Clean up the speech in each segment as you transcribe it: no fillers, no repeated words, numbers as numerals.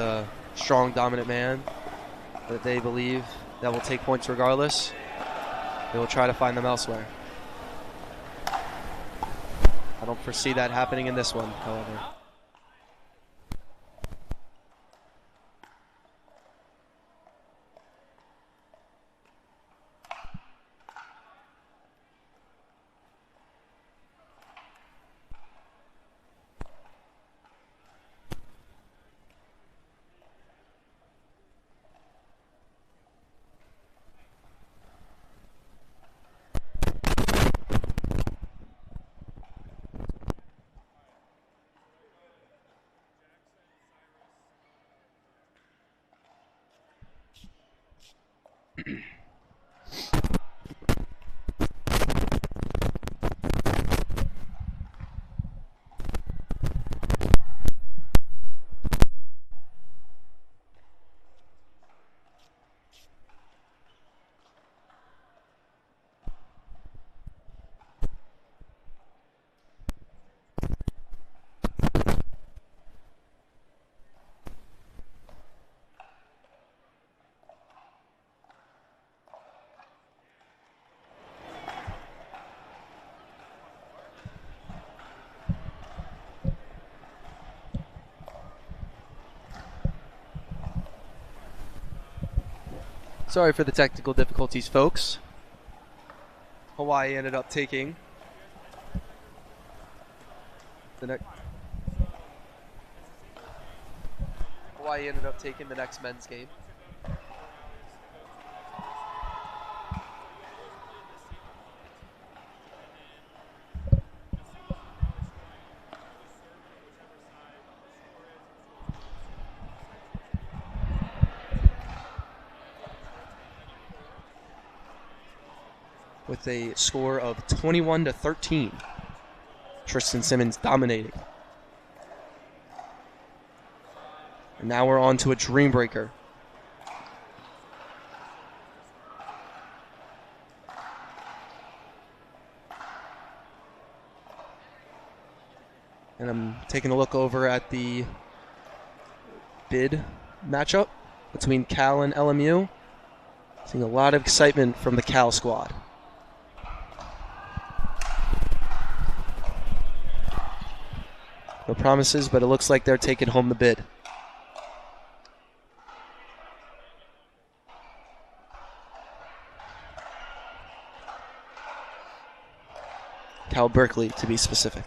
a strong, dominant man that they believe that will take points regardless, they will try to find them elsewhere. I don't foresee that happening in this one, however. Sorry for the technical difficulties, folks. Hawaii ended up taking the next. Hawaii ended up taking the next men's game. With a score of 21-13. Tristan Simmons dominating. And now we're on to a dream breaker. And I'm taking a look over at the bid matchup between Cal and LMU. Seeing a lot of excitement from the Cal squad. No promises, but it looks like they're taking home the bid. Cal Berkeley, to be specific.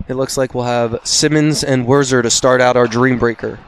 It looks like we'll have Simmons and Werzer to start out our dream breaker.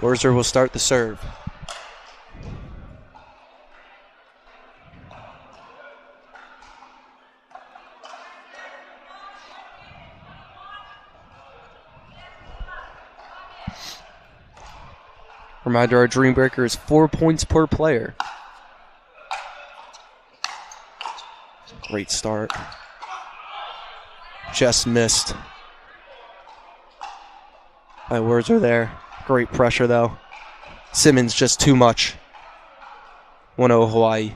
Wurzer will start the serve. Reminder, our Dream Breaker is 4 points per player. Great start. Just missed by Wurzer there. Great pressure though. Simmons just too much. 1-0 Hawaii.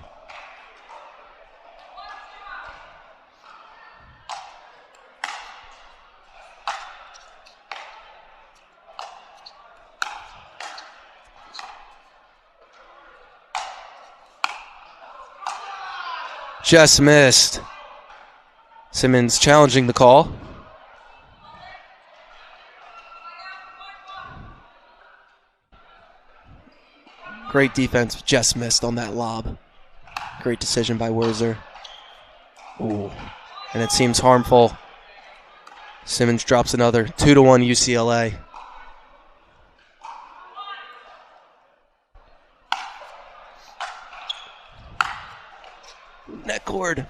Just missed. Simmons challenging the call. Great defense, just missed on that lob. Great decision by Wurzer. Ooh, and it seems harmful. Simmons drops another. 2-1 UCLA. Net cord.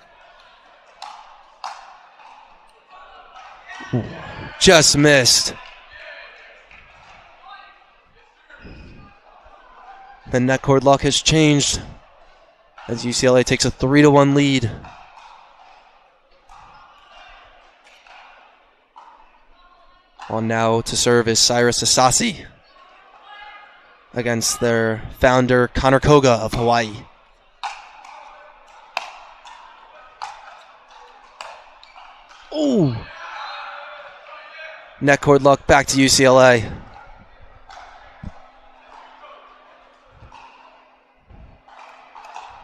Just missed. The net cord luck has changed as UCLA takes a 3-1 lead. On now to serve is Cyrus Asasi against their founder Connor Koga of Hawaii. Ooh. Net cord luck back to UCLA.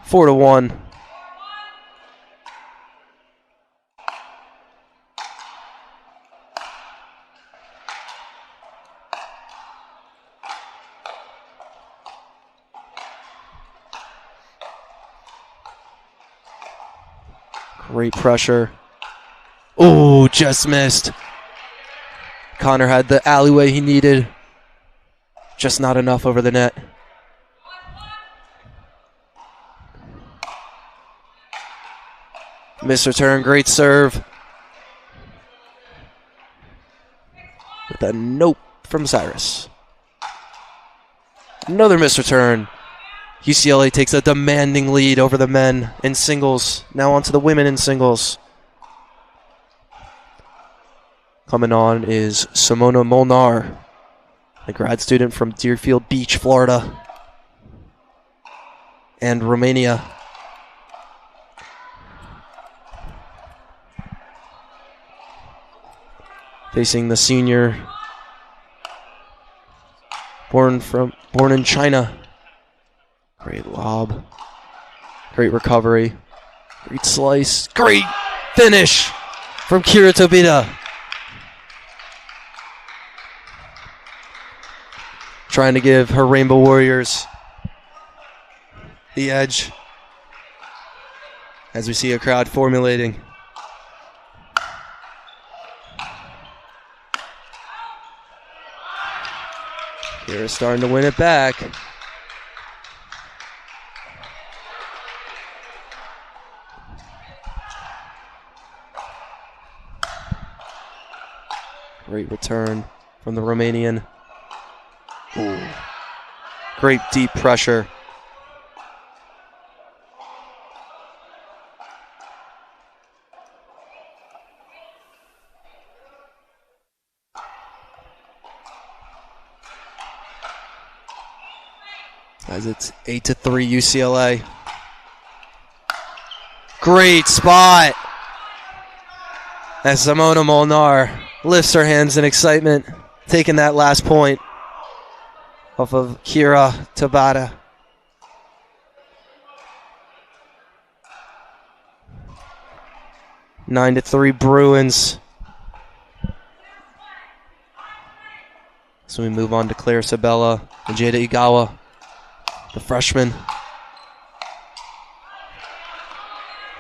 Four to 1. Great pressure. Oh, just missed. Connor had the alleyway he needed. Just not enough over the net. Missed return, great serve. With a nope from Cyrus. Another missed return. UCLA takes a demanding lead over the men in singles. Now on to the women in singles. Coming on is Simona Molnar, a grad student from Deerfield Beach, Florida, and Romania. Facing the senior, born in China. Great lob, great recovery, great slice, great finish from Kira Tobita. Trying to give her Rainbow Warriors the edge as we see a crowd formulating. Kira starting to win it back. Great return from the Romanian. Ooh. Great deep pressure. As it's 8-3 UCLA. Great spot. As Simona Molnar lifts her hands in excitement, taking that last point off of Kira Tabata. 9-3 Bruins. So we move on to Claire Sabella and Jada Igawa, the freshman.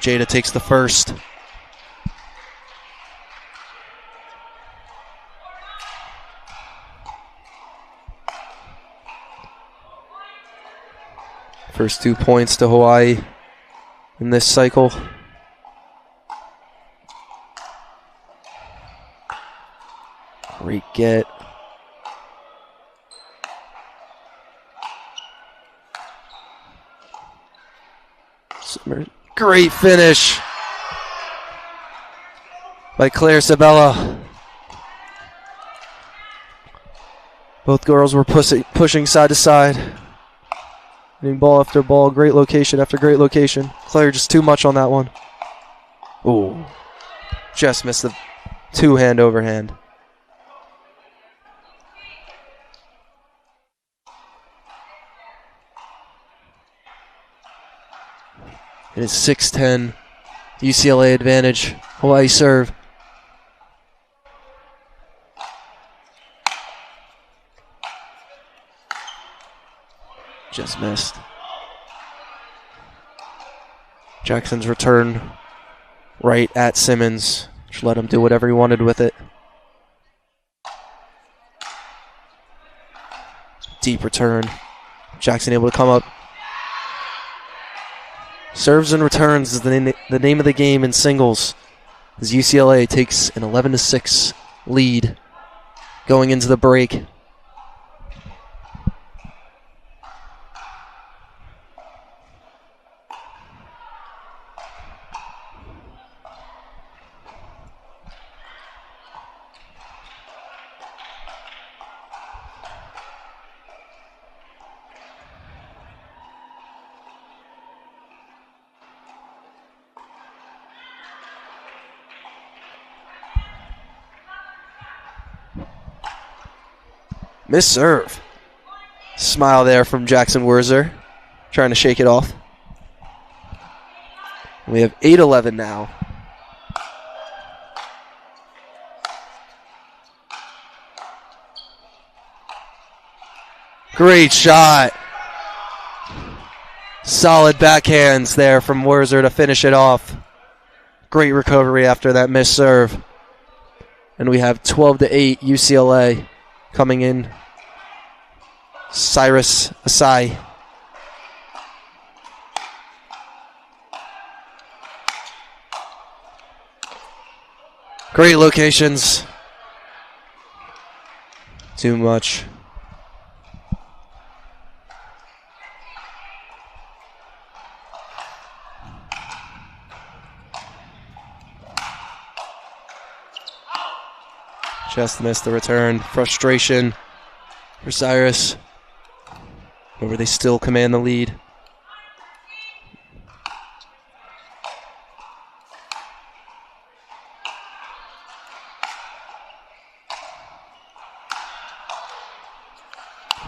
Jada takes the first. First 2 points to Hawaii in this cycle. Great get. Great finish by Claire Sabella. Both girls were pushing side to side. Hitting ball after ball, great location after great location. Claire just too much on that one. Ooh. Just missed the two-hand overhand. It is 6-10. UCLA advantage. Hawaii serve. Just missed. Jackson's return right at Simmons. Just let him do whatever he wanted with it. Deep return. Jackson able to come up. Serves and returns is the name of the game in singles, as UCLA takes an 11-6 lead going into the break. Miss serve. Smile there from Jackson Werzer, trying to shake it off. We have 8-11 now. Great shot. Solid backhands there from Werzer to finish it off. Great recovery after that missed serve. And we have 12-8 UCLA coming in. Cyrus Asai. Great locations. Too much. Just missed the return. Frustration for Cyrus. However, they still command the lead.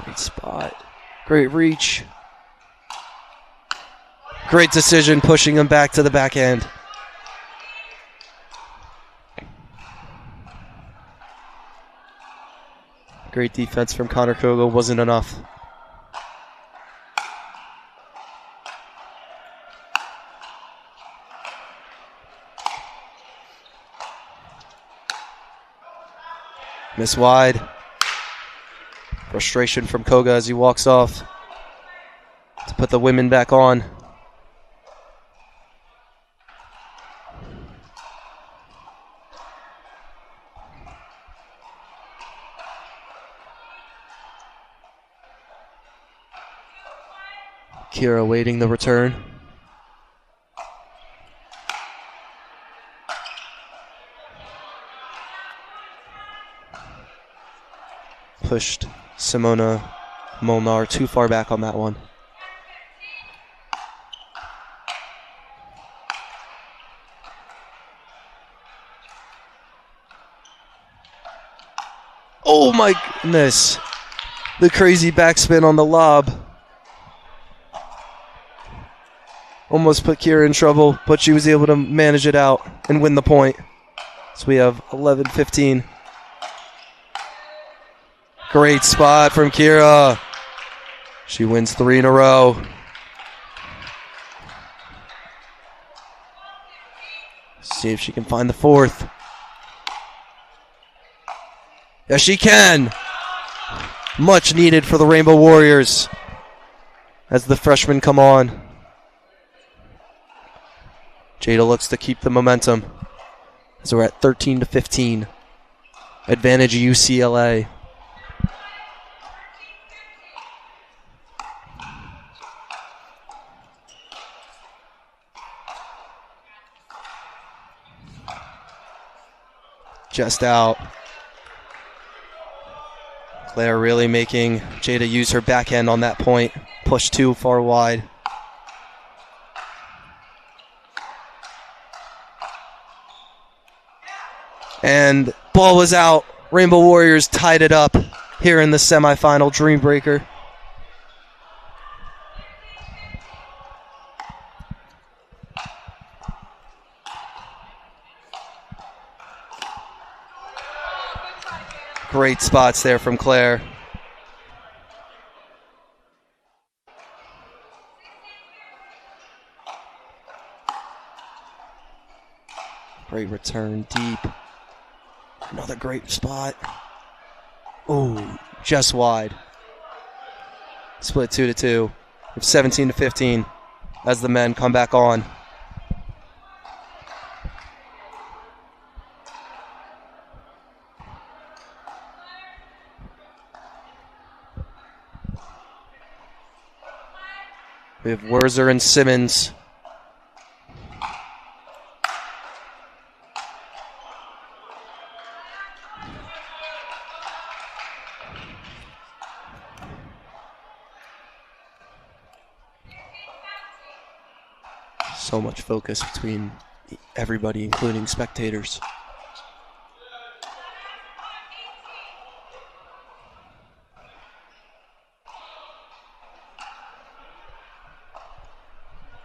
Great spot. Great reach. Great decision, pushing him back to the backhand. Great defense from Connor Kogo, wasn't enough. Miss wide. Frustration from Koga as he walks off to put the women back on. Kira waiting the return. Pushed Simona Molnar too far back on that one. Oh my goodness. The crazy backspin on the lob. Almost put Kira in trouble, but she was able to manage it out and win the point. So we have 11-15. Great spot from Kira. She wins 3 in a row. See if she can find the 4th. Yes, she can. Much needed for the Rainbow Warriors. as the freshmen come on. Jada looks to keep the momentum as we're at 13-15. Advantage UCLA. Just out. Claire really making Jada use her backhand on that point. Push too far wide. And ball was out. Rainbow Warriors tied it up here in the semifinal. Dreambreaker. Great spots there from Claire. Great return deep. Another great spot. Oh, just wide. Split 2-2. 17-15 as the men come back on. We have Werzer and Simmons. So much focus between everybody, including spectators.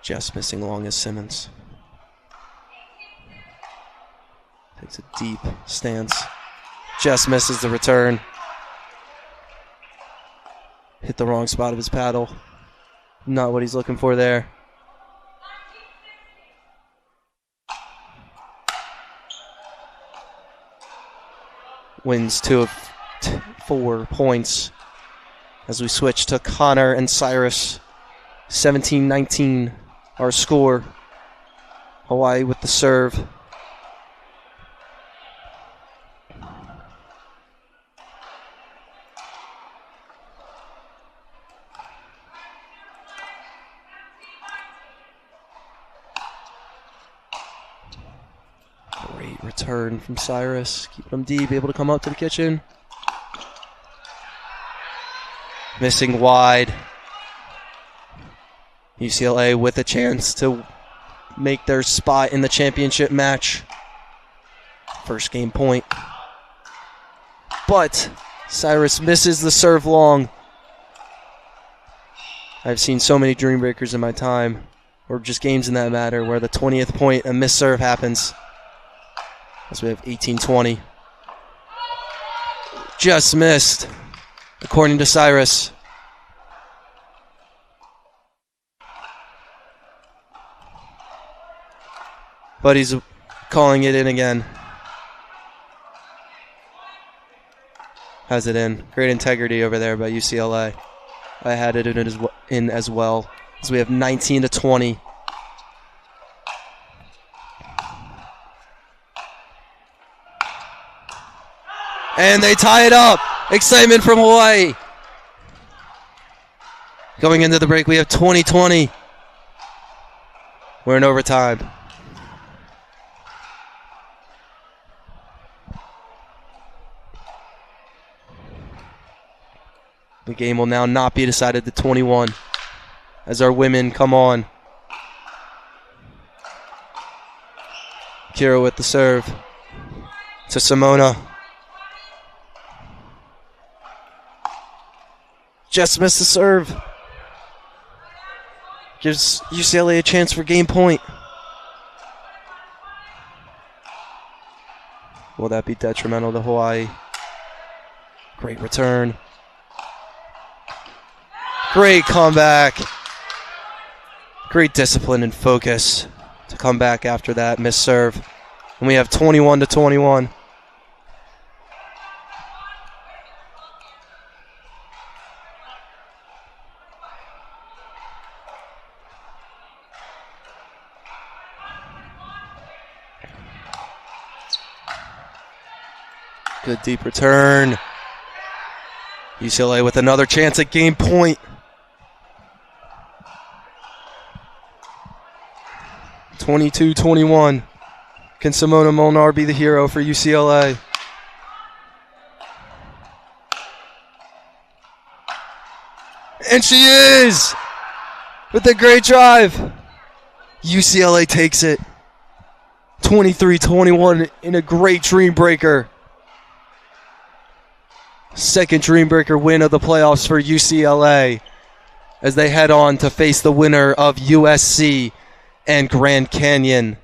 Just missing long as Simmons. Takes a deep stance. Just misses the return. Hit the wrong spot of his paddle. Not what he's looking for there. Wins 2 of 4 points as we switch to Connor and Cyrus. 17-19 our score. Hawaii with the serve. Great return from Cyrus. Keeping them deep, able to come up to the kitchen. Missing wide. UCLA with a chance to make their spot in the championship match. First game point. But Cyrus misses the serve long. I've seen so many Dreambreakers in my time, or just games in that matter, where the 20th point, a missed serve happens. As we have 18-20. Just missed, according to Cyrus. But he's calling it in again. Has it in. Great integrity over there by UCLA. I had it in as well. So we have 19-20. And they tie it up. Excitement from Hawaii. Going into the break, we have 20-20. We're in overtime. The game will now not be decided to 21 as our women come on. Kira with the serve to Simona. Just missed the serve. Gives UCLA a chance for game point. Will that be detrimental to Hawaii? Great return. Great comeback. Great discipline and focus to come back after that missed serve. And we have 21-21. Good deep return. UCLA with another chance at game point. 22-21. Can Simona Molnar be the hero for UCLA? And she is! With a great drive. UCLA takes it. 23-21 in a great dream breaker. Second dream breaker win of the playoffs for UCLA as they head on to face the winner of USC and Grand Canyon.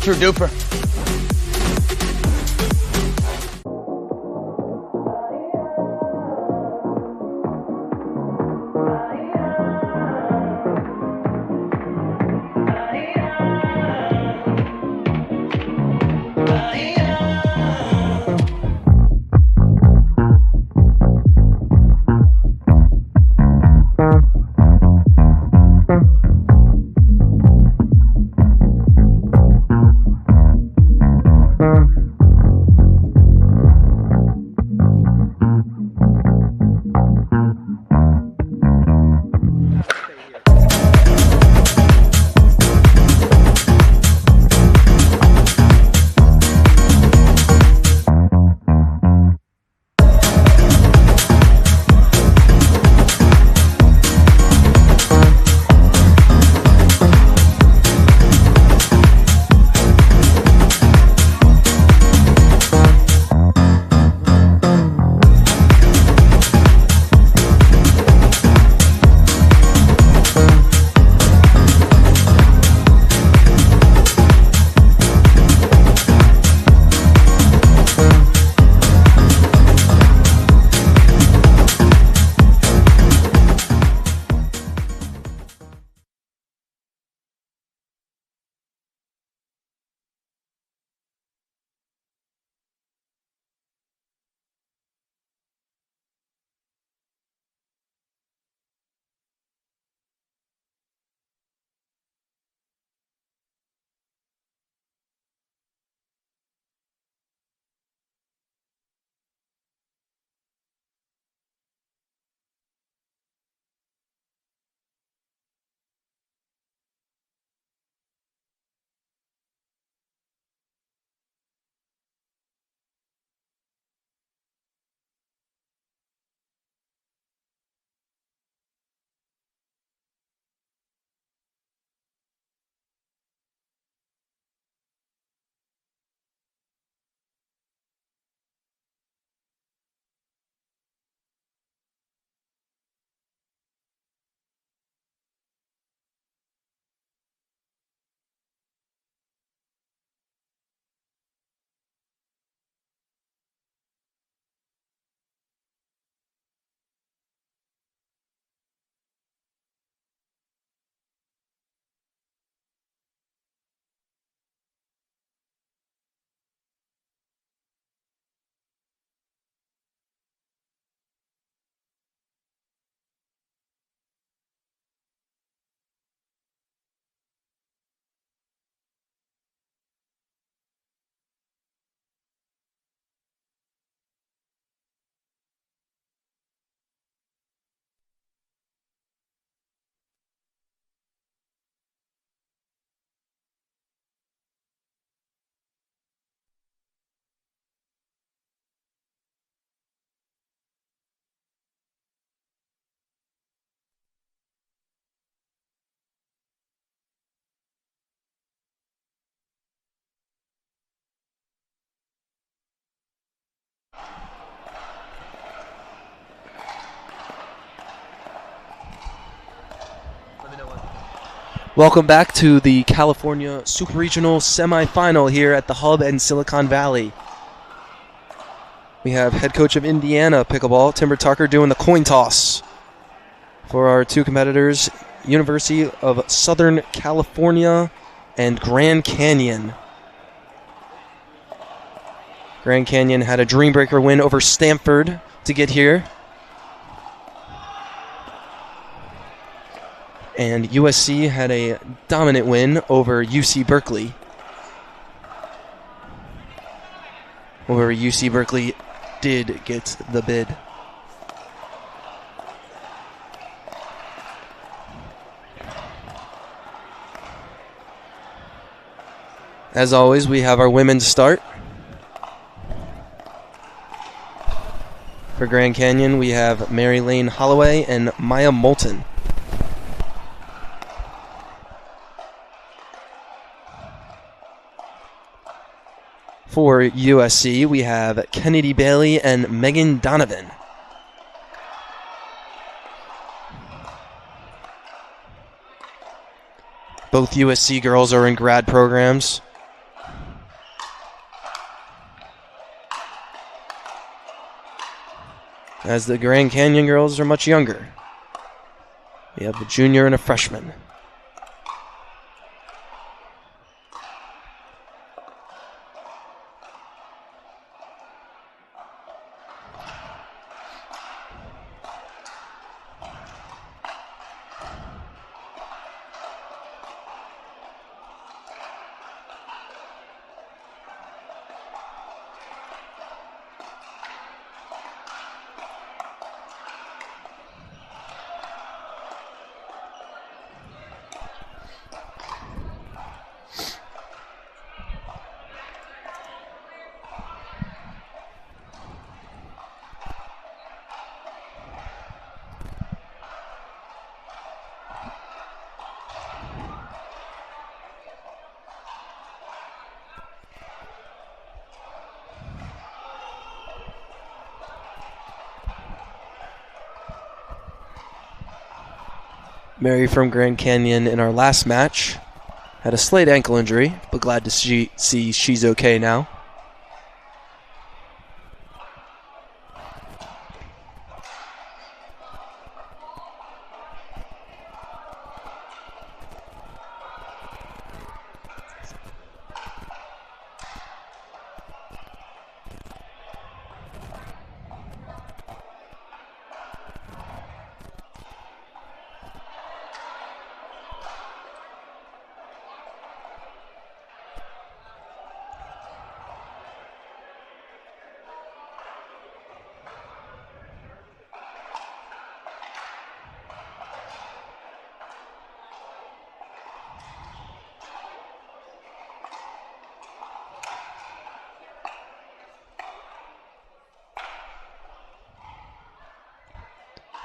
What's your duper? Welcome back to the California Super Regional Semifinal here at the Hub in Silicon Valley. We have head coach of Indiana Pickleball, Timber Tucker, doing the coin toss for our two competitors, University of Southern California and Grand Canyon. Grand Canyon had a Dreambreaker win over Stanford to get here. And USC had a dominant win over UC Berkeley. However, UC Berkeley did get the bid. As always, we have our women's start. For Grand Canyon, we have Mary Lane Holloway and Maya Moulton. For USC, we have Kennedy Bailey and Megan Donovan. Both USC girls are in grad programs. As the Grand Canyon girls are much younger. We have a junior and a freshman. Mary from Grand Canyon in our last match had a slight ankle injury, but glad to see she's okay now.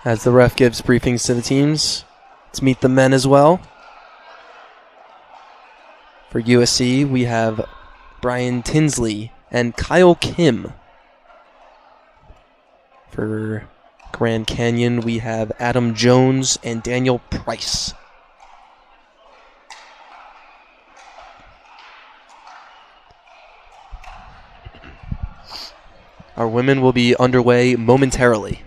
As the ref gives briefings to the teams, let's meet the men as well. For USC, we have Brian Tinsley and Kyle Kim. For Grand Canyon, we have Adam Jones and Daniel Price. Our women will be underway momentarily.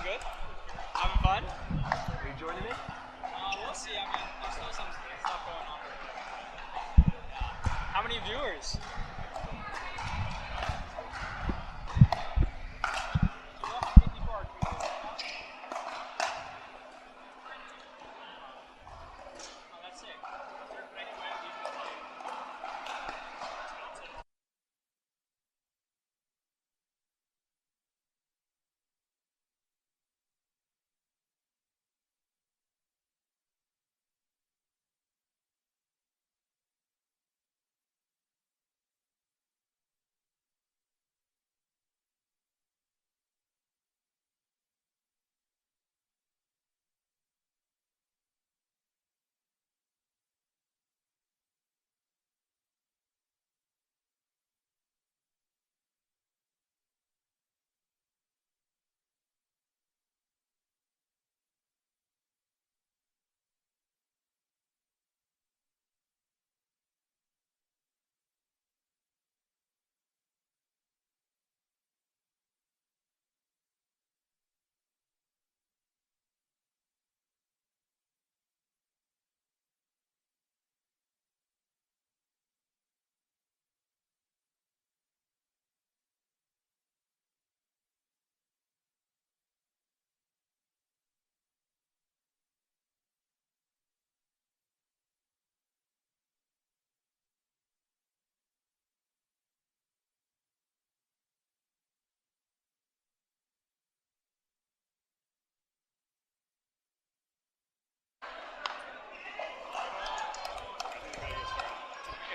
good? Having fun? Are you joining me? We'll see. I mean, there's still some stuff going on. How many viewers?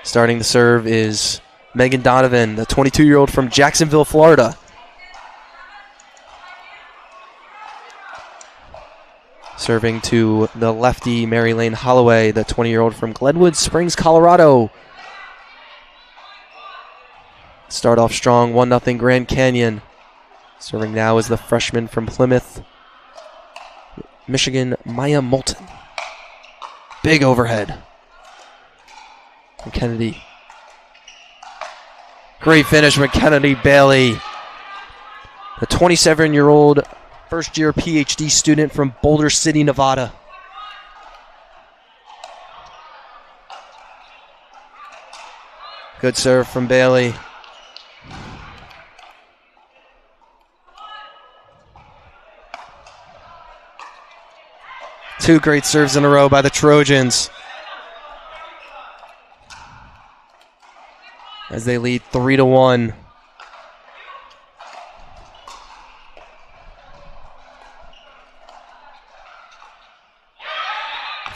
Starting the serve is Megan Donovan, the 22-year-old from Jacksonville, Florida. Serving to the lefty, Mary Lane Holloway, the 20-year-old from Glenwood Springs, Colorado. Start off strong, 1-0 Grand Canyon. Serving now is the freshman from Plymouth, Michigan, Maya Moulton. Big overhead from Kennedy. Great finish from Kennedy Bailey, the 27-year-old first-year PhD student from Boulder City, Nevada. Good serve from Bailey. Two great serves in a row by the Trojans, as they lead 3-1.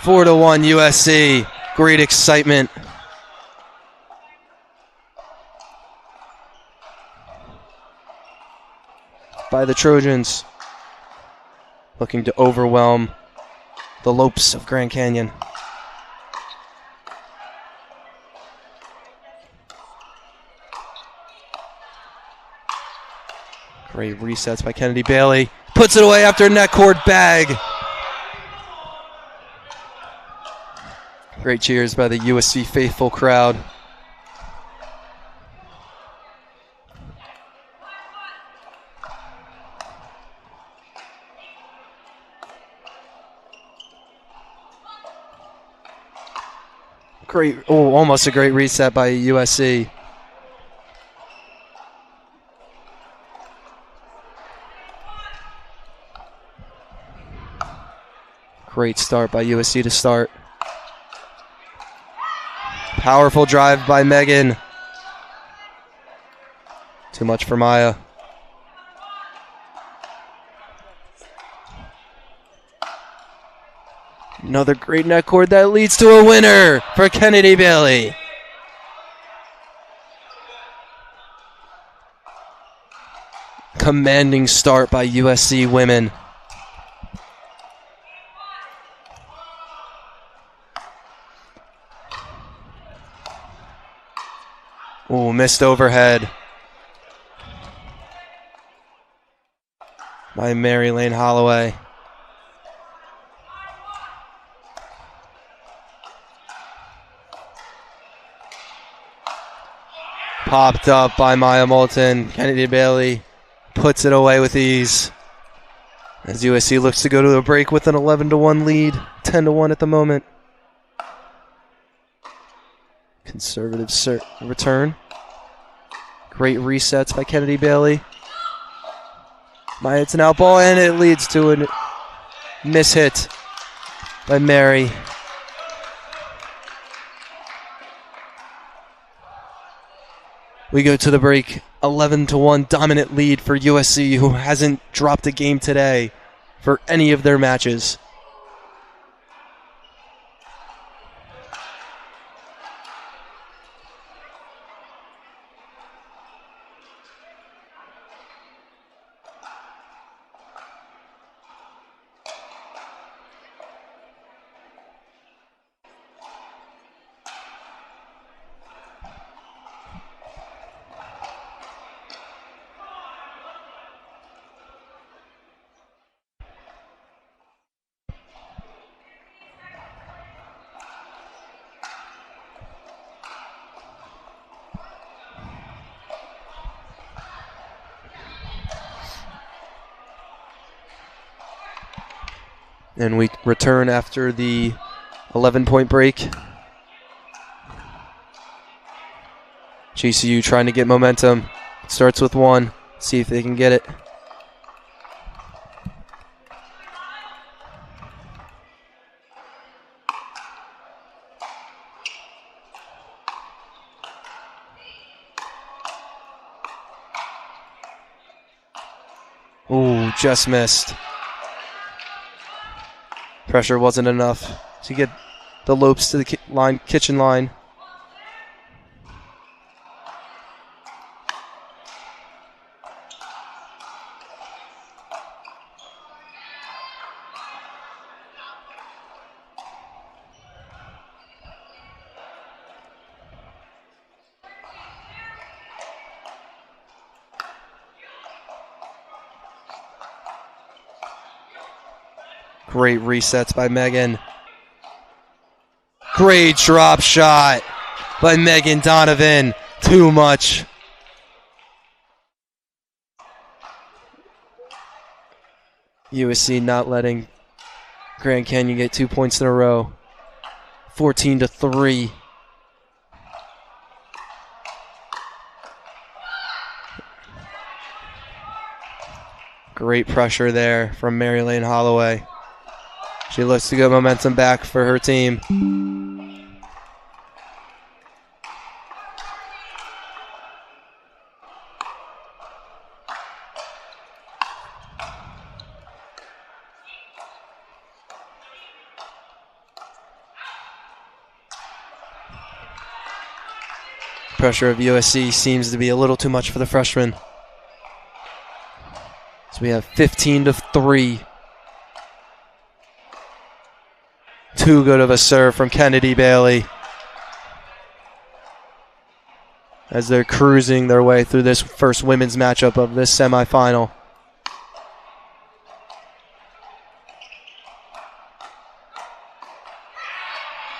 Four to 1 USC. Great excitement. By the Trojans, looking to overwhelm the Lopes of Grand Canyon. Great resets by Kennedy Bailey. Puts it away after a net cord bag. Great cheers by the USC faithful crowd. Great, almost a great reset by USC. Great start by USC to start. Powerful drive by Megan. Too much for Maya. Another great net cord that leads to a winner for Kennedy Bailey. Commanding start by USC women. Ooh, missed overhead by Mary Lane Holloway. Popped up by Maya Moulton. Kennedy Bailey puts it away with ease. As USC looks to go to a break with an 11-1 lead, 10-1 at the moment. Conservative return. Great resets by Kennedy Bailey. It's an out ball, and it leads to a mishit by Mary. We go to the break, 11-1 dominant lead for USC, who hasn't dropped a game today for any of their matches. And we return after the 11-point break. GCU trying to get momentum. Starts with one. See if they can get it. Ooh, just missed. Pressure wasn't enough to get the lopes to the kitchen line. Great resets by Megan. Great drop shot by Megan Donovan. Too much. USC not letting Grand Canyon get 2 points in a row. 14-3. Great pressure there from Marilyn Holloway. She looks to get momentum back for her team. Pressure of USC seems to be a little too much for the freshman. So we have 15-3. Too good of a serve from Kennedy Bailey as they're cruising their way through this first women's matchup of this semifinal.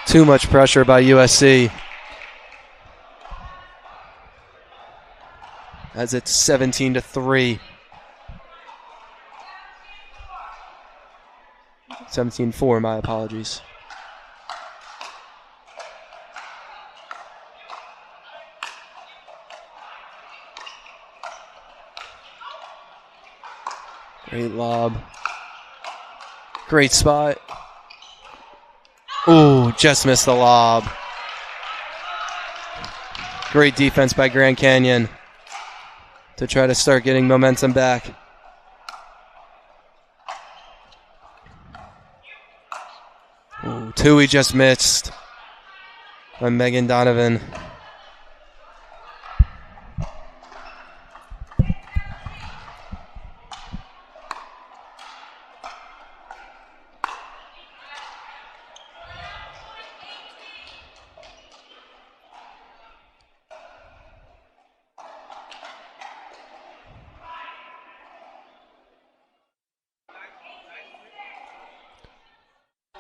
Too much pressure by USC as it's 17-3. 17-4, my apologies. Great lob. Great spot. Ooh, just missed the lob. Great defense by Grand Canyon to try to start getting momentum back. Ooh, two he just missed by Megan Donovan.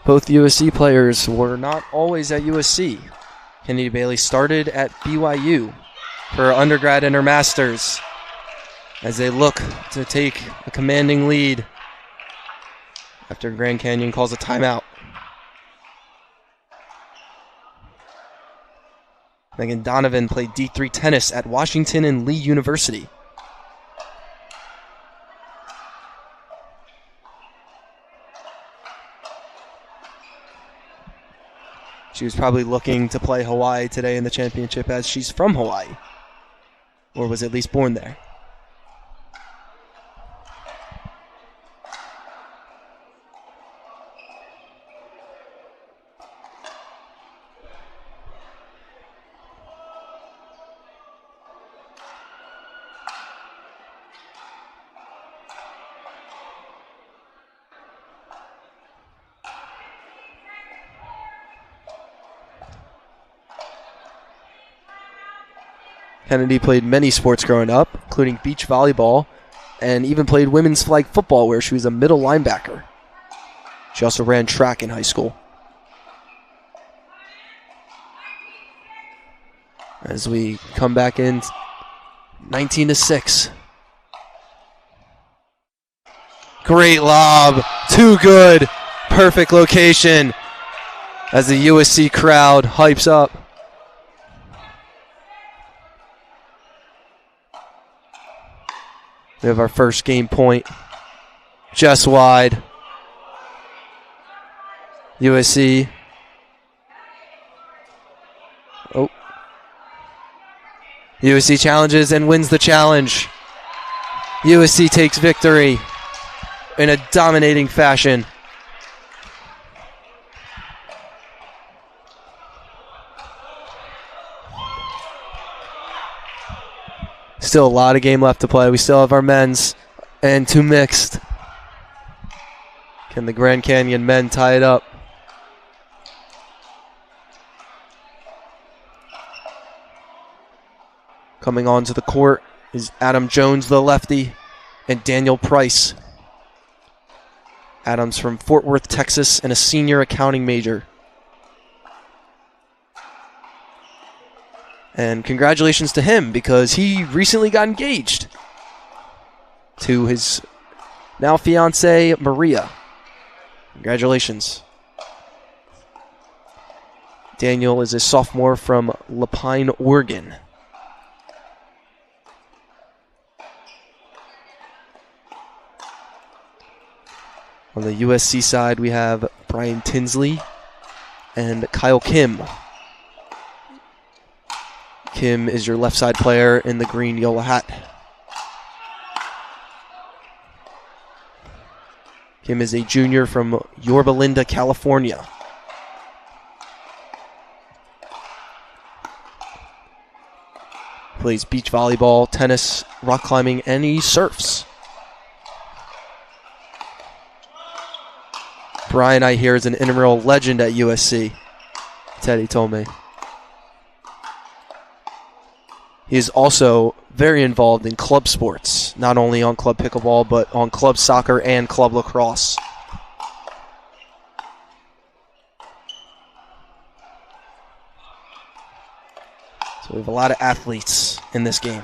Both USC players were not always at USC. Kennedy Bailey started at BYU for her undergrad and her master's as they look to take a commanding lead after Grand Canyon calls a timeout. Megan Donovan played D3 tennis at Washington and Lee University. She was probably looking to play Hawaii today in the championship as she's from Hawaii, or was at least born there. Kennedy played many sports growing up, including beach volleyball, and even played women's flag football where she was a middle linebacker. She also ran track in high school. As we come back in 19-6. Great lob, too good, perfect location as the USC crowd hypes up. We have our first game point, just wide. USC. Oh. USC challenges and wins the challenge. USC takes victory in a dominating fashion. Still a lot of game left to play. We still have our men's and 2 mixed. Can the Grand Canyon men tie it up? Coming onto the court is Adam Jones, the lefty, and Daniel Price. Adam's from Fort Worth, Texas, and a senior accounting major. And congratulations to him because he recently got engaged to his now fiancee, Maria. Congratulations. Daniel is a sophomore from Lapine, Oregon. On the USC side, we have Brian Tinsley and Kyle Kim. Kim is your left side player in the green Yola hat. Kim is a junior from Yorba Linda, California. Plays beach volleyball, tennis, rock climbing, and he surfs. Brian, I hear, is an intramural legend at USC. Teddy told me. He is also very involved in club sports, not only on club pickleball, but on club soccer and club lacrosse. So we have a lot of athletes in this game.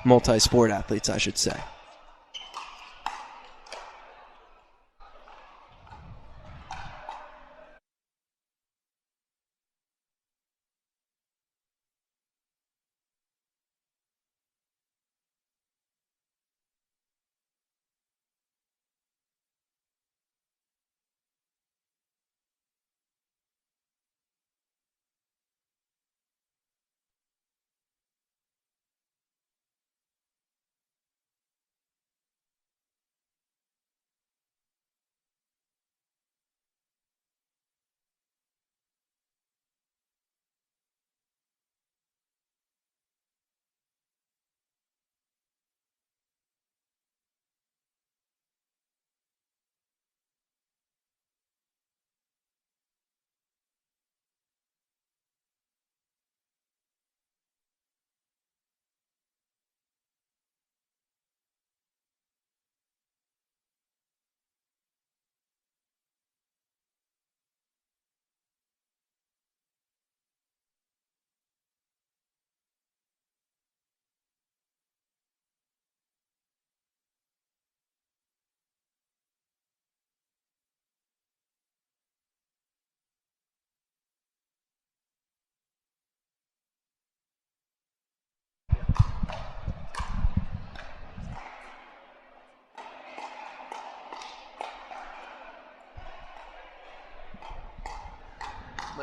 Multi-sport athletes, I should say.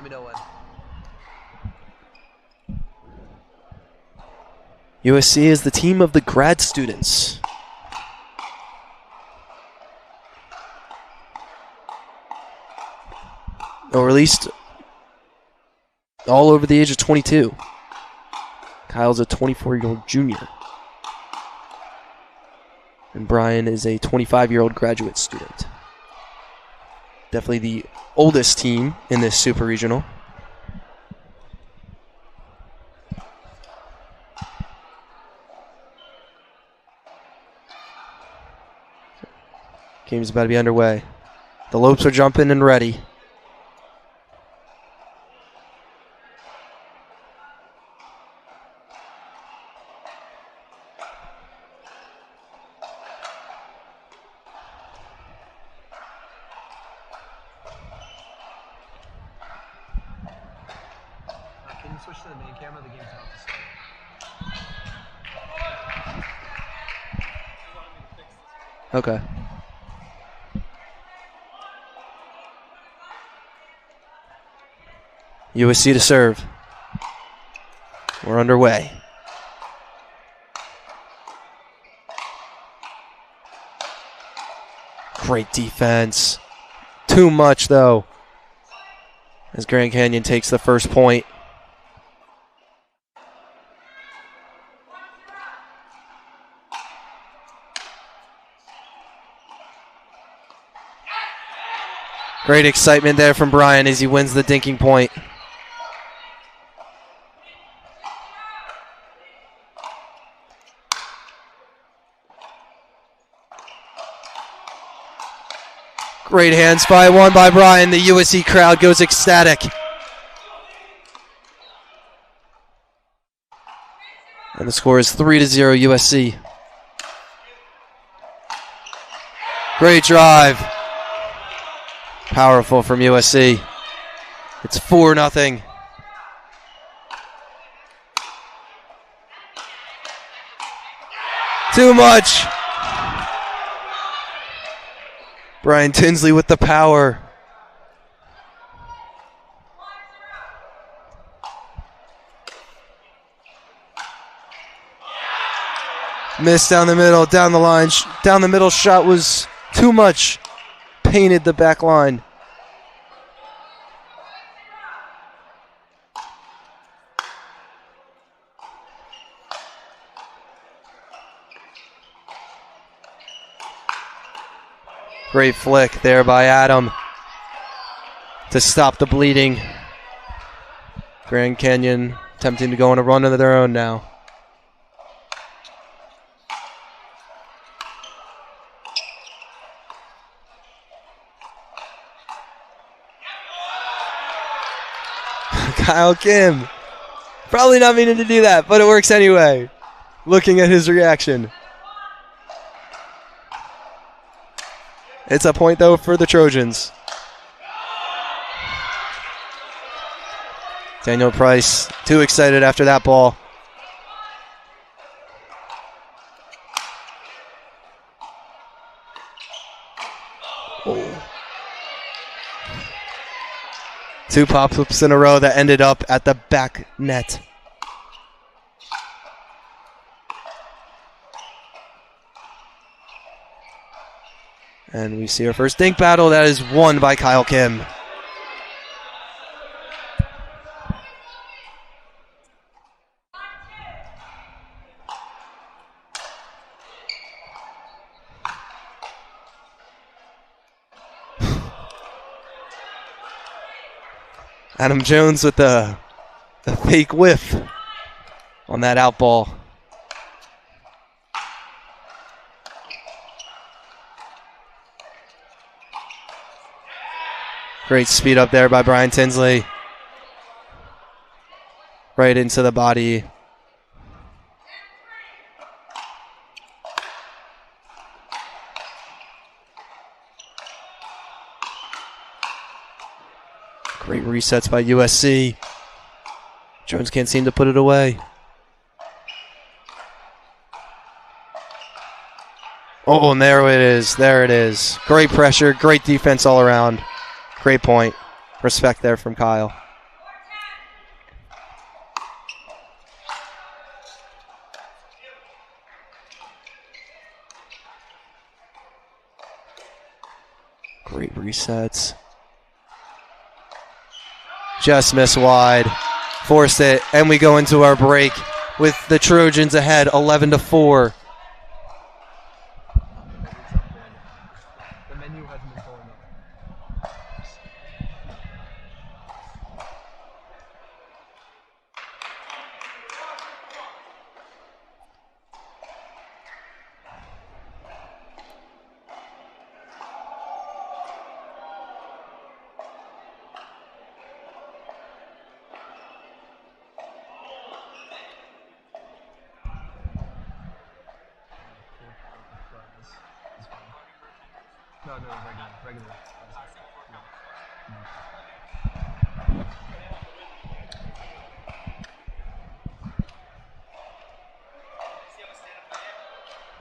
me know when. USC is the team of the grad students. Or at least all over the age of 22. Kyle's a 24-year-old junior. And Brian is a 25-year-old graduate student. Definitely the oldest team in this super regional. Game's about to be underway. The Lopes are jumping and ready. Can you switch to the main camera? The game's about to start. Okay. USC to serve. We're underway. Great defense. Too much, though, as Grand Canyon takes the first point. Great excitement there from Brian as he wins the dinking point. Great hands by one by Brian. The USC crowd goes ecstatic. And the score is 3-0 USC. Great drive. Powerful from USC. It's 4-0. Too much. Brian Tinsley with the power. Missed down the middle, down the line. Down the middle shot was too much. Painted the back line. Great flick there by Adam to stop the bleeding. Grand Canyon attempting to go on a run of their own now. Kyle Kim. Probably not meaning to do that, but it works anyway. Looking at his reaction. It's a point, though, for the Trojans. Daniel Price, too excited after that ball. Oh. Two pop-ups in a row that ended up at the back net. And we see our first dink battle. That is won by Kyle Kim. Adam Jones with the fake whiff on that out ball. Great speed up there by Brian Tinsley. Right into the body. Great resets by USC. Jones can't seem to put it away. Oh, and there it is. There it is. Great pressure, great defense all around. Great point. Respect there from Kyle. Great resets. Just missed wide. Forced it, and we go into our break with the Trojans ahead 11-4. The menu hasn't been pulling up. No, regular.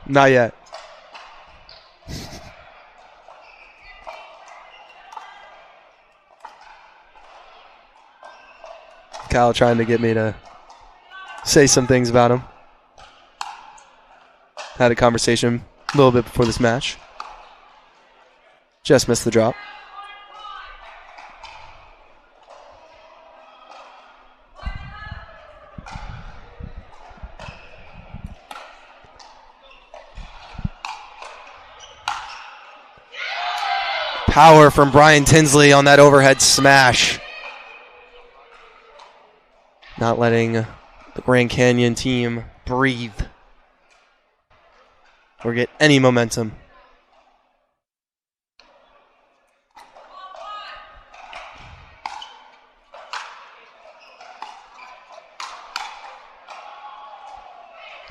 Not yet. Kyle trying to get me to say some things about him. Had a conversation a little bit before this match. Just missed the drop. Power from Brian Tinsley on that overhead smash. Not letting the Grand Canyon team breathe or get any momentum.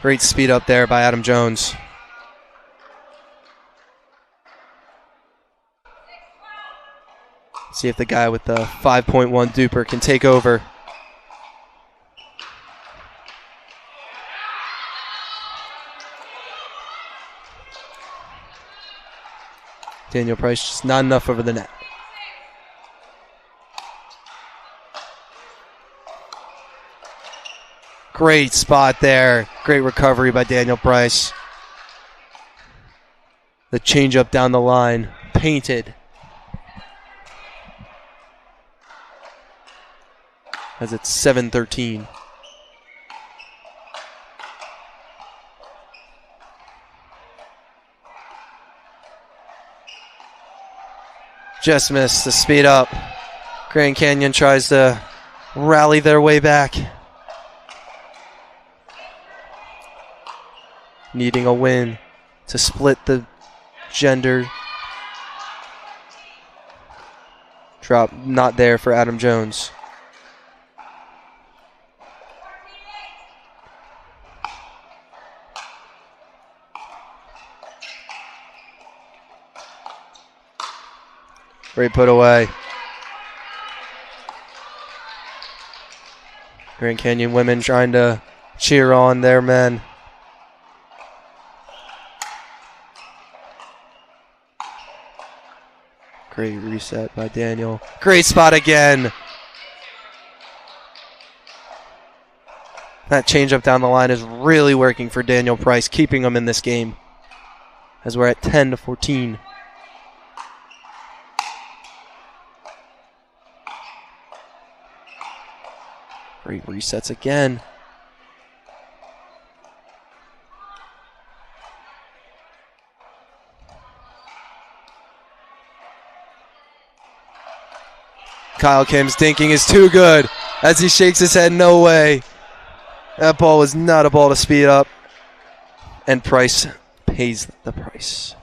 Great speed up there by Adam Jones. See if the guy with the 5.1 duper can take over. Daniel Price just not enough over the net. Great spot there. Great recovery by Daniel Price. The changeup down the line. Painted. As it's 7-13. Just missed the speed up. Grand Canyon tries to rally their way back. Needing a win to split the gender. Drop not there for Adam Jones. Great put away. Grand Canyon women trying to cheer on their men. Great reset by Daniel. Great spot again. That changeup down the line is really working for Daniel Price, keeping him in this game as we're at 10-14. Great resets again. Kyle Kim's dinking is too good as he shakes his head, no way. That ball was not a ball to speed up. And Price pays the price.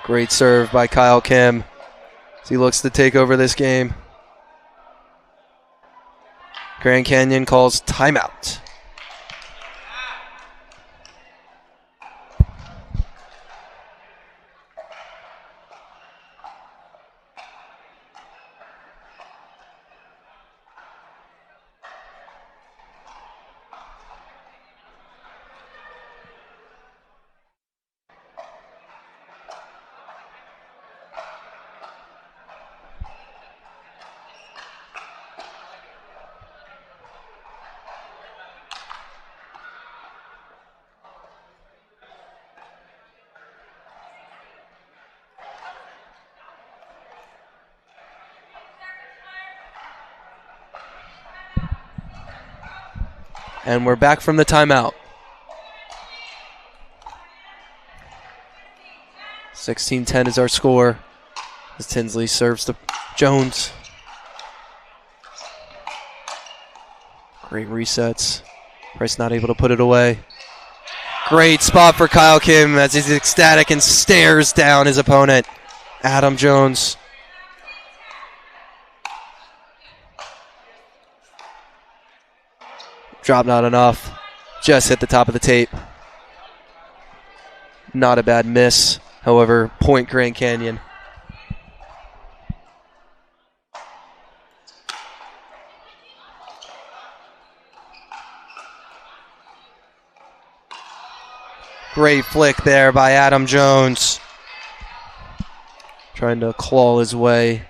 Great serve by Kyle Kim as he looks to take over this game. Grand Canyon calls timeout. And we're back from the timeout. 16-10 is our score as Tinsley serves to Jones. Great resets. Price not able to put it away. Great spot for Kyle Kim as he's ecstatic and stares down his opponent, Adam Jones. Drop not enough. Just hit the top of the tape. Not a bad miss. However, point Grand Canyon. Great flick there by Adam Jones. Trying to claw his way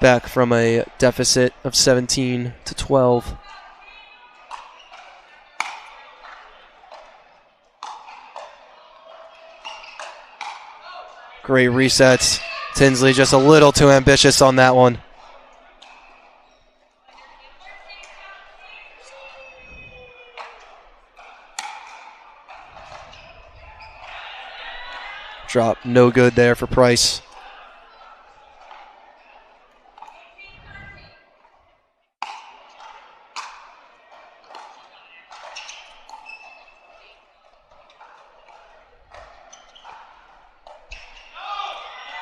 back from a deficit of 17-12. Great resets. Tinsley just a little too ambitious on that one. Drop no good there for Price.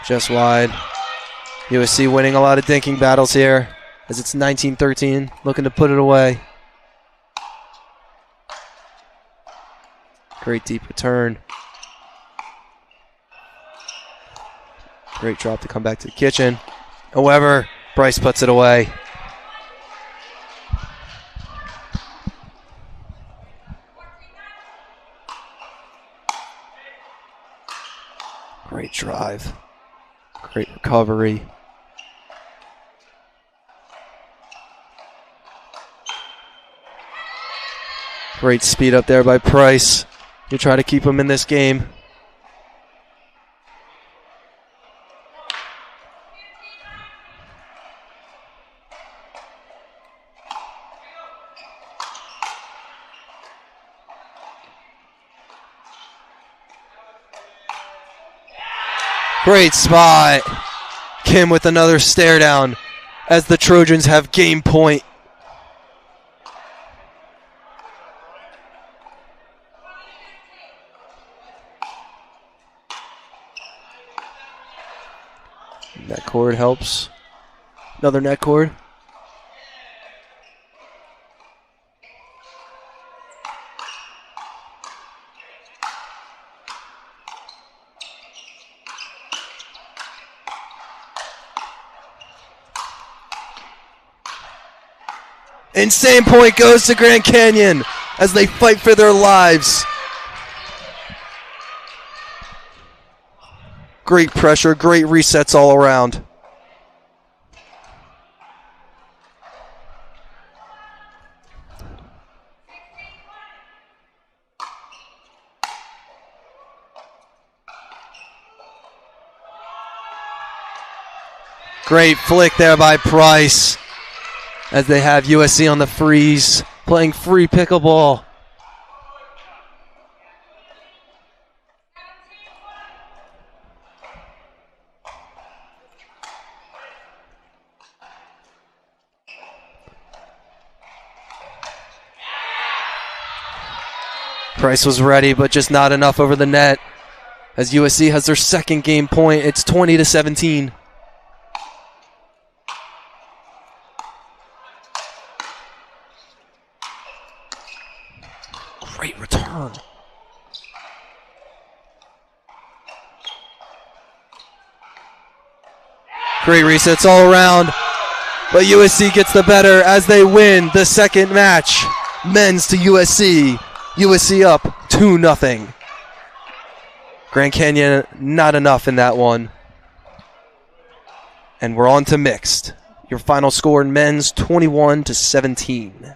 Just wide. USC winning a lot of dinking battles here as it's 19-13, looking to put it away. Great deep return. Great drop to come back to the kitchen. However, Bryce puts it away. Great drive. Great recovery. Great speed up there by Price. You try to keep him in this game. Great spot. Kim with another stare down as the Trojans have game point. Net cord helps. Another net cord. Insane point goes to Grand Canyon as they fight for their lives. Great pressure, great resets all around. Great flick there by Price as they have USC on the freeze, playing free pickleball. Price was ready, but just not enough over the net as USC has their second game point. It's 20-17. Great return. Great resets all around, but USC gets the better as they win the second match. Men's to USC. USC up 2-0. Grand Canyon not enough in that one. And we're on to mixed. Your final score in men's 21-17.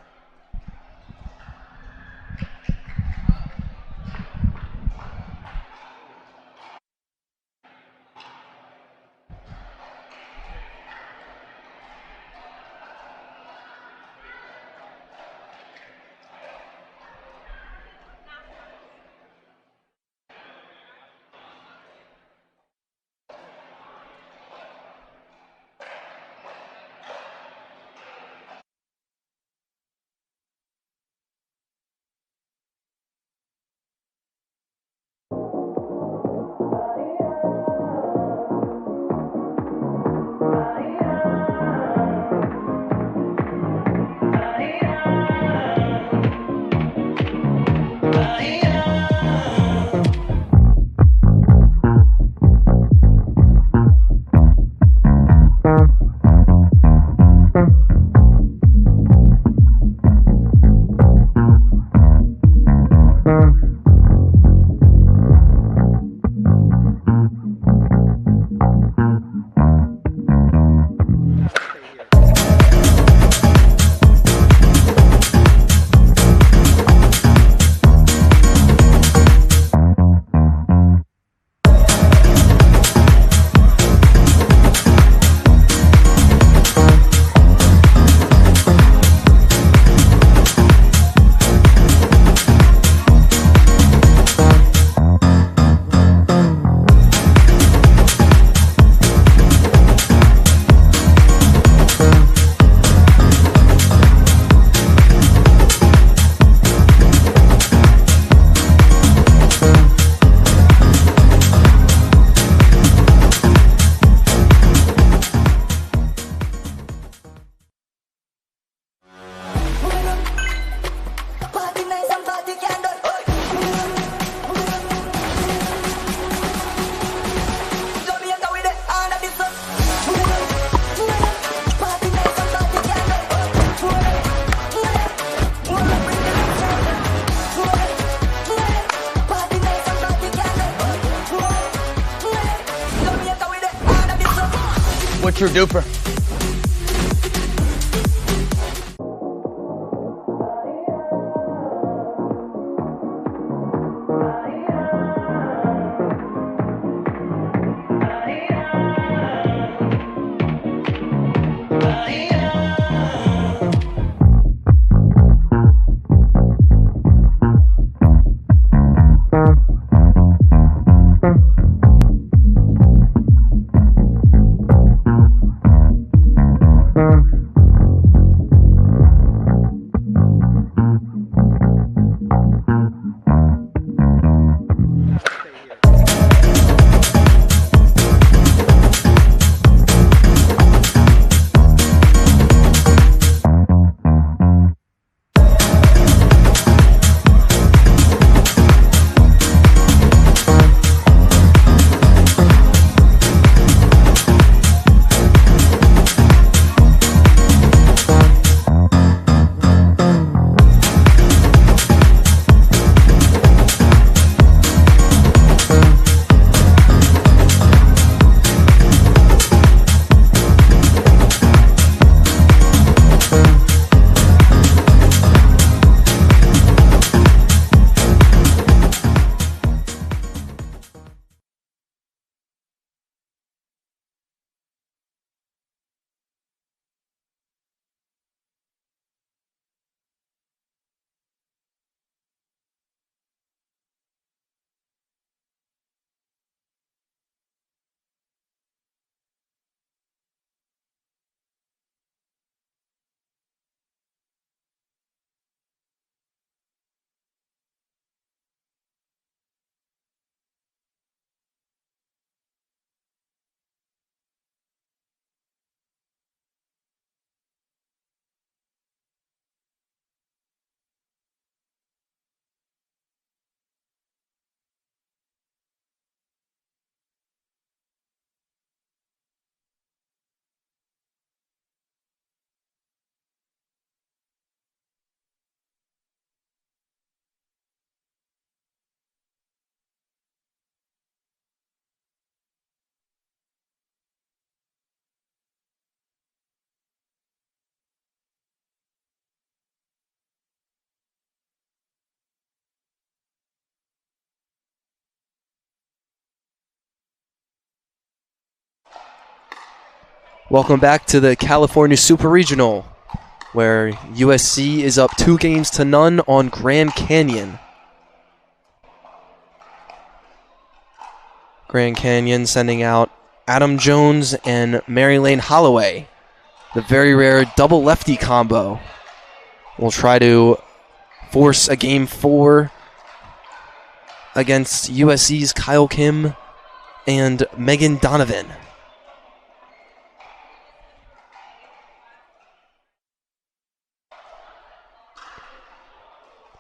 a true duper. Welcome back to the California Super Regional, where USC is up 2-0 on Grand Canyon. Grand Canyon sending out Adam Jones and Mary Lane Holloway, the very rare double lefty combo. We'll try to force a Game 4 against USC's Kyle Kim and Megan Donovan.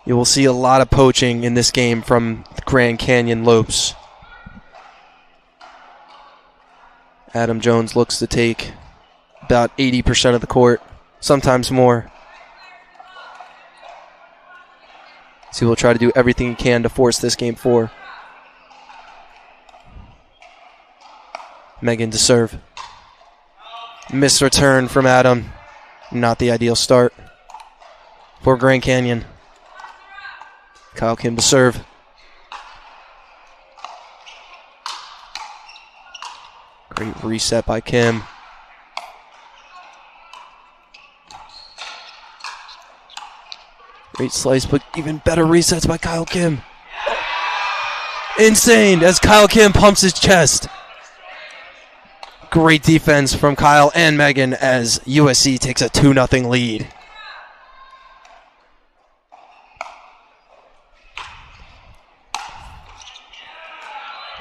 You will see a lot of poaching in this game from the Grand Canyon Lopes. Adam Jones looks to take about 80% of the court, sometimes more. So he will try to do everything he can to force this Game 4. Megan to serve. Missed return from Adam. Not the ideal start for Grand Canyon. Kyle Kim to serve. Great reset by Kim. Great slice, but even better resets by Kyle Kim. Insane as Kyle Kim pumps his chest. Great defense from Kyle and Megan as USC takes a 2-0 lead.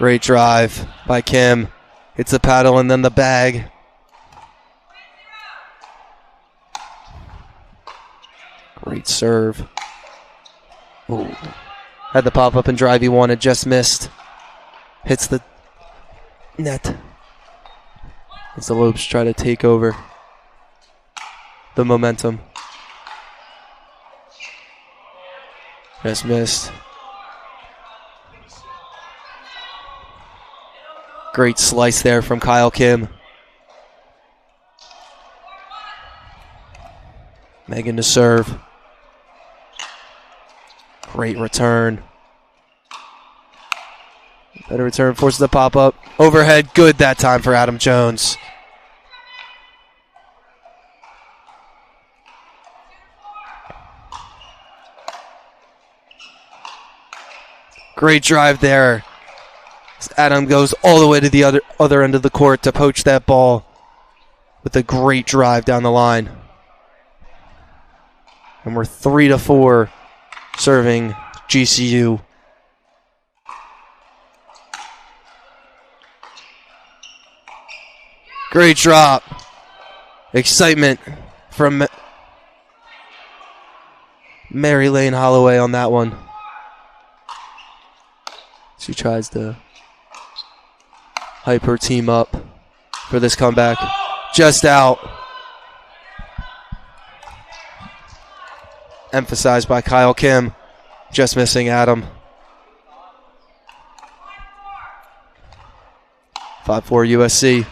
Great drive by Kim. Hits the paddle and then the bag. Great serve. Ooh. Had the pop up and drive he wanted, just missed. Hits the net. As the Lopes try to take over the momentum. Just missed. Great slice there from Kyle Kim. Megan to serve. Great return. Better return, forces the pop up. Overhead, good that time for Adam Jones. Great drive there. Adam goes all the way to the other end of the court to poach that ball with a great drive down the line. And we're 3-4 serving GCU. Great drop. Excitement from Mary Lane Holloway on that one. She tries to hype her team up for this comeback. Just out. Emphasized by Kyle Kim. Just missing Adam. 5-4 USC.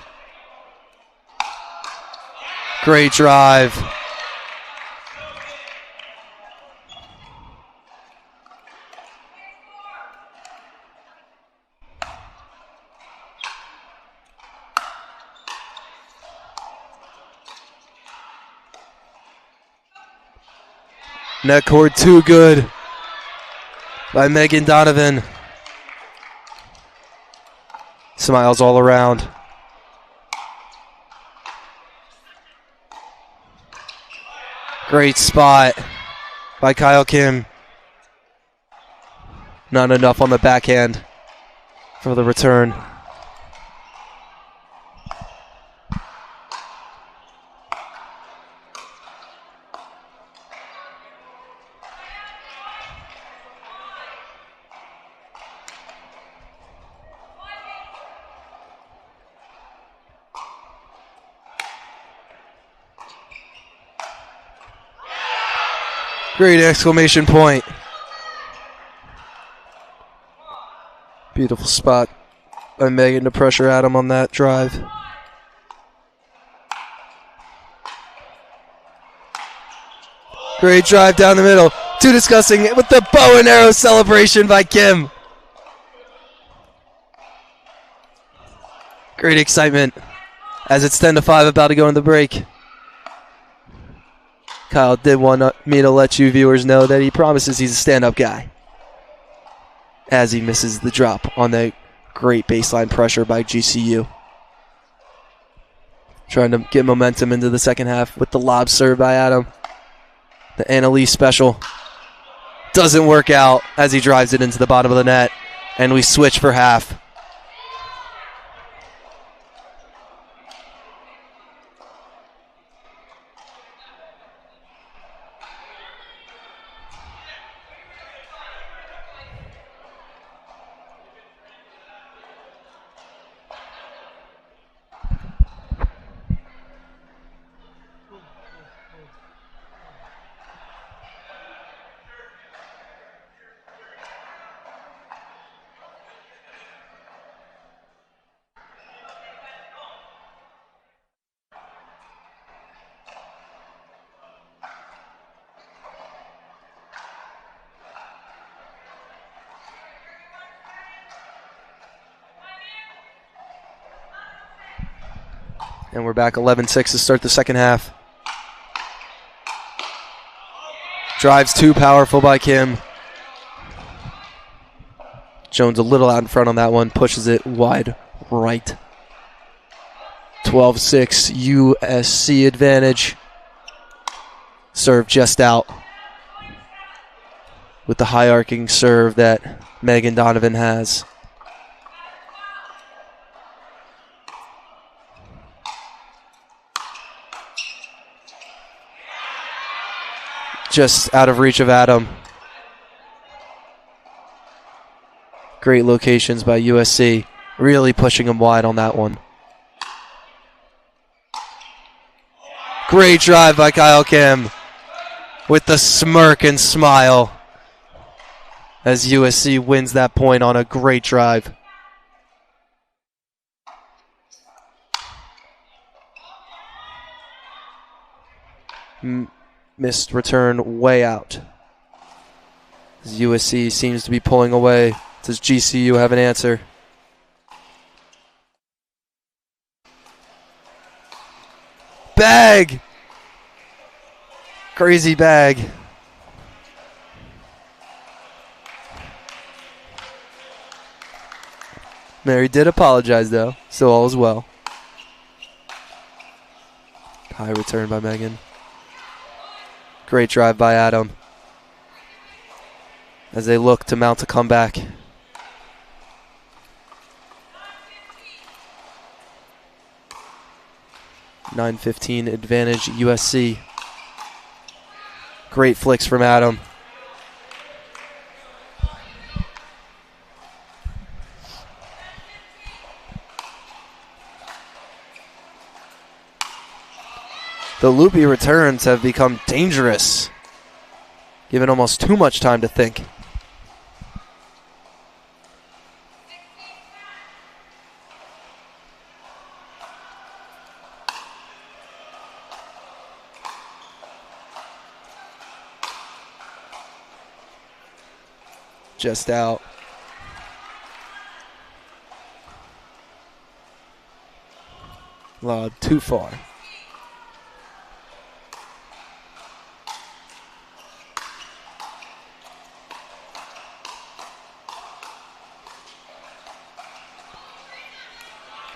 Great drive. Net cord too good by Megan Donovan. Smiles all around. Great spot by Kyle Kim. Not enough on the backhand for the return. Great exclamation point. Beautiful spot by Megan to pressure Adam on that drive. Great drive down the middle. Too disgusting with the bow and arrow celebration by Kim. Great excitement as it's 10-5, about to go in the break. Kyle did want me to let you viewers know that he promises he's a stand-up guy, as he misses the drop on the great baseline pressure by GCU. Trying to get momentum into the second half with the lob serve by Adam. The Annalise special doesn't work out as he drives it into the bottom of the net, and we switch for half. And we're back 11-6 to start the second half. Drives too powerful by Kim. Jones a little out in front on that one. Pushes it wide right. 12-6 USC advantage. Serve just out. With the high arcing serve that Megan Donovan has. Just out of reach of Adam. Great locations by USC. Really pushing him wide on that one. Great drive by Kyle Kim with the smirk and smile as USC wins that point on a great drive. Missed return way out. As USC seems to be pulling away. Does GCU have an answer? Bag! Crazy bag. Mary did apologize though, so all is well. High return by Megan. Great drive by Adam as they look to mount a comeback. .915 advantage USC. Great flicks from Adam. The loopy returns have become dangerous, given almost too much time to think. Just out. Lob too far.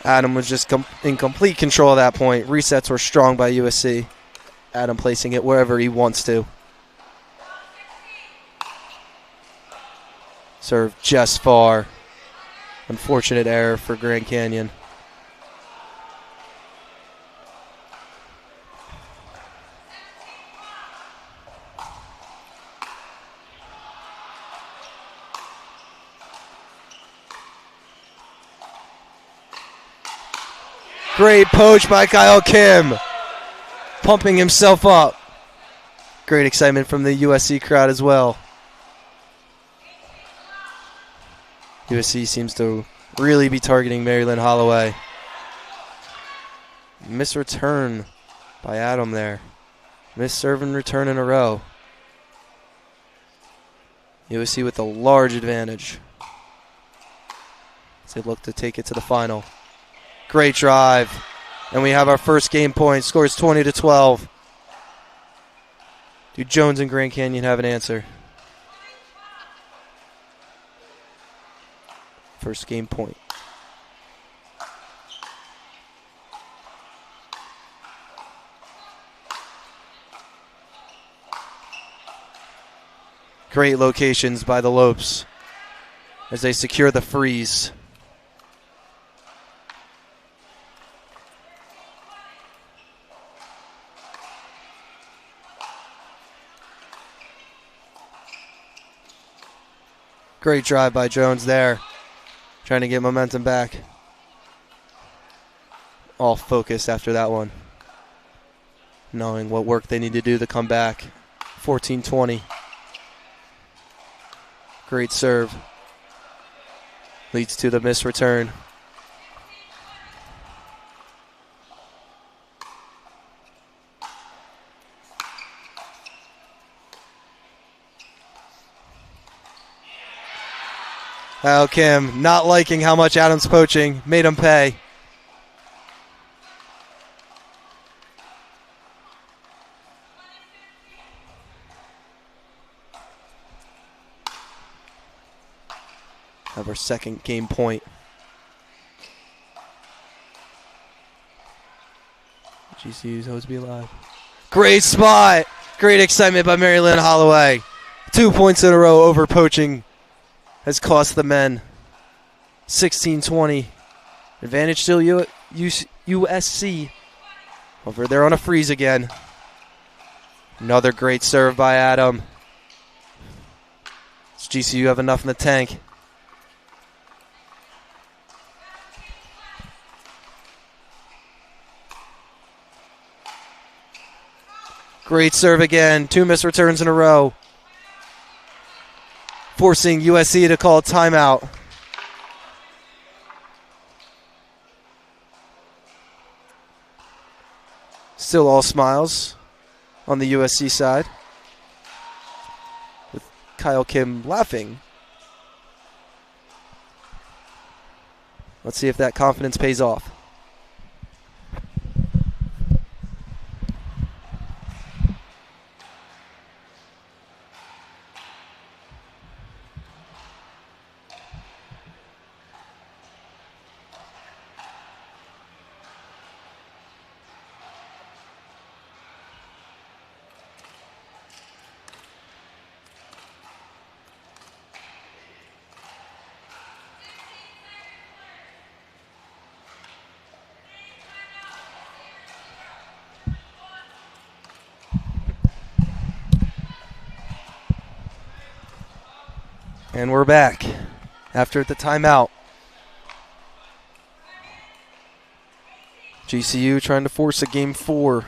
Adam was just in complete control at that point. Resets were strong by USC. Adam placing it wherever he wants to. Serve just far. Unfortunate error for Grand Canyon. Great poach by Kyle Kim. Pumping himself up. Great excitement from the USC crowd as well. USC seems to really be targeting Maryland Holloway. Miss return by Adam there. Miss serve and return in a row. USC with a large advantage as they look to take it to the final. Great drive. And we have our first game point. Scores 20-12. Do Jones and Grand Canyon have an answer? First game point. Great locations by the Lopes as they secure the freeze. Great drive by Jones there. Trying to get momentum back. All focused after that one. Knowing what work they need to do to come back. 14-20. Great serve. Leads to the missed return. Kyle Kim not liking how much Adam's poaching. Made him pay. Have our second game point. GCU's Hoseby alive. Great spot. Great excitement by Maryland Holloway. 2 points in a row over poaching has cost the men. 16-20. Advantage still USC. Over there on a freeze again. Another great serve by Adam. Does GCU have enough in the tank? Great serve again. 2 missed returns in a row. Forcing USC to call a timeout. Still all smiles. on the USC side, with Kyle Kim laughing. Let's see if that confidence pays off. And we're back after the timeout. GCU trying to force a game 4.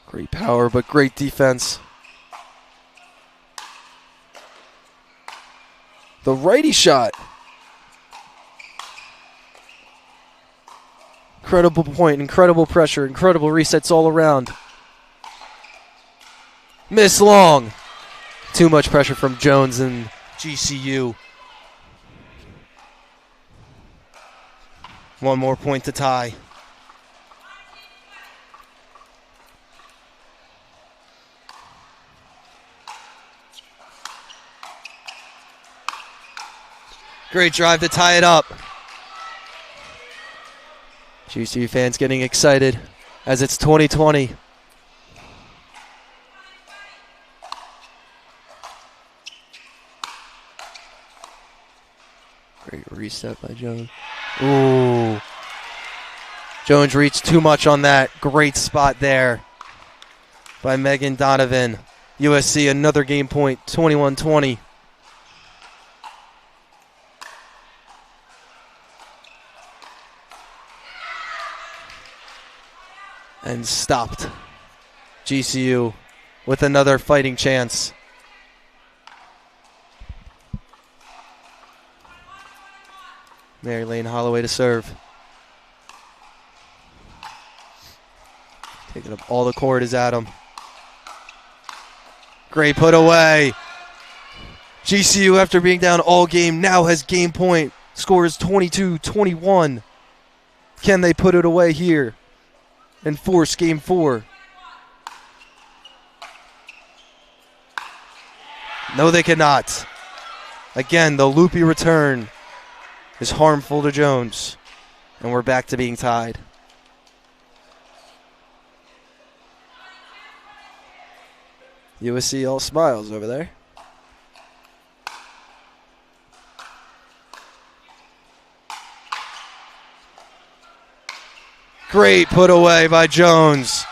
Great power, but great defense. The righty shot. Incredible point, incredible pressure, incredible resets all around. Miss long. Too much pressure from Jones and GCU. One more point to tie. Great drive to tie it up. GCU fans getting excited as it's 2020. Great reset by Jones. Ooh. Jones reached too much on that. Great spot there by Megan Donovan. USC another game point, 21-20. And stopped. GCU with another fighting chance. Mary Lane Holloway to serve. Taking up all the court is Adam. Great put away. GCU, after being down all game, now has game point. Score is 22-21. Can they put it away here and force game 4? No, they cannot. Again, the loopy return is harmful to Jones. And we're back to being tied. USC all smiles over there. Great put away by Jones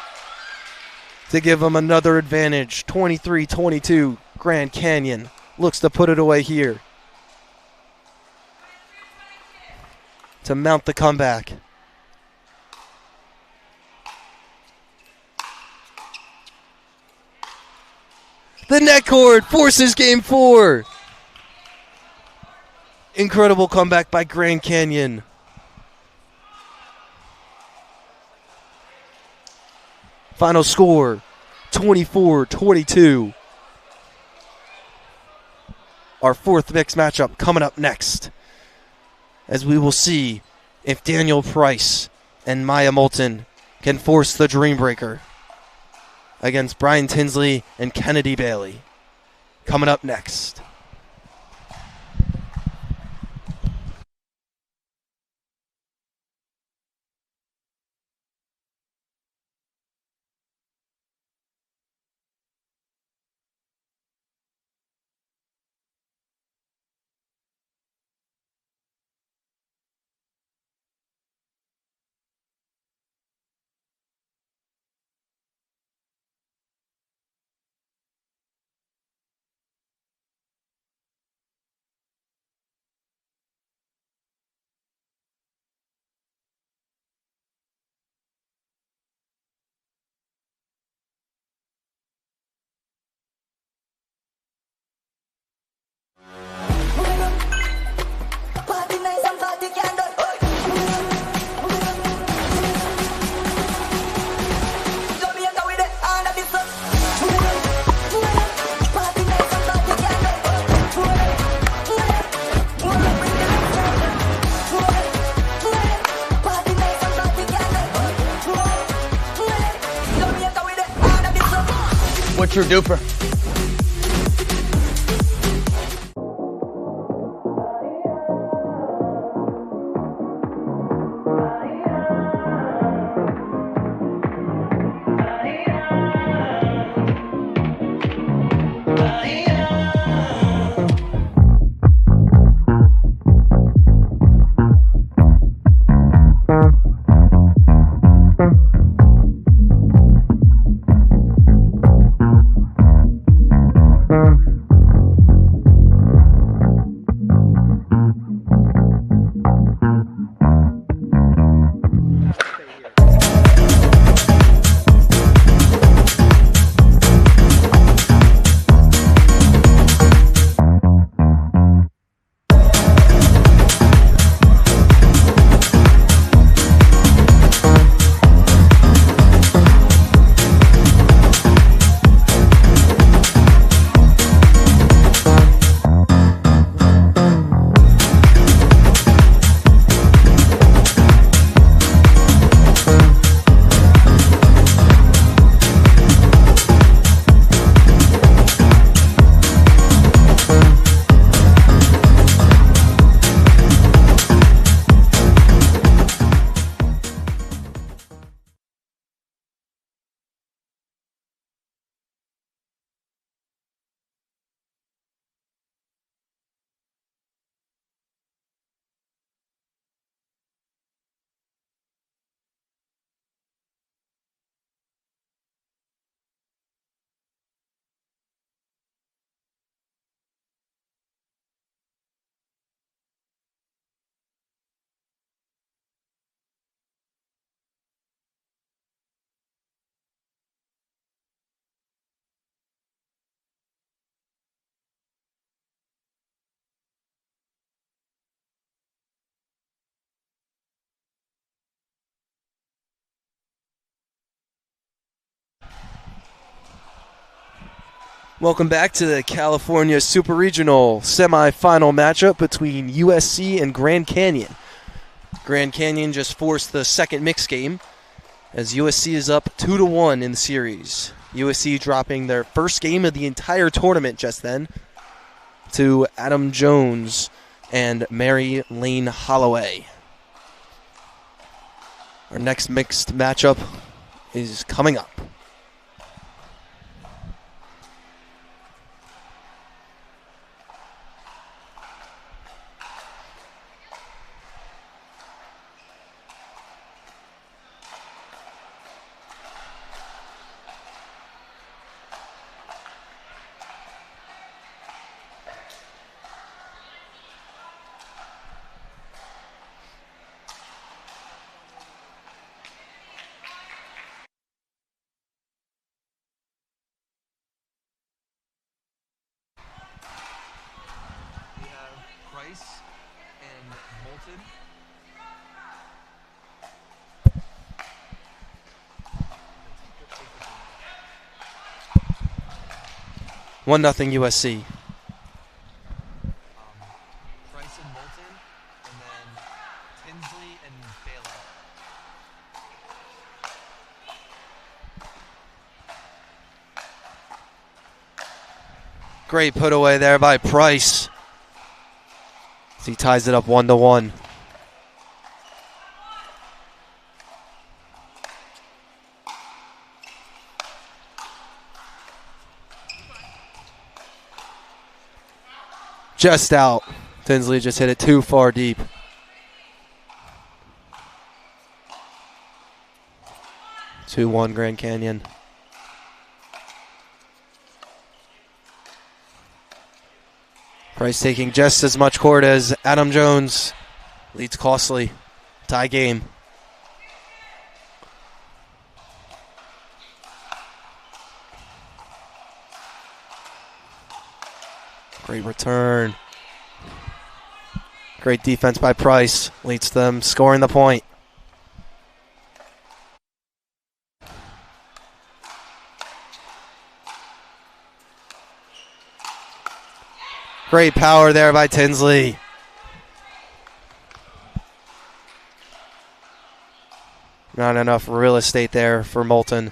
to give them another advantage. 23-22. Grand Canyon looks to put it away here to mount the comeback. The net cord forces game 4. Incredible comeback by Grand Canyon. Final score, 24-22. Our 4th mixed matchup coming up next, as we will see if Daniel Price and Maya Moulton can force the Dreambreaker against Brian Tinsley and Kennedy Bailey. Coming up next. True duper. Welcome back to the California Super Regional semifinal matchup between USC and Grand Canyon. Grand Canyon just forced the second mixed game as USC is up 2-1 in the series. USC dropping their first game of the entire tournament just then to Adam Jones and Mary Lane Holloway. Our next mixed matchup is coming up. Price and Moulton. 1-0 USC. Price and Moulton, and then Tinsley and Baylor. Great put away there by Price. He ties it up 1-1. Just out. Tinsley just hit it too far deep. Two 2-1 Grand Canyon. Price taking just as much court as Adam Jones. Leads costly. Tie game. Great return. Great defense by Price. Leads them scoring the point. Great power there by Tinsley. Not enough real estate there for Moulton.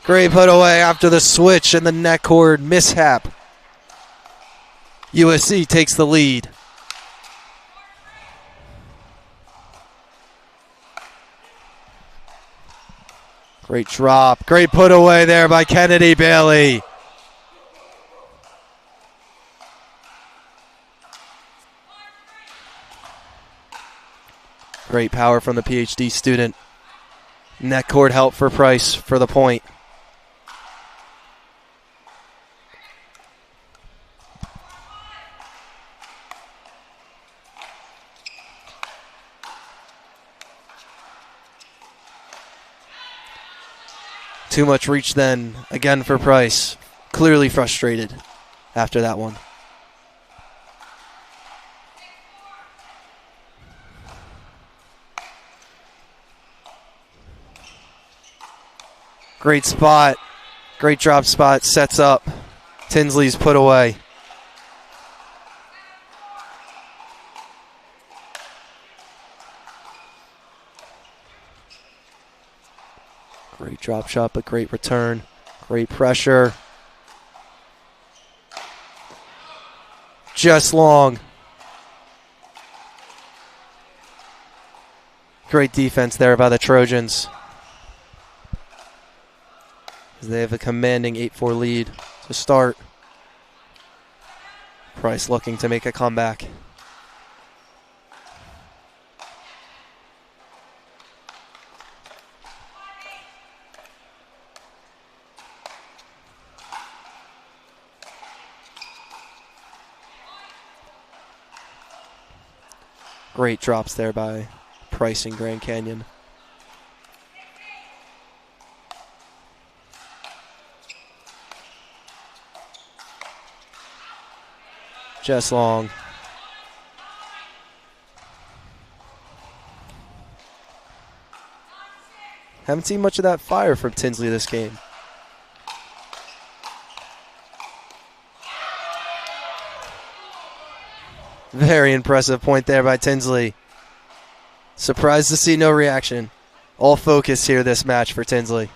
Great put away after the switch and the net cord mishap. USC takes the lead. Great drop. Great put away there by Kennedy Bailey. Great power from the PhD student. Net cord help for Price for the point. Too much reach then, again for Price. Clearly frustrated after that one. Great spot, great drop spot, sets up. Tinsley's put away. Great drop shot, but great return. Great pressure. Just long. Great defense there by the Trojans. They have a commanding 8-4 lead to start. Price looking to make a comeback. Great drops there by Price in Grand Canyon. Just long. Haven't seen much of that fire from Tinsley this game. Very impressive point there by Tinsley. Surprised to see no reaction. All focus here this match for Tinsley.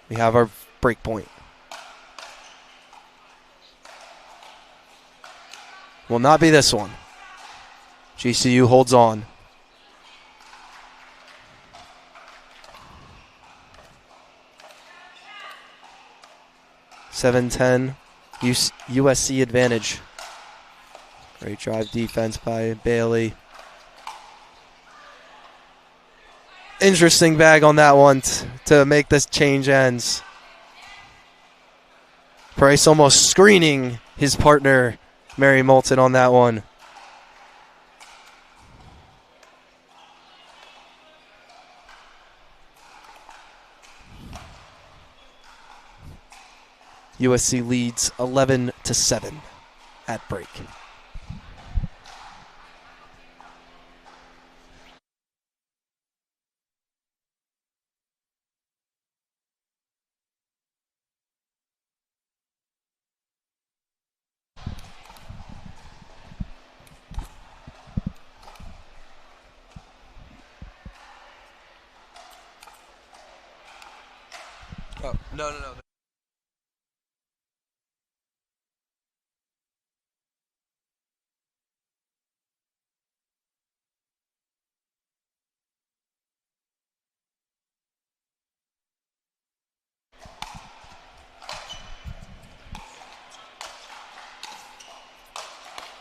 We have our break point. Will not be this one. GCU holds on. (7-10) USC advantage. Great drive defense by Bailey. Interesting bag on that one to make this change ends. Price almost screening his partner, Mary Moulton, on that one. USC leads 11-7 at break. Oh, no.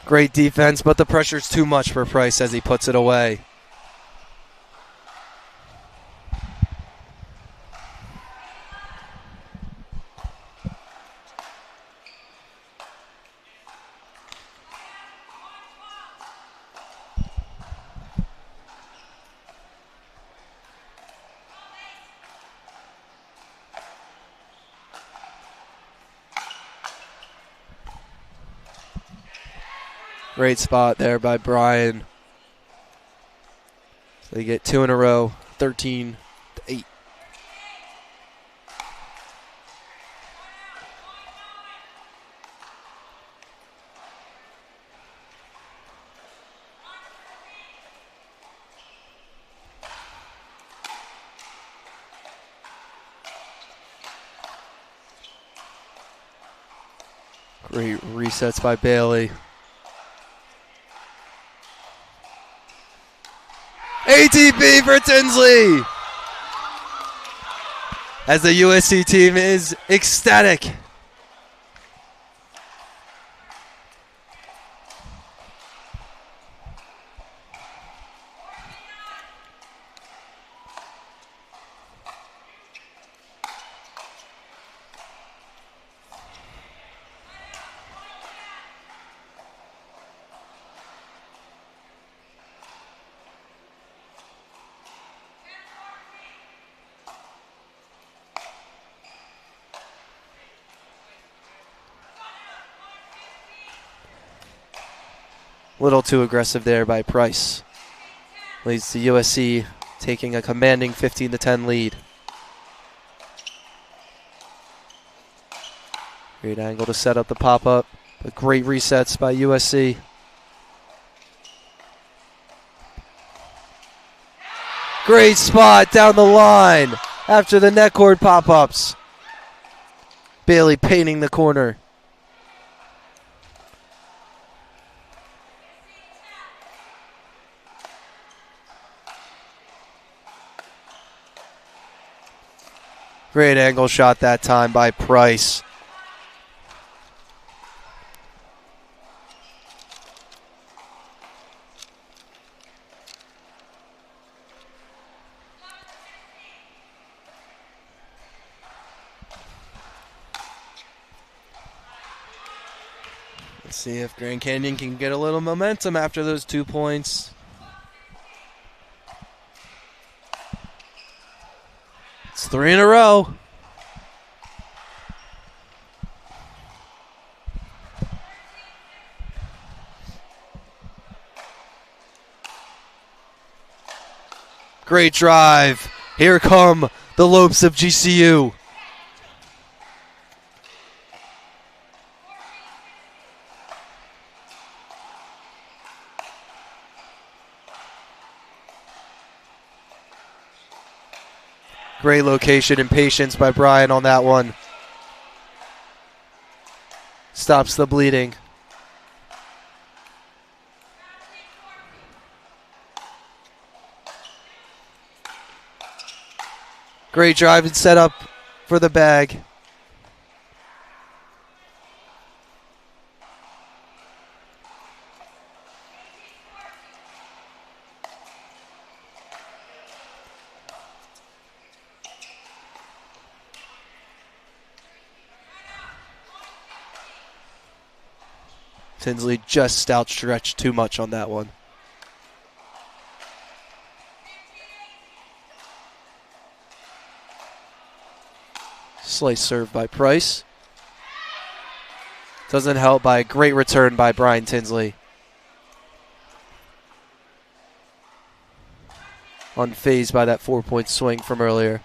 Great defense, but the pressure's too much for Price as he puts it away. Great spot there by Brian. So they get two in a row, 13-8. Great resets by Bailey. ATP for Tinsley! As the USC team is ecstatic. Little too aggressive there by Price. Leads to USC taking a commanding 15-10 lead. Great angle to set up the pop-up, but great resets by USC. Great spot down the line after the net cord pop-ups. Bailey painting the corner. Great angle shot that time by Price. Let's see if Grand Canyon can get a little momentum after those 2 points. It's 3 in a row. Great drive. Here come the Lopes of GCU. Great location and patience by Brian on that one. Stops the bleeding. Great drive and setup for the bag. Tinsley just outstretched too much on that one. Slice serve by Price. Doesn't help by a great return by Brian Tinsley. Unfazed by that 4-point swing from earlier.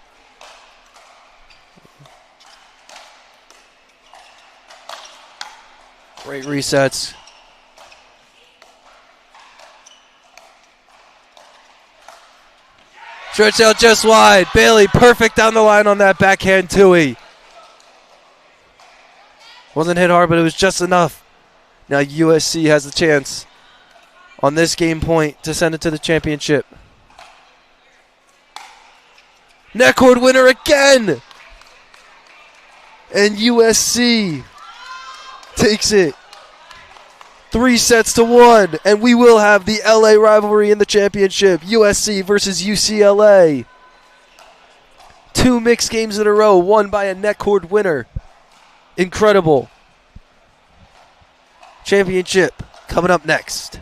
Great resets. Stretch out just wide. Bailey perfect down the line on that backhand Tui. Wasn't hit hard, but it was just enough. Now USC has the chance on this game point to send it to the championship. Net cord winner again! And USC takes it 3-1, and we will have the LA rivalry in the championship. USC versus UCLA. 2 mixed games in a row, won by a net cord winner. Incredible. Championship coming up next.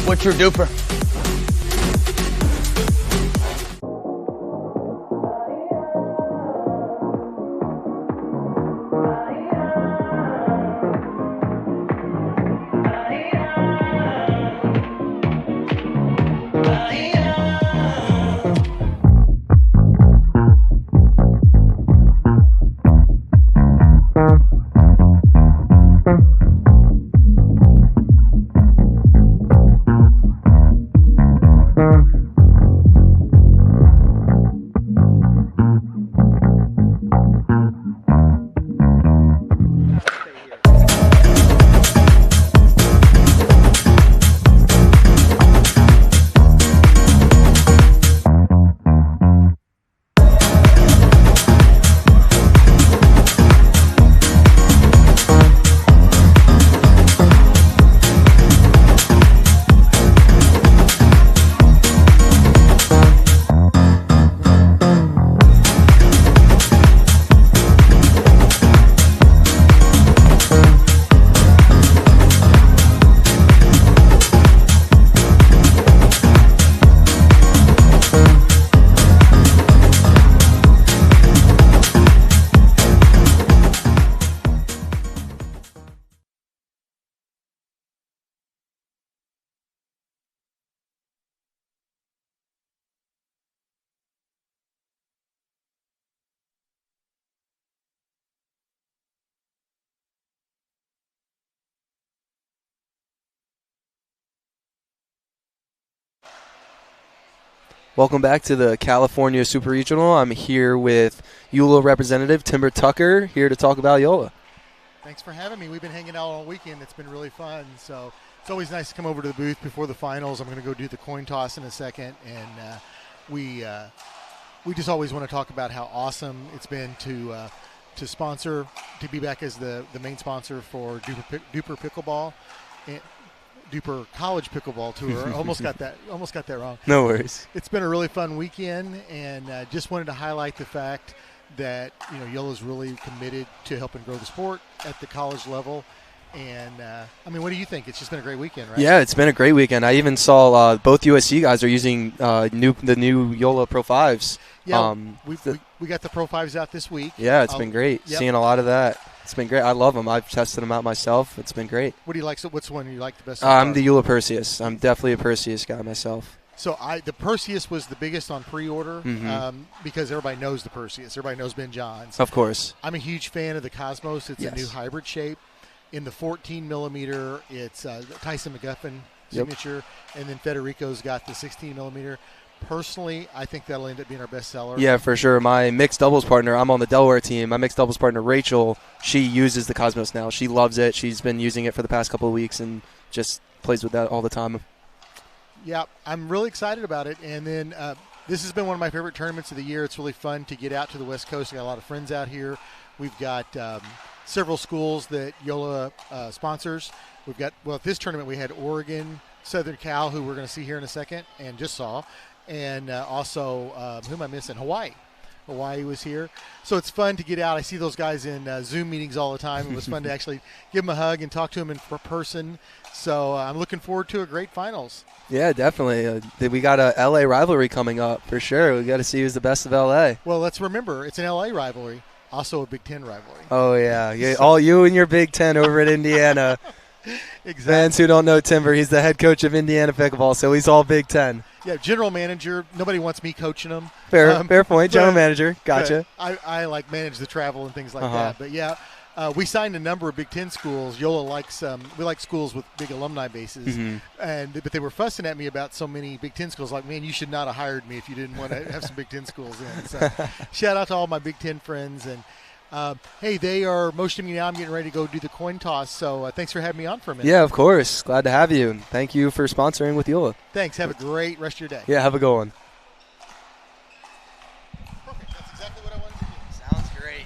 What's your duper? Welcome back to the California Super Regional. I'm here with EULA representative Timber Tucker, here to talk about EULA. Thanks for having me. We've been hanging out all weekend. It's been really fun. So it's always nice to come over to the booth before the finals. I'm going to go do the coin toss in a second. And we just always want to talk about how awesome it's been to sponsor, to be back as the main sponsor for DUPR Pickleball. And DUPR College Pickleball Tour. almost got that wrong. No worries. It's been a really fun weekend, and just wanted to highlight the fact that EULA is really committed to helping grow the sport at the college level. And I mean, what do you think? It's just been a great weekend, right? Yeah, it's been a great weekend. I even saw both USC guys are using the new EULA Pro 5s. Yeah, we got the Pro 5s out this week. Yeah, it's been great. Yep. Seeing a lot of that. It's been great. I love them. I've tested them out myself. It's been great. What do you like? So what's the one you like the best? I'm the EULA Perseus. I'm definitely a Perseus guy myself. So the Perseus was the biggest on pre-order because everybody knows the Perseus. Everybody knows Ben Johns. Of course. I'm a huge fan of the Cosmos. It's Yes. a new hybrid shape. In the 14 millimeter, it's Tyson McGuffin signature, and then Federico's got the 16 millimeter. Personally, I think that'll end up being our best seller. Yeah, for sure. My mixed doubles partner, I'm on the Delaware team. My mixed doubles partner, Rachel, she uses the Cosmos now. She loves it. She's been using it for the past couple of weeks and just plays with that all the time. Yeah, I'm really excited about it. And then this has been one of my favorite tournaments of the year. It's really fun to get out to the West Coast. I got a lot of friends out here. We've got several schools that EULA sponsors. We've got, well, at this tournament we had Oregon, Southern Cal, who we're going to see here in a second, and just saw. And also, who am I missing? Hawaii. Hawaii was here. So it's fun to get out. I see those guys in Zoom meetings all the time. It was fun to actually give them a hug and talk to them in person. So I'm looking forward to a great finals. Yeah, definitely. We got a LA rivalry coming up for sure. We got to see who's the best of LA. Well, let's remember, it's an LA rivalry, also a Big Ten rivalry. Oh, yeah. All you and your Big Ten over at Indiana. Exactly. Fans who don't know Timber, he's the head coach of Indiana Pickleball, so he's all Big Ten. Yeah, general manager. Nobody wants me coaching them. Fair point. General manager. Gotcha. I like manage the travel and things like that. But yeah, we signed a number of Big Ten schools. EULA likes we like schools with big alumni bases, but they were fussing at me about so many Big Ten schools. Like, man, you should not have hired me if you didn't want to have some Big Ten schools in. So shout out to all my Big Ten friends. And hey, they are motioning me now. I'm getting ready to go do the coin toss. So thanks for having me on for a minute. Yeah, of course. Glad to have you. And thank you for sponsoring with EULA. Thanks. Have a great rest of your day. Yeah, have a good one. Perfect. That's exactly what I wanted to do. Sounds great.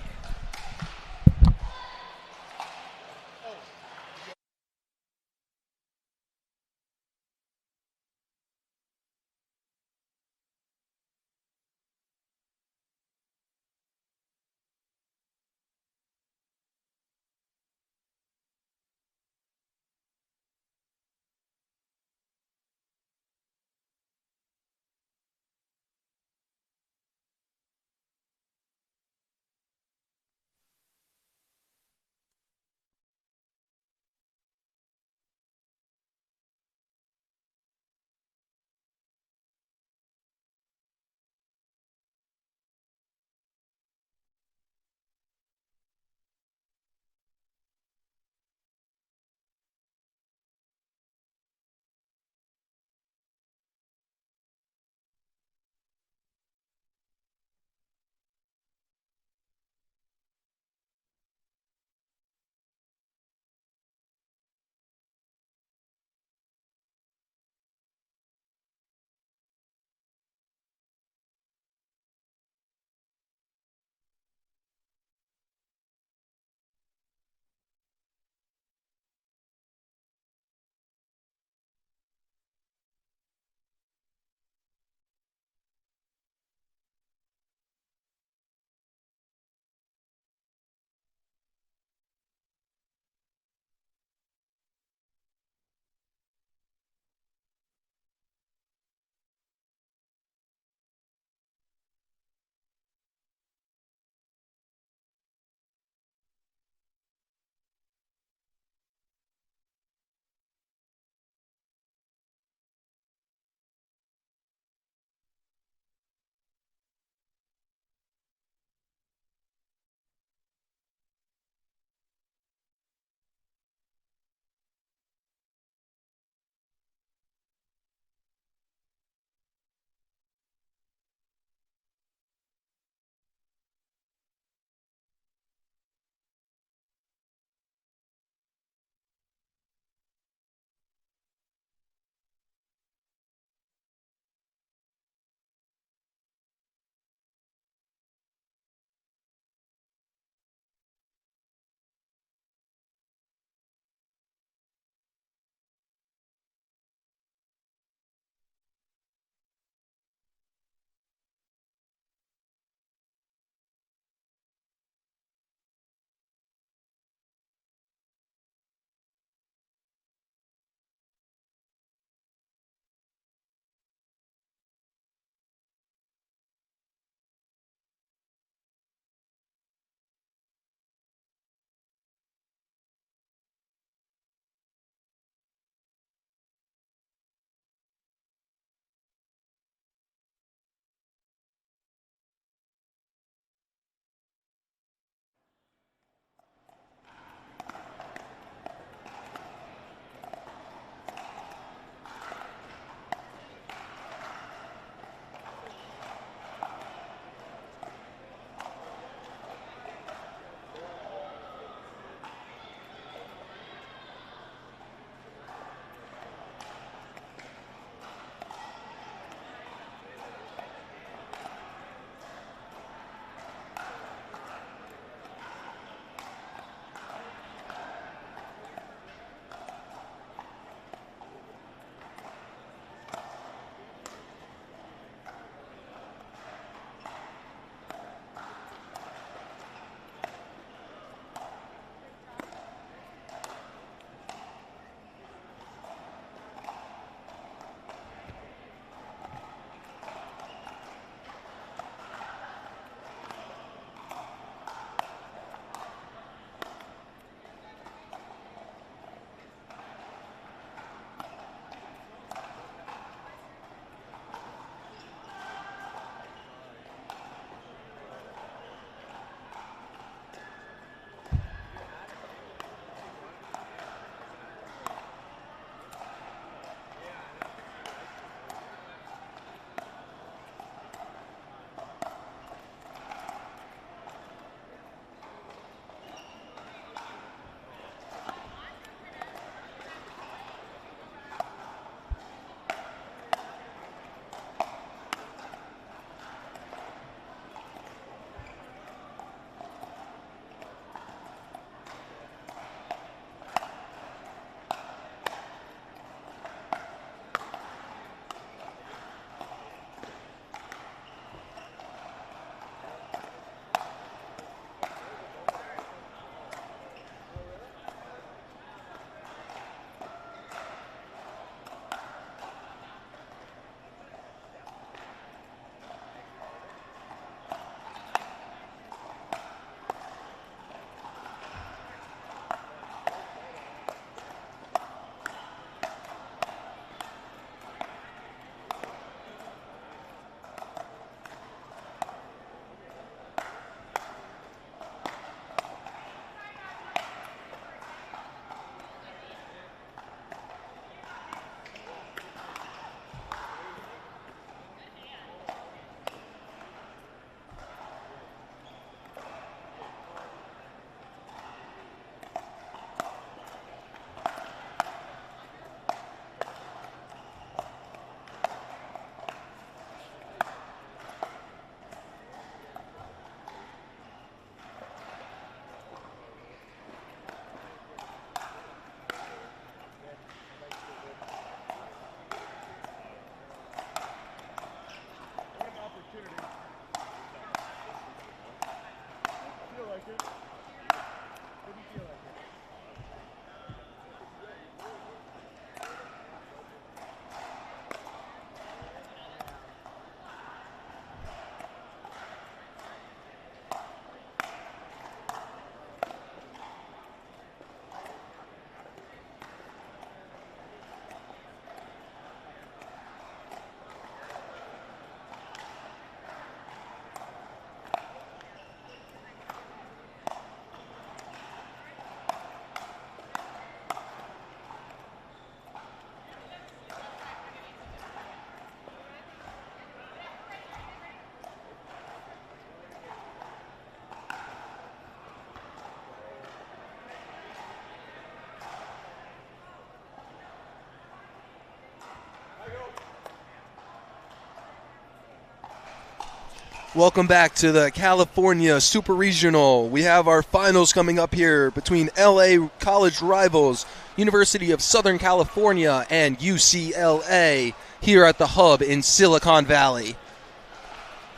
Welcome back to the California Super Regional. We have our finals coming up here between LA college rivals, University of Southern California and UCLA, here at the Hub in Silicon Valley.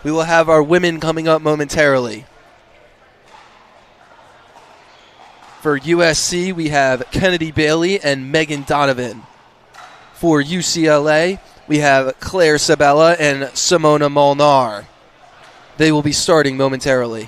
We will have our women coming up momentarily. For USC, we have Kennedy Bailey and Megan Donovan. For UCLA, we have Claire Sabella and Simona Molnar. They will be starting momentarily.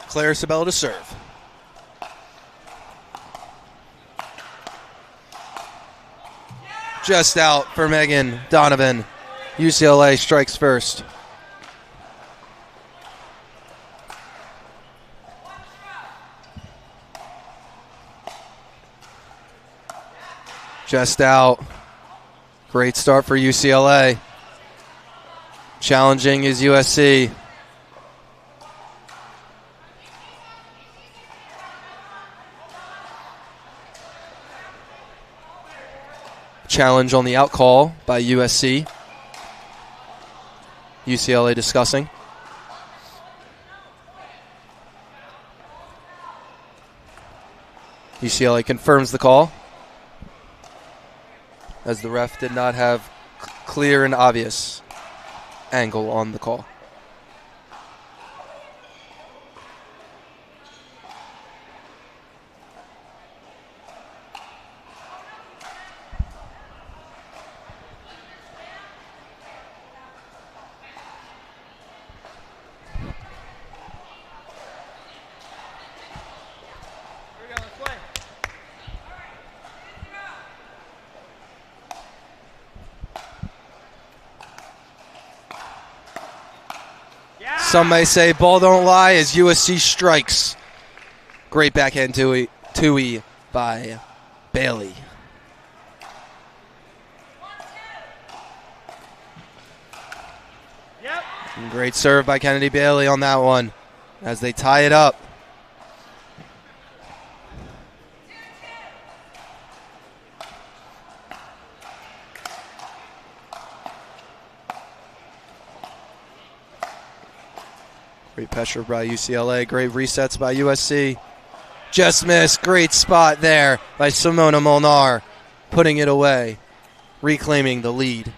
Claire Sabella to serve. Just out for Megan Donovan. UCLA strikes first. Just out. Great start for UCLA. Challenging is USC. Challenge on the out call by USC. UCLA discussing. UCLA confirms the call, as the ref did not have clear and obvious angle on the call. Some may say ball don't lie as USC strikes. Great backhand two-y by Bailey. Yep. And great serve by Kennedy Bailey on that one as they tie it up. Great pressure by UCLA. Great resets by USC. Just missed. Great spot there by Simona Molnar. Putting it away. Reclaiming the lead.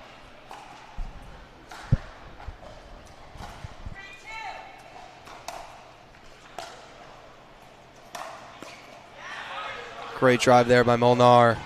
Great drive there by Molnar.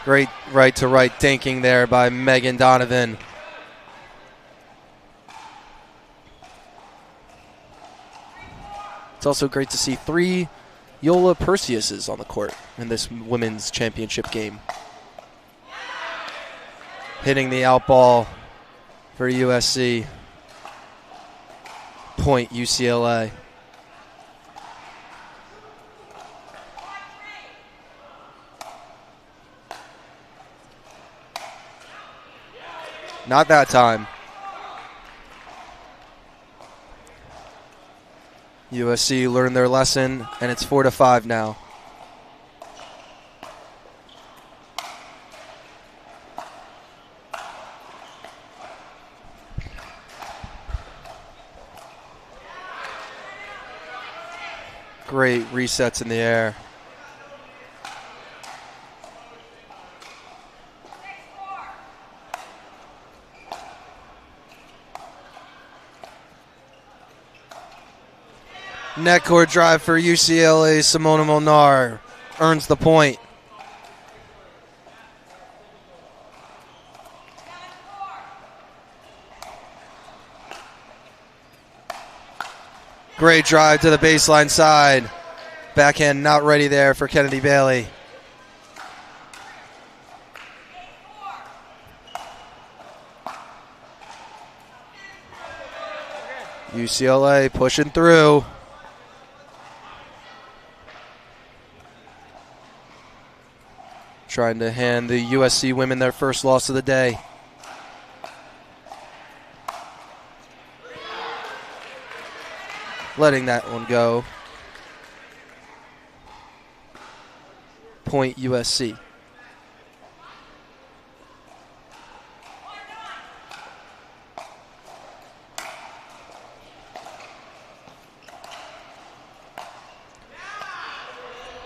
Great right-to-right dinking there by Megan Donovan. It's also great to see 3 Yola Perseus's on the court in this women's championship game. Hitting the out ball for USC. Point UCLA. Not that time. USC learned their lesson, and it's 4-5 now. Great resets in the air. Net court drive for UCLA. Simona Molnar earns the point. Great drive to the baseline side. Backhand not ready there for Kennedy Bailey. UCLA pushing through. Trying to hand the USC women their first loss of the day. Letting that one go. Point USC.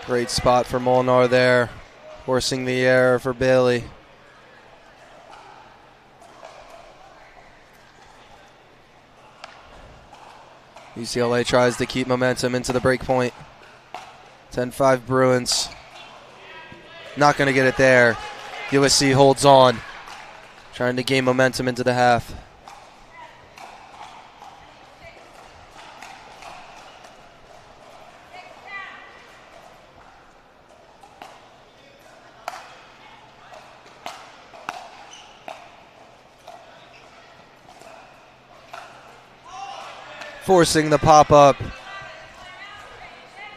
Great spot for Molnar there. Forcing the error for Bailey. UCLA tries to keep momentum into the break point. 10-5 Bruins. Not going to get it there. USC holds on. Trying to gain momentum into the half. Forcing the pop-up,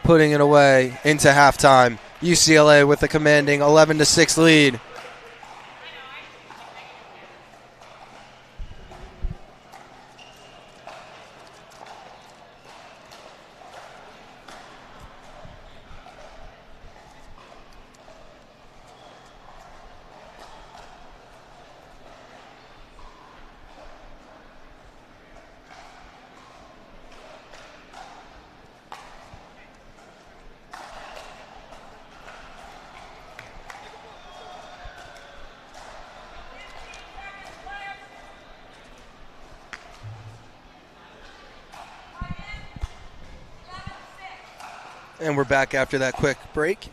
putting it away into halftime. UCLA with a commanding 11-6 lead. And we're back after that quick break.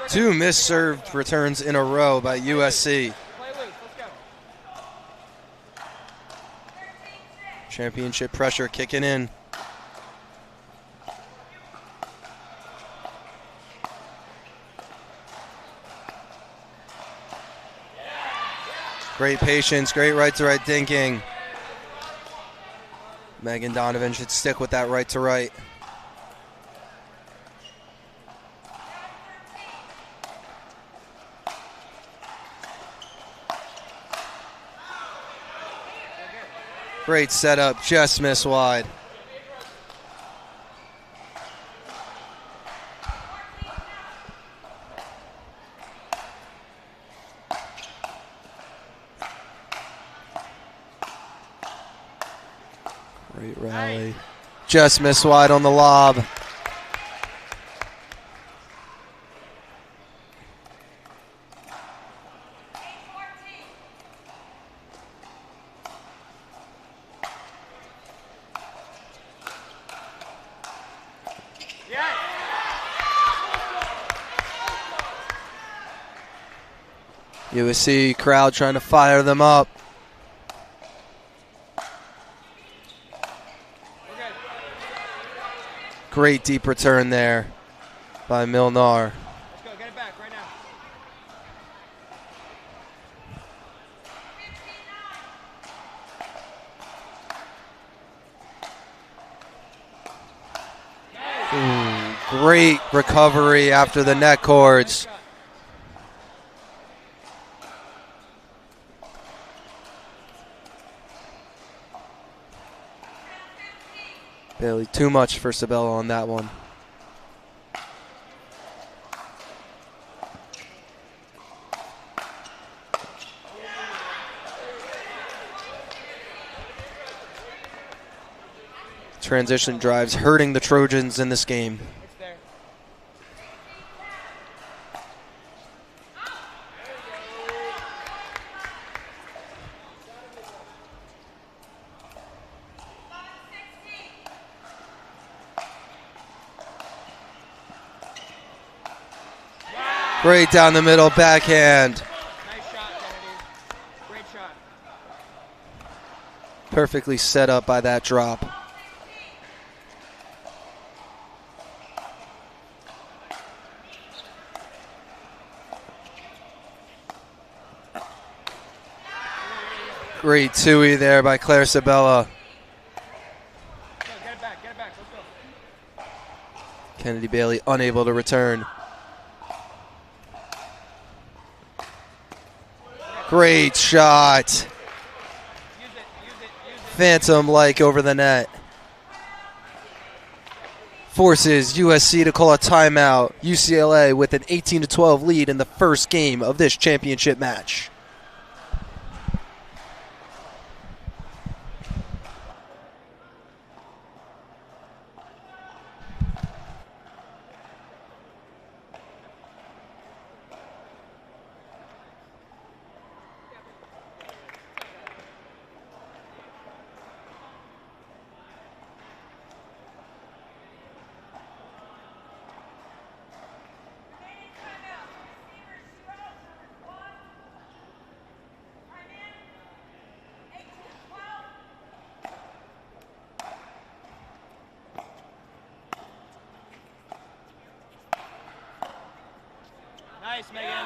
Two misserved returns in a row by USC. Championship pressure kicking in. Great patience, great right-to-right dinking. Megan Donovan should stick with that right-to-right. Great setup, just missed wide. Great rally. Just missed wide on the lob. USC crowd trying to fire them up. Great deep return there by Milnar. Let's go, get it back right now. Ooh, great recovery after the net cords. Bailey, too much for Sabella on that one. Transition drives hurting the Trojans in this game. It's there. Great down the middle backhand. Nice shot, Kennedy. Great shot. Perfectly set up by that drop. Great two-y there by Claire Sabella. Get it back, let's go. Kennedy Bailey unable to return. Great shot. Use it. Phantom-like over the net. Forces USC to call a timeout. UCLA with an 18-12 lead in the first game of this championship match. Nice, Megan.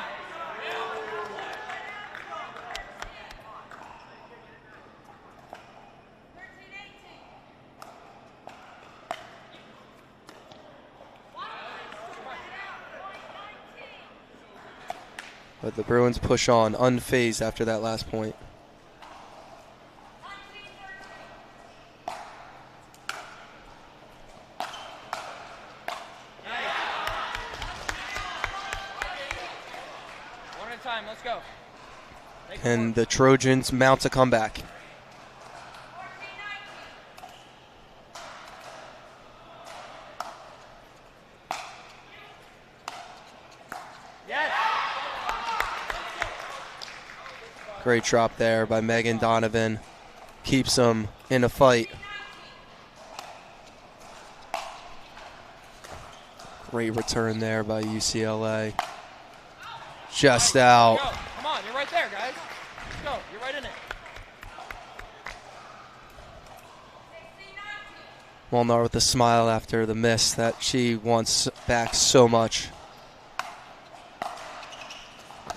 But the Bruins push on, unfazed after that last point. One at a time, let's go. And the Trojans mount a comeback. Yes. Great drop there by Megan Donovan. Keeps them in a fight. Great return there by UCLA. Just out. Go. Come on, you're right there, guys. Let's go. You're right in it. Molnar with a smile after the miss that she wants back so much.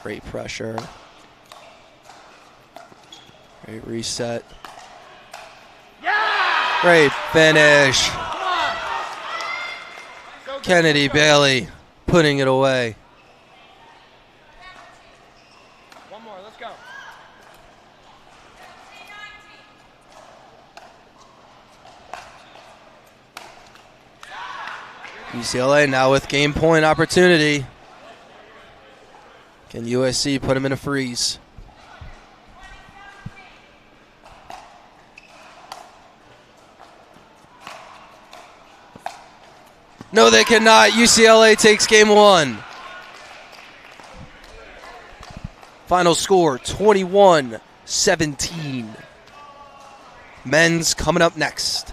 Great pressure. Great reset. Yeah! Great finish. Come on. Go, Kennedy go. Bailey putting it away. One more, let's go. UCLA now with game point opportunity. Can USC put them in a freeze? No, they cannot. UCLA takes game one. Final score 21-17. Men's coming up next.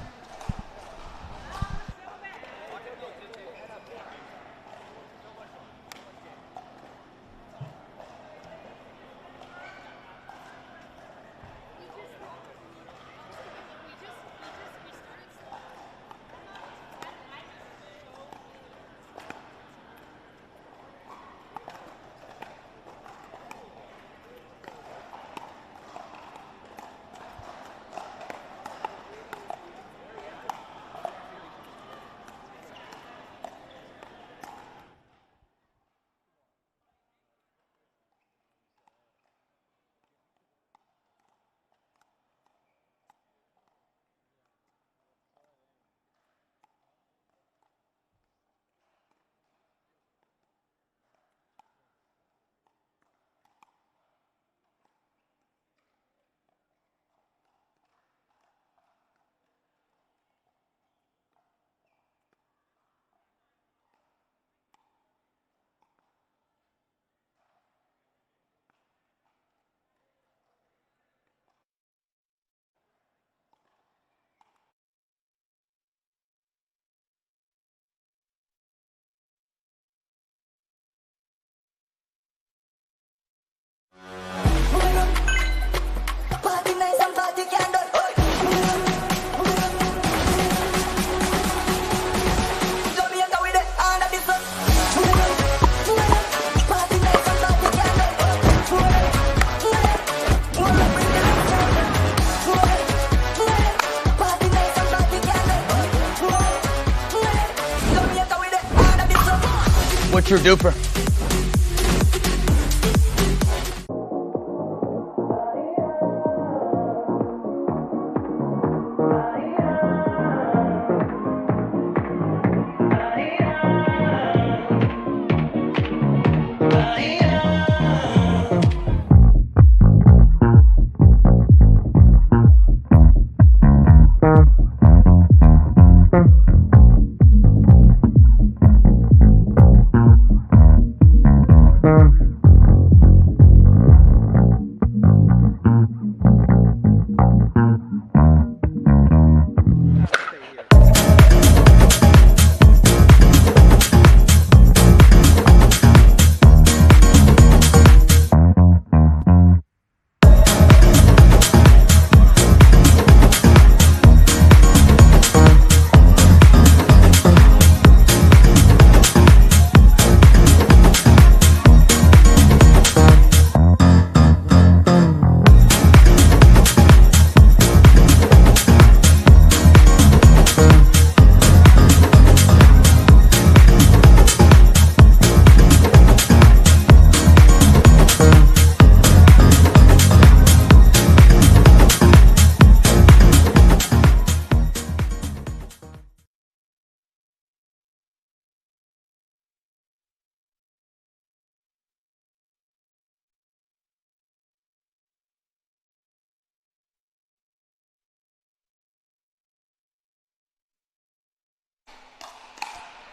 True duper.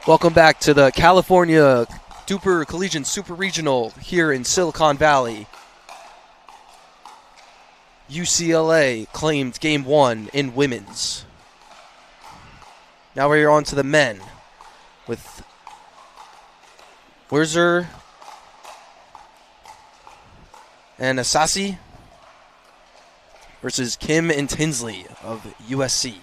Welcome back to the California DUPR Collegiate Super Regional here in Silicon Valley. UCLA claimed game 1 in women's. Now we're on to the men with Werzer and Asasi versus Kim and Tinsley of USC.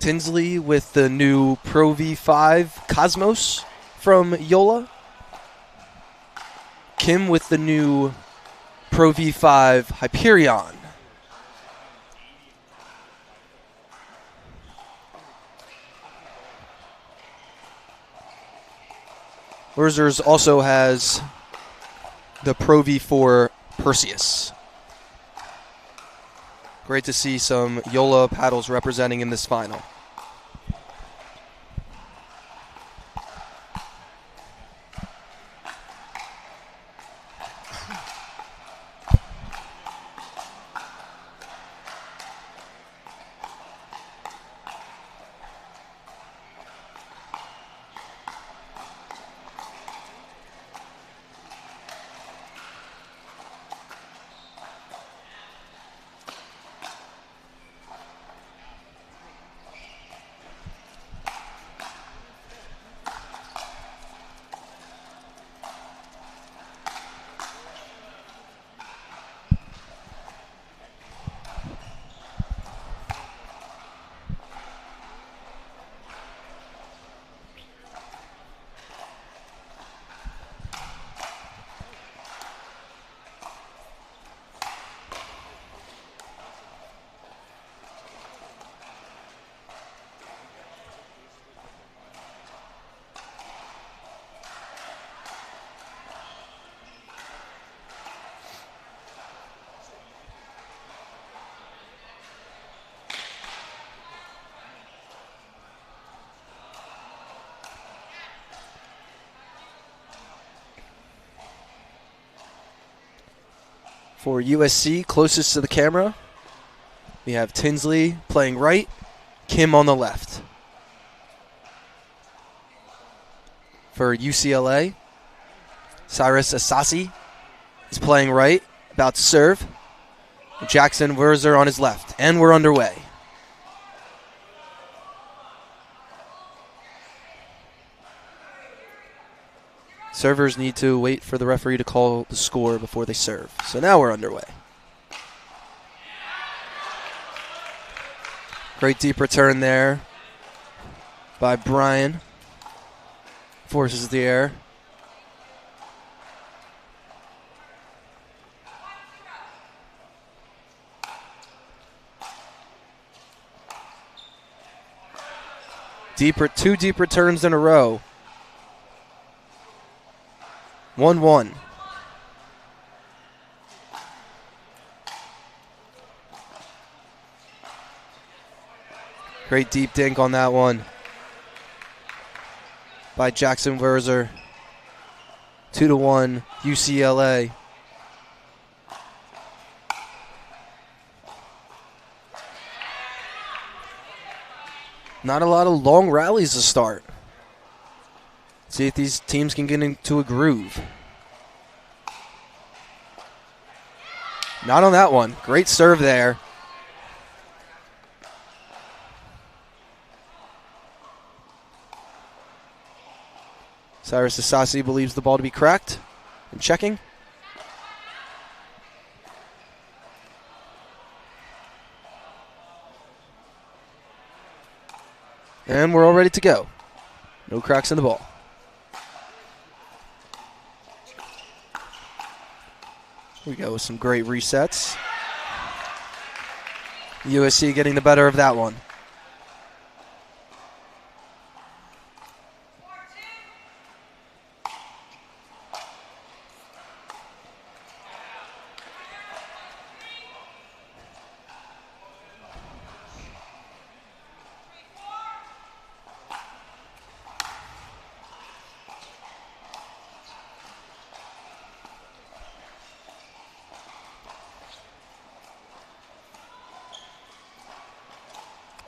Tinsley with the new Pro V5 Cosmos from Yola. Kim with the new Pro V5 Hyperion. Wurzers also has the Pro V4 Perseus. Great to see some Yola paddles representing in this final. For USC, closest to the camera, we have Tinsley playing right, Kim on the left. For UCLA, Cyrus Asasi is playing right, about to serve. Jackson Werzer on his left, and we're underway. Servers need to wait for the referee to call the score before they serve. So now we're underway. Great deep return there by Brian. Forces the air. Two deep returns in a row. 1-1. Great deep dink on that one by Jackson Werzer. 2-1 UCLA. Not a lot of long rallies to start. See if these teams can get into a groove. Not on that one. Great serve there. Cyrus Asasi believes the ball to be cracked and checking. And we're all ready to go. No cracks in the ball. We go with some great resets. USC getting the better of that one.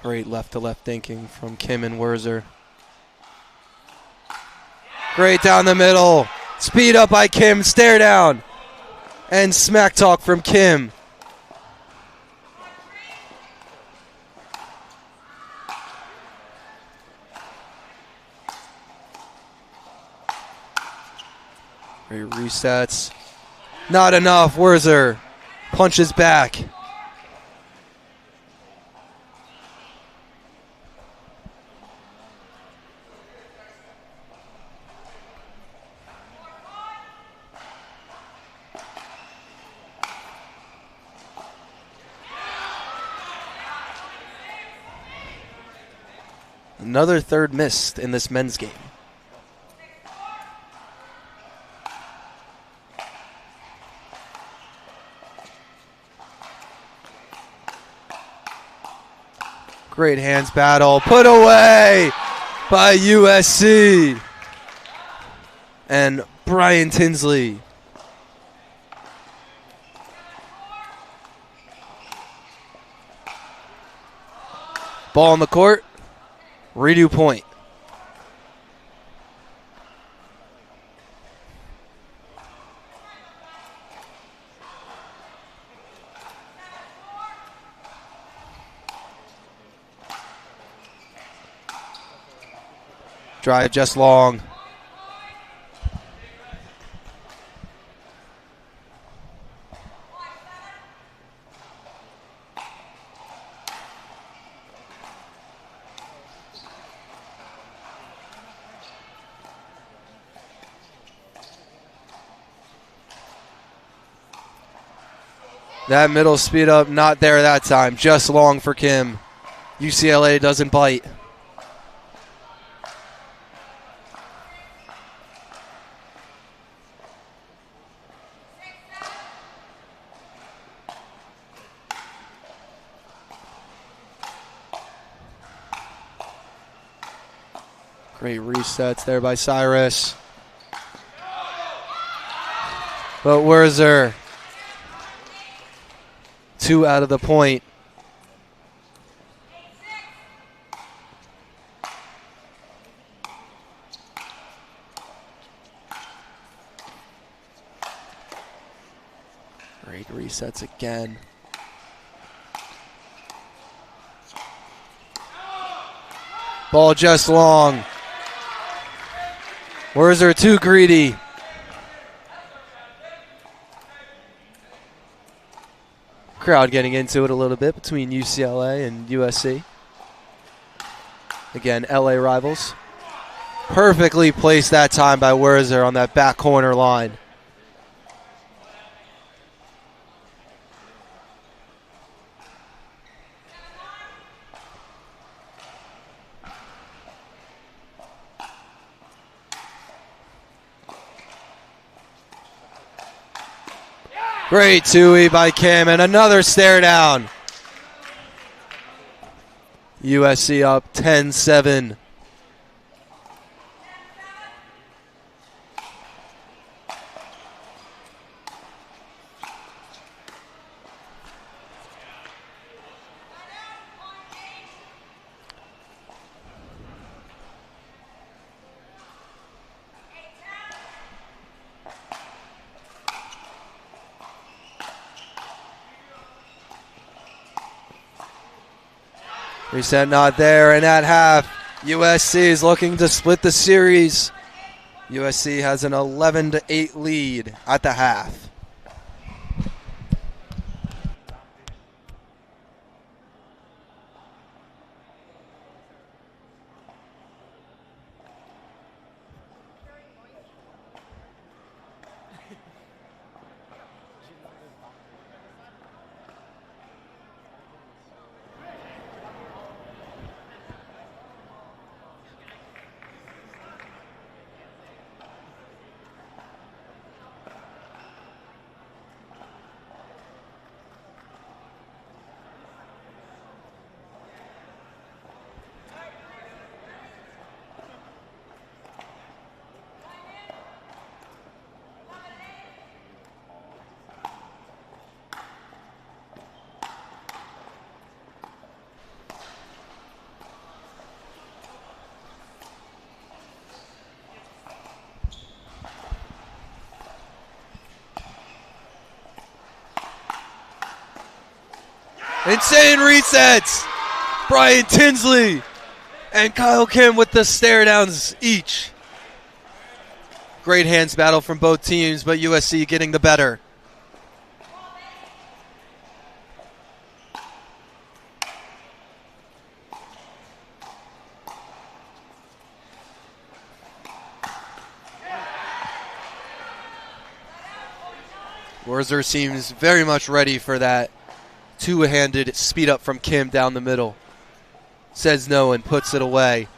Great left-to-left thinking from Kim and Werzer. Great down the middle. Speed up by Kim, stare down. And smack talk from Kim. Great resets. Not enough. Werzer punches back. Another third missed in this men's game. Great hands battle. Put away by USC. And Brian Tinsley. Ball on the court. Redo point. Drive just long. That middle speed up, not there that time. Just long for Kim. UCLA doesn't bite. Great resets there by Cyrus. But Werzer. 2 out of the point. Great resets again. Ball just long. Werzer too greedy. Crowd getting into it a little bit between UCLA and USC. Again, LA rivals. Perfectly placed that time by Werzer on that back corner line. Great two-way by Kim, and another stare down. USC up 10-7. Reset not there, and at half, USC is looking to split the series. USC has an 11-8 lead at the half. Insane resets. Brian Tinsley and Kyle Kim with the stare downs each. Great hands battle from both teams, but USC getting the better. Werzer seems very much ready for that two-handed speed up from Kim down the middle. Says no and puts it away.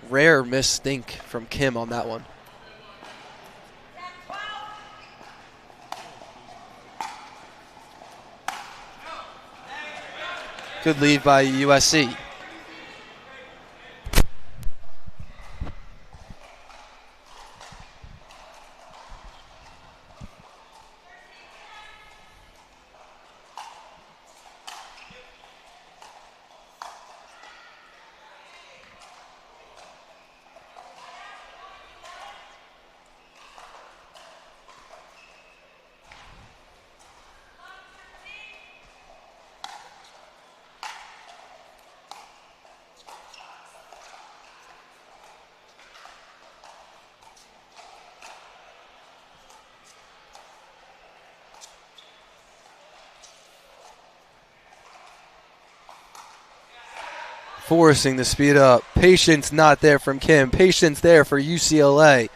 Rare misthink from Kim on that one. Good lead by USC. Forcing the speed up. Patience not there from Kim. Patience there for UCLA.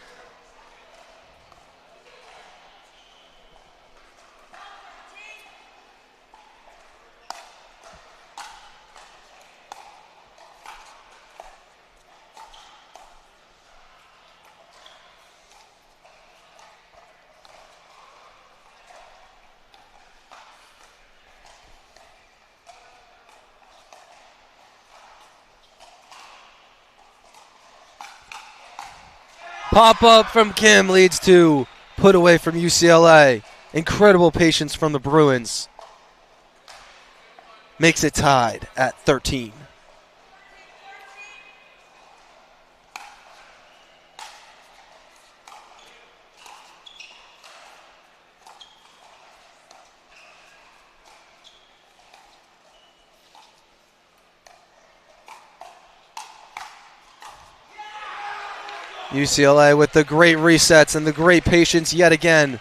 Pop up from Kim leads to put away from UCLA. Incredible patience from the Bruins. Makes it tied at 13. UCLA with the great resets and the great patience yet again.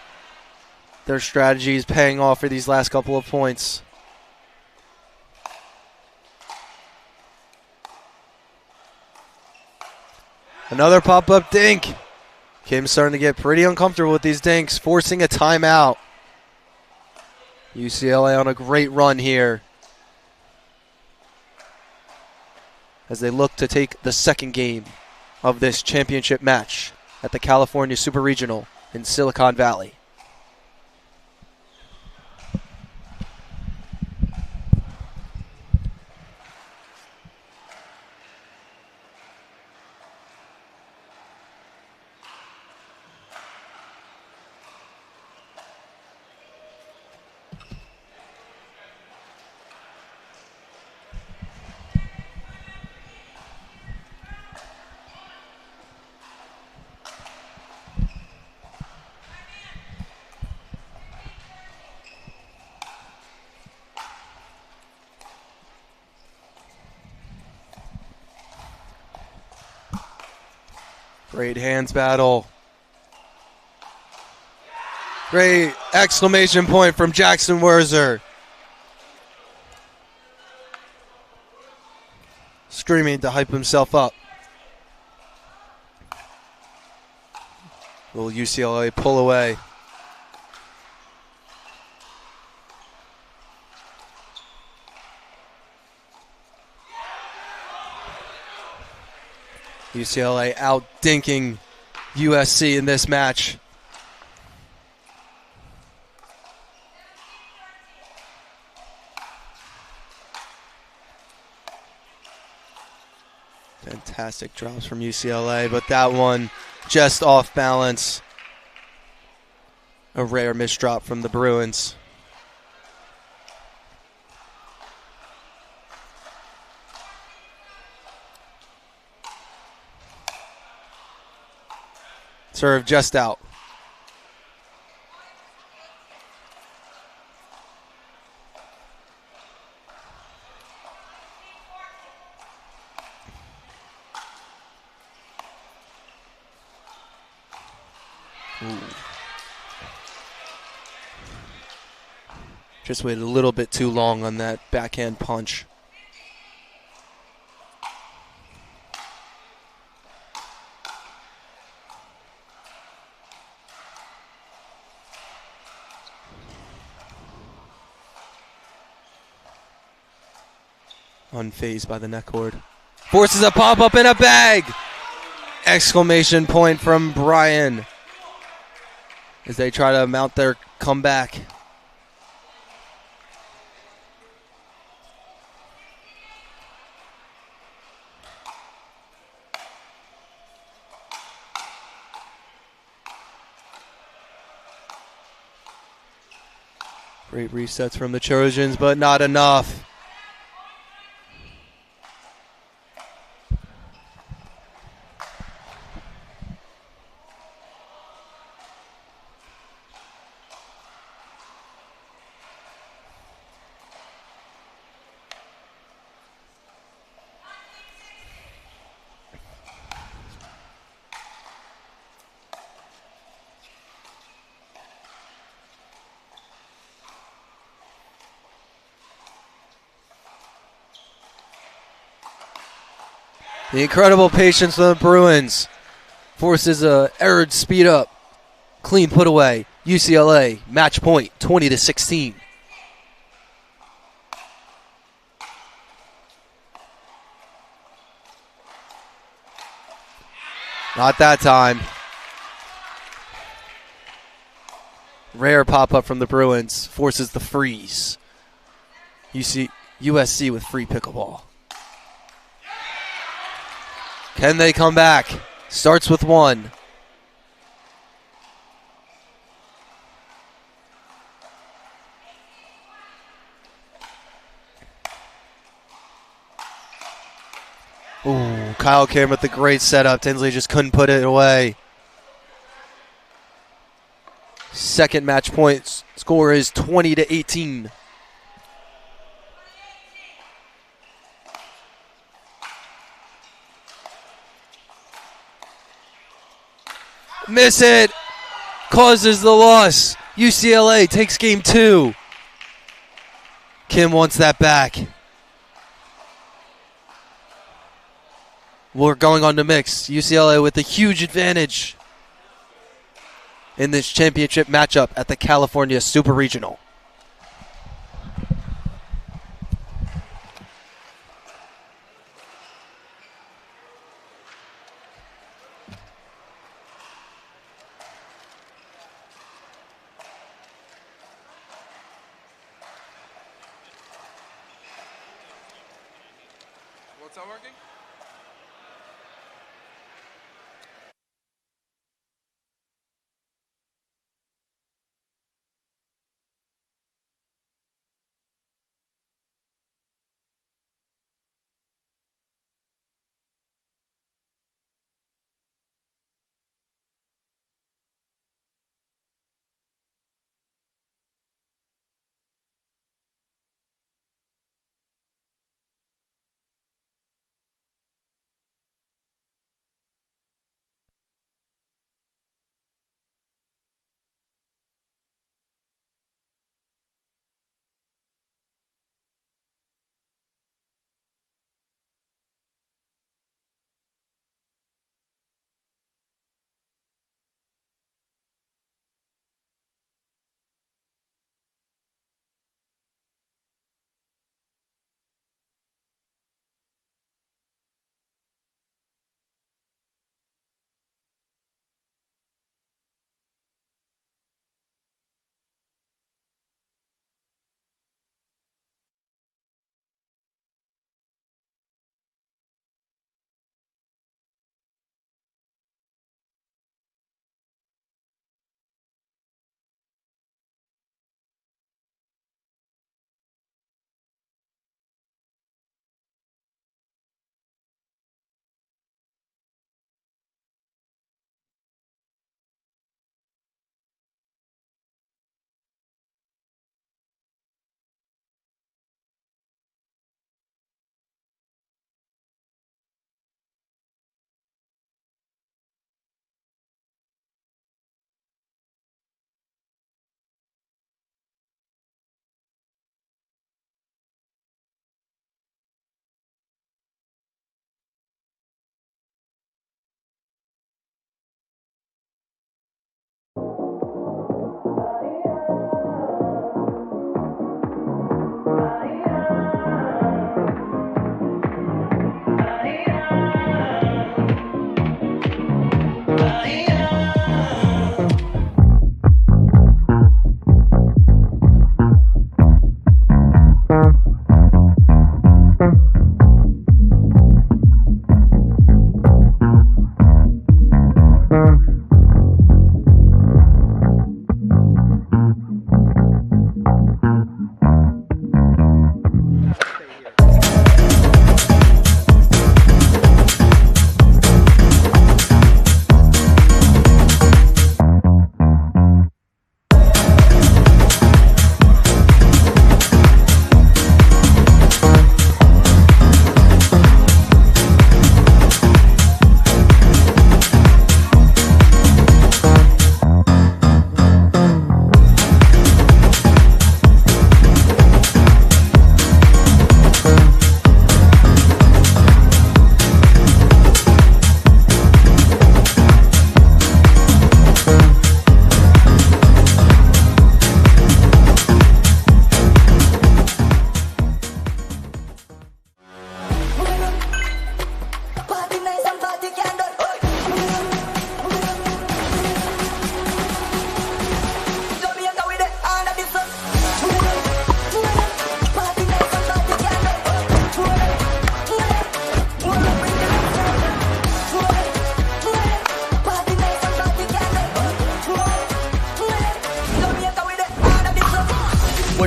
Their strategy is paying off for these last couple of points. Another pop-up dink. Kim's starting to get pretty uncomfortable with these dinks, forcing a timeout. UCLA on a great run here as they look to take the second game of this championship match at the California Super Regional in Silicon Valley. Great hands battle. Great exclamation point from Jackson Werzer. Screaming to hype himself up. Will UCLA pull away? UCLA out-dinking USC in this match. Fantastic drops from UCLA, but that one just off balance. A rare misdrop from the Bruins. Serve just out. Ooh. Just waited a little bit too long on that backhand punch. Unfazed by the neck cord. Forces a pop-up in a bag! Exclamation point from Brian as they try to mount their comeback. Great resets from the Trojans, but not enough. The incredible patience of the Bruins forces a errored speed up. Clean put away. UCLA match point 20-16. Not that time. Rare pop-up from the Bruins forces the freeze. USC with free pickleball. Can they come back? Starts with one. Ooh, Kyle Kim with the great setup. Tinsley just couldn't put it away. Second match point score is 20-18. Miss it. Causes the loss. UCLA takes game 2. Kim wants that back. We're going on to mix. UCLA with a huge advantage in this championship matchup at the California Super Regional. What's not working?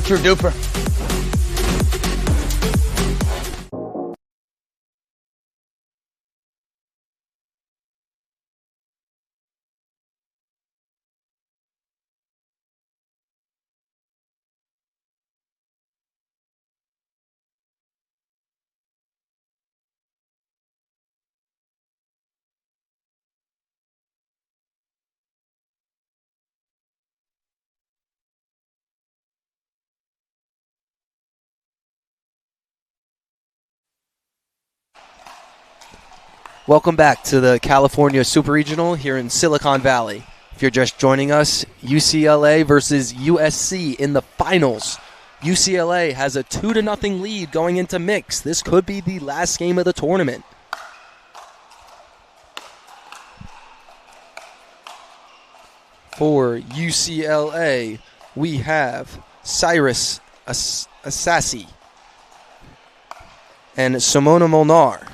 What's your duper? Welcome back to the California Super Regional here in Silicon Valley. If you're just joining us, UCLA versus USC in the finals. UCLA has a 2-0 lead going into mix. This could be the last game of the tournament. For UCLA, we have Cyrus Assassi and Simona Molnar.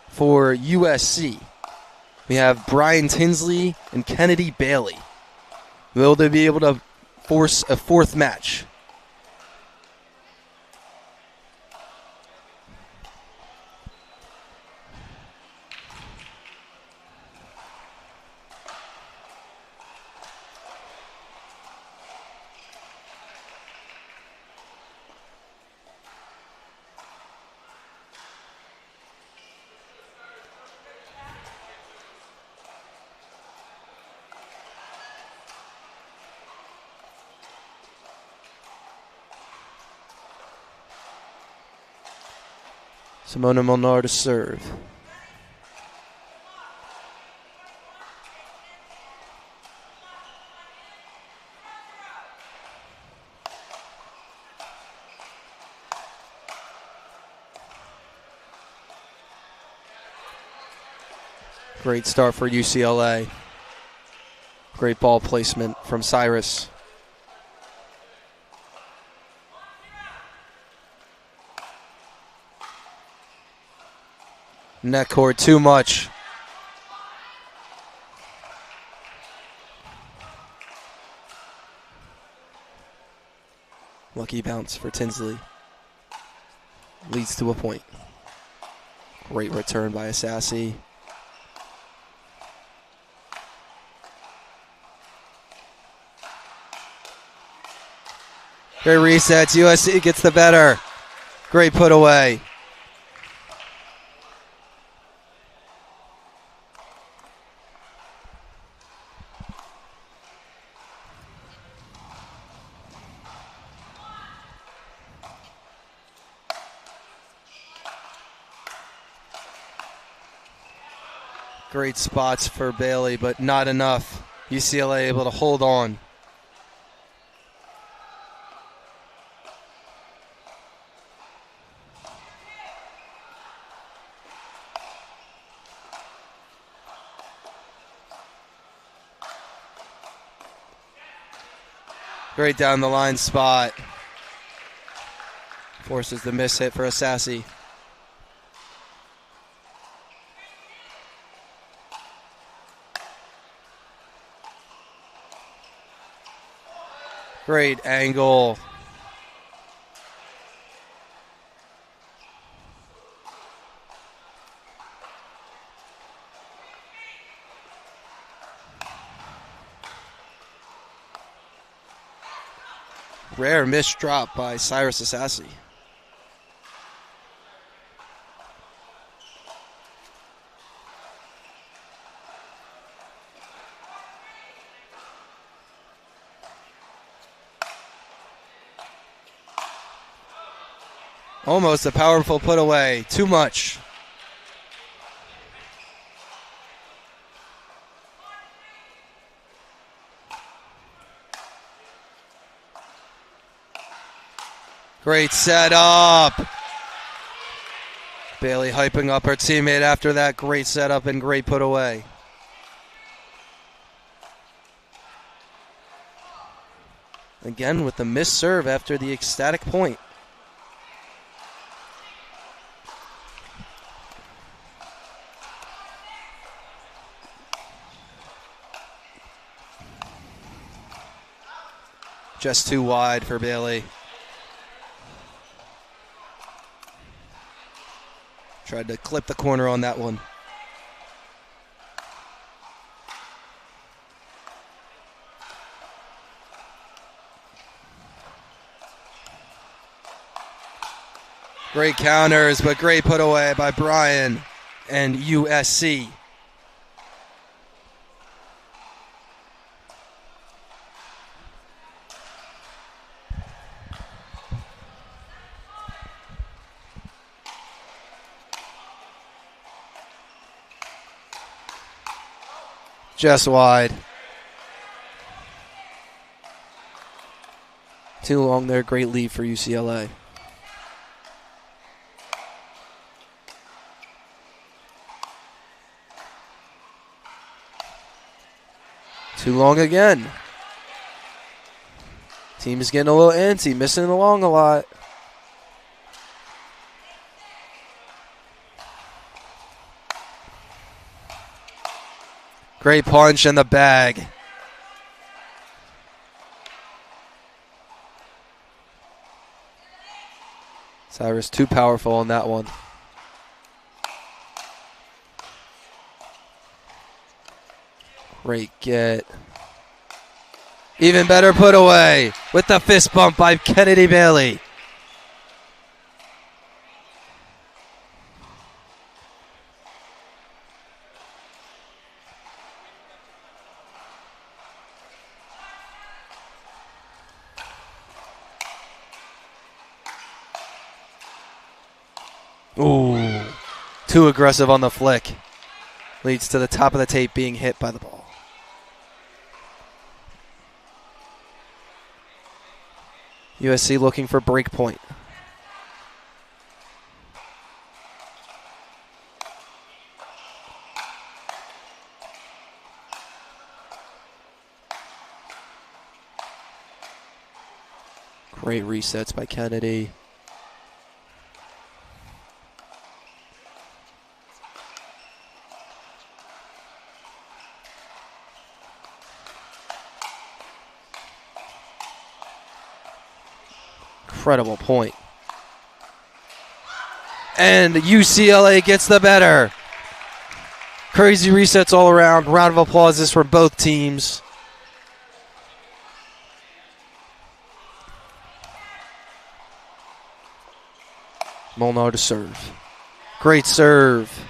For USC, we have Brian Tinsley and Kennedy Bailey. Will they be able to force a fourth match? Simona Molnar to serve. Great start for UCLA. Great ball placement from Cyrus. Net cord too much. Lucky bounce for Tinsley. Leads to a point. Great return by Assassi. Great resets. USC gets the better. Great put away. Great spots for Bailey, but not enough. UCLA able to hold on. Great down the line spot. Forces the miss hit for Assassi. Great angle. Rare missed drop by Cyrus Assassi. Almost a powerful put away. Too much. Great setup. Bailey hyping up her teammate after that great setup and great put away. Again with the missed serve after the ecstatic point. Just too wide for Bailey. Tried to clip the corner on that one. Great counters, but great put away by Brian and USC. Just wide. Too long there. Great lead for UCLA. Too long again. Team is getting a little antsy, missing the long a lot. Great punch in the bag. Cyrus too powerful on that one. Great get. Even better put away with the fist bump by Kennedy Bailey. Ooh, too aggressive on the flick. Leads to the top of the tape being hit by the ball. USC looking for break point. Great resets by Kennedy. Incredible point. And UCLA gets the better. Crazy resets all around. Round of applause for both teams. Molnar to serve. Great serve.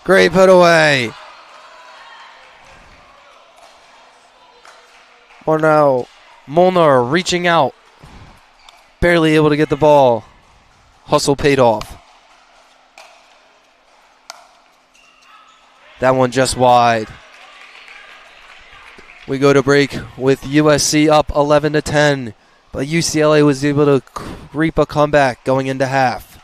Great put away. Molnar reaching out. Barely able to get the ball. Hustle paid off. That one just wide. We go to break with USC up 11-10. But UCLA was able to reap a comeback going into half.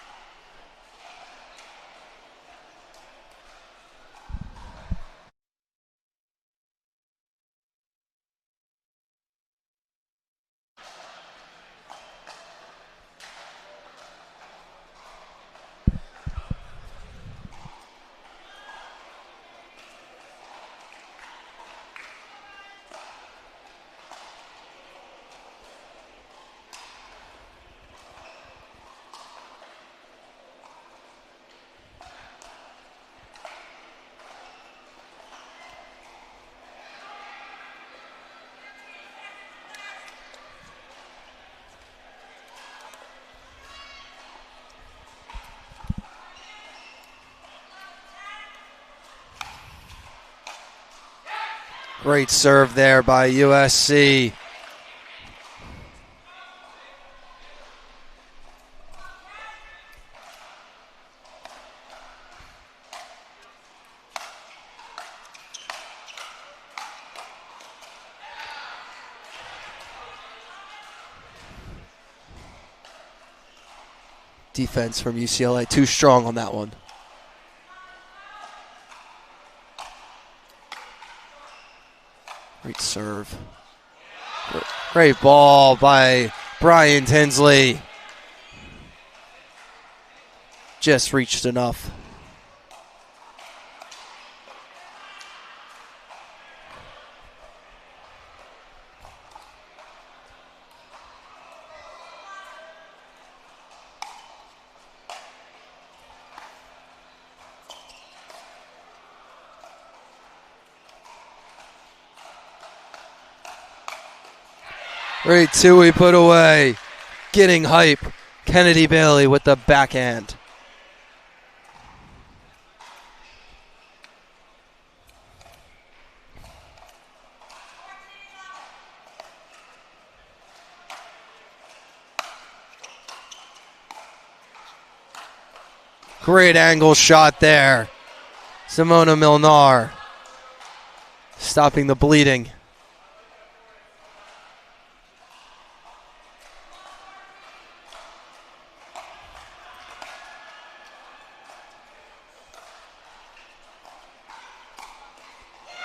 Great serve there by USC. Defense from UCLA too strong on that one. Great serve. Great ball by Brian Tinsley. Just reached enough. Great two-way put away. Getting hype. Kennedy Bailey with the backhand. Great angle shot there. Simona Milnar stopping the bleeding.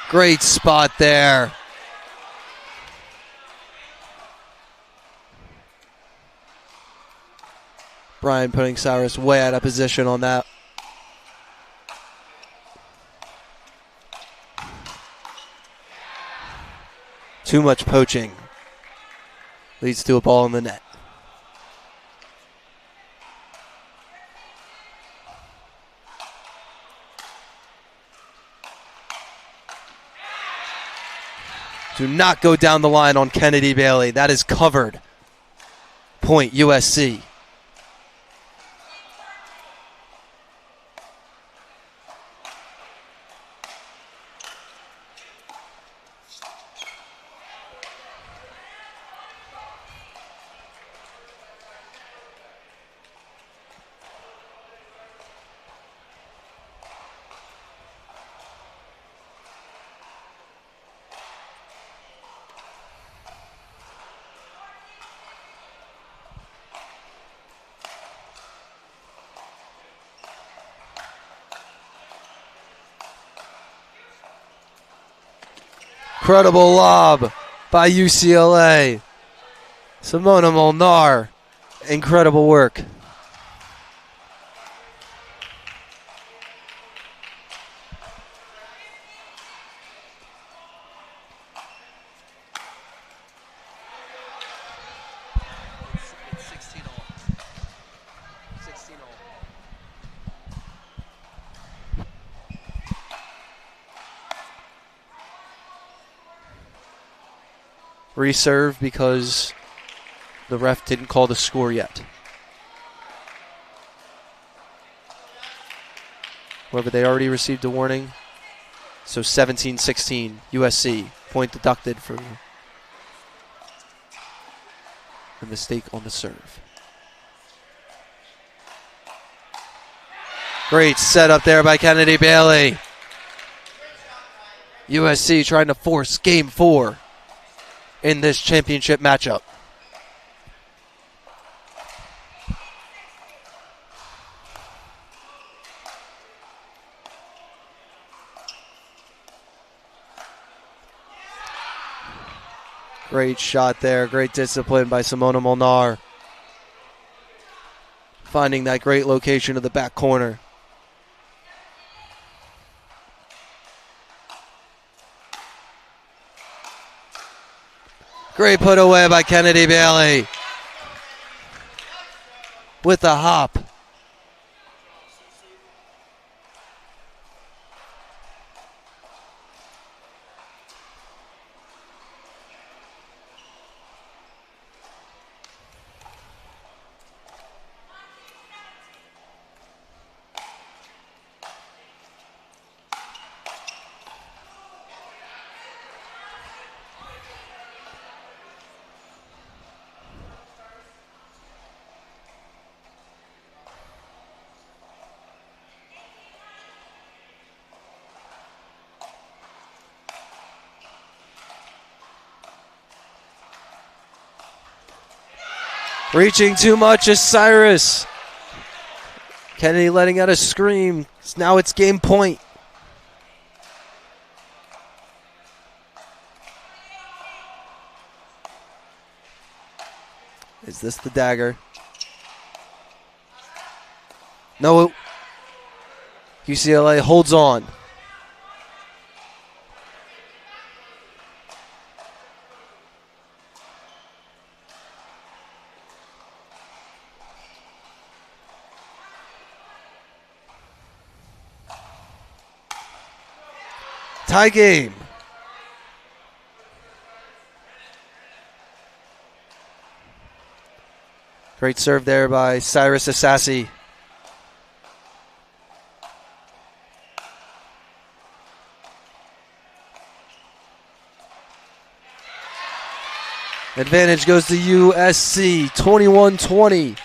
Great spot there. Brian putting Cyrus way out of position on that. Too much poaching leads to a ball in the net. Do not go down the line on Kennedy Bailey. That is covered. Point USC. Incredible lob by UCLA. Simona Molnar, incredible work. It's 16 all. 16 all. Reserve because the ref didn't call the score yet. However, they already received a warning. So 17-16 USC. Point deducted for the mistake on the serve. Great setup there by Kennedy Bailey. USC trying to force game 4 in this championship matchup. Great shot there. Great discipline by Simona Molnar. Finding that great location of the back corner. Great put away by Kennedy Bailey. With a hop. Reaching too much is Cyrus. Kennedy letting out a scream. Now it's game point. Is this the dagger? No. UCLA holds on. Tie game. Great serve there by Cyrus Asasi. Advantage goes to USC, 21-20.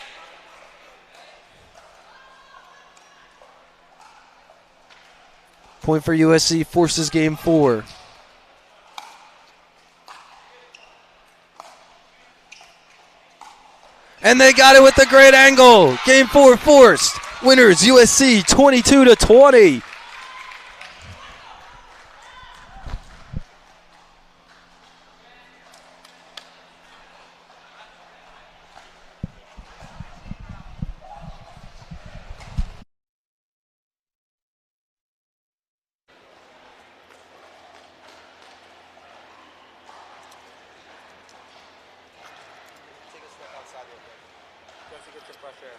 Point for USC, forces game 4. And they got it with a great angle. Game 4 forced. Winners USC 22-20. Take a step outside real quick. Just to get some fresh air.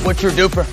What's your duper?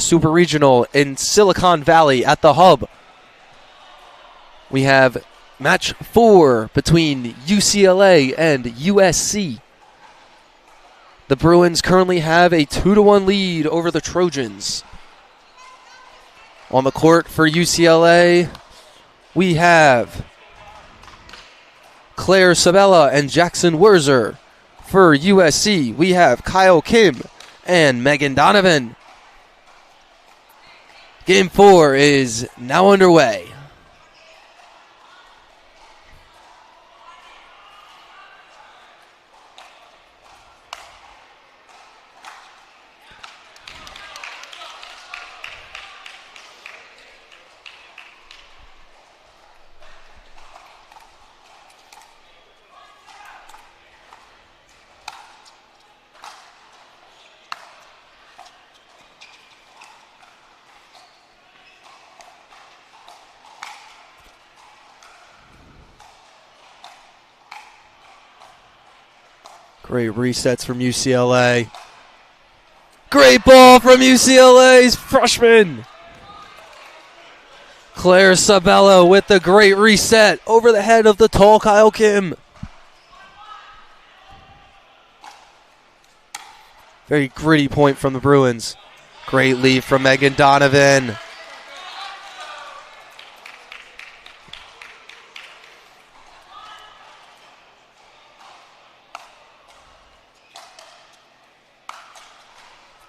Super Regional in Silicon Valley at the Hub. We have match 4 between UCLA and USC. The Bruins currently have a 2-1 lead over the Trojans. On the court for UCLA, we have Claire Sabella and Jackson Werzer. For USC, we have Kyle Kim and Megan Donovan. Game 4 is now underway. Great resets from UCLA. Great ball from UCLA's freshman. Claire Sabella with the great reset over the head of the tall Kyle Kim. Very gritty point from the Bruins. Great lead from Megan Donovan.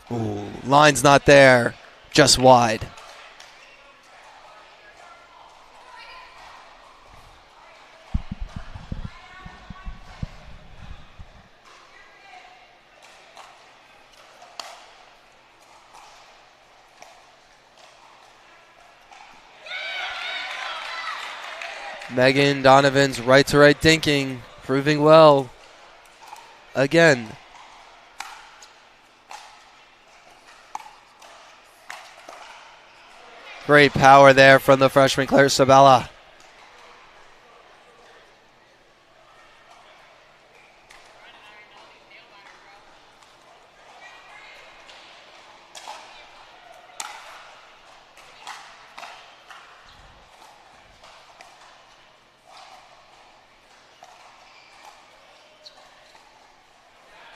Ooh, line's not there, just wide. Megan Donovan's right-to-right dinking, proving well again. Great power there from the freshman Claire Sabella.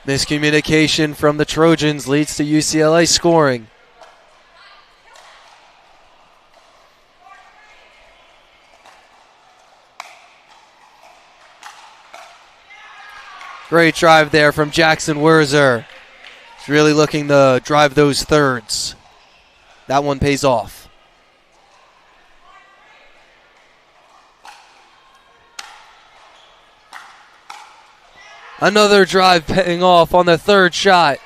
Miscommunication from the Trojans leads to UCLA scoring. Great drive there from Jackson Werzer. He's really looking to drive those thirds. That one pays off. Another drive paying off on the third shot.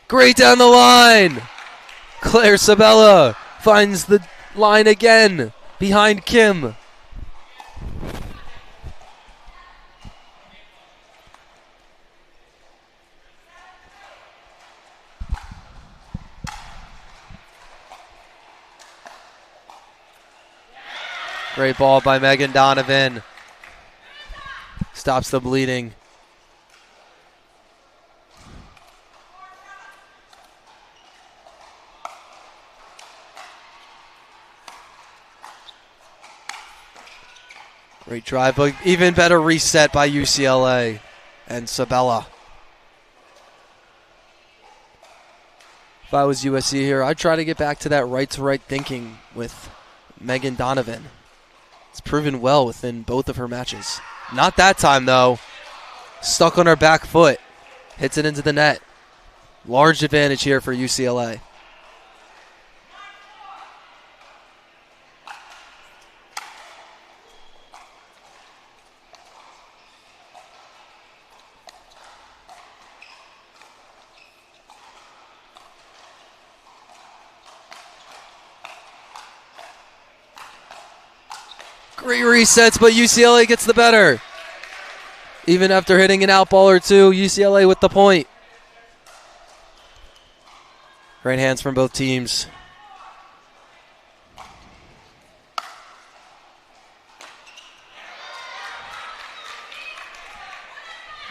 Great down the line. Claire Sabella finds the line again behind Kim. Great ball by Megan Donovan. Stops the bleeding. Great drive, but even better reset by UCLA and Sabella. If I was USC here, I'd try to get back to that right-to-right thinking with Megan Donovan. It's proven well within both of her matches. Not that time, though. Stuck on her back foot. Hits it into the net. Large advantage here for UCLA. Great resets, but UCLA gets the better. Even after hitting an out ball or two, UCLA with the point. Great hands from both teams.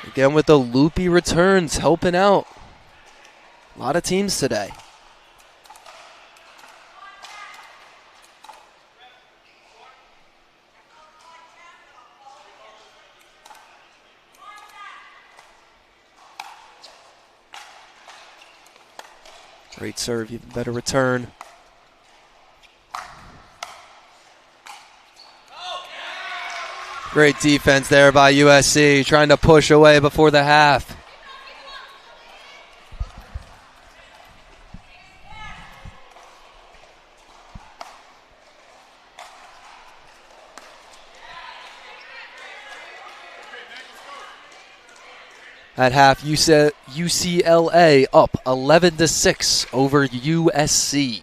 Again with the loopy returns, helping out. A lot of teams today. Great serve, even better return. Great defense there by USC, trying to push away before the half. At half, UCLA up 11-6 over USC.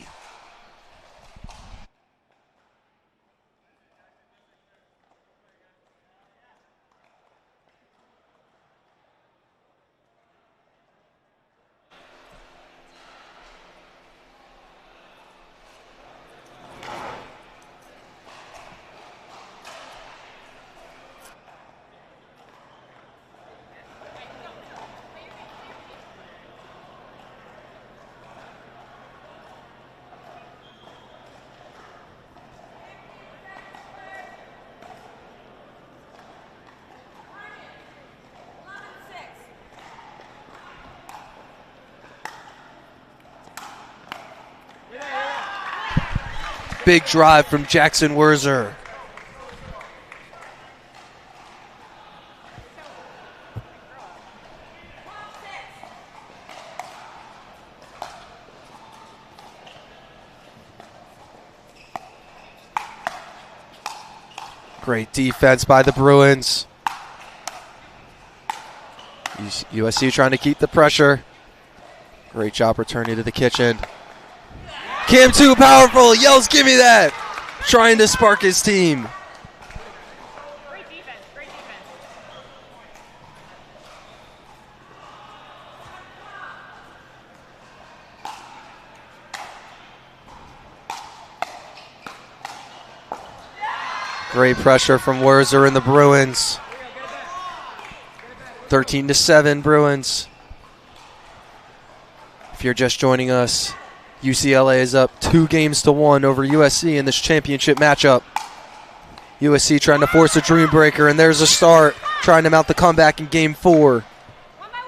Big drive from Jackson Werzer. Great defense by the Bruins. USC trying to keep the pressure. Great job returning to the kitchen. Kim too powerful, yells, "Give me that!" Trying to spark his team. Great defense, great defense. Great pressure from Werzer and the Bruins. 13-7 Bruins. If you're just joining us, UCLA is up 2-1 over USC in this championship matchup. USC trying to force a dream breaker, and there's a start, trying to mount the comeback in game 4. 1 by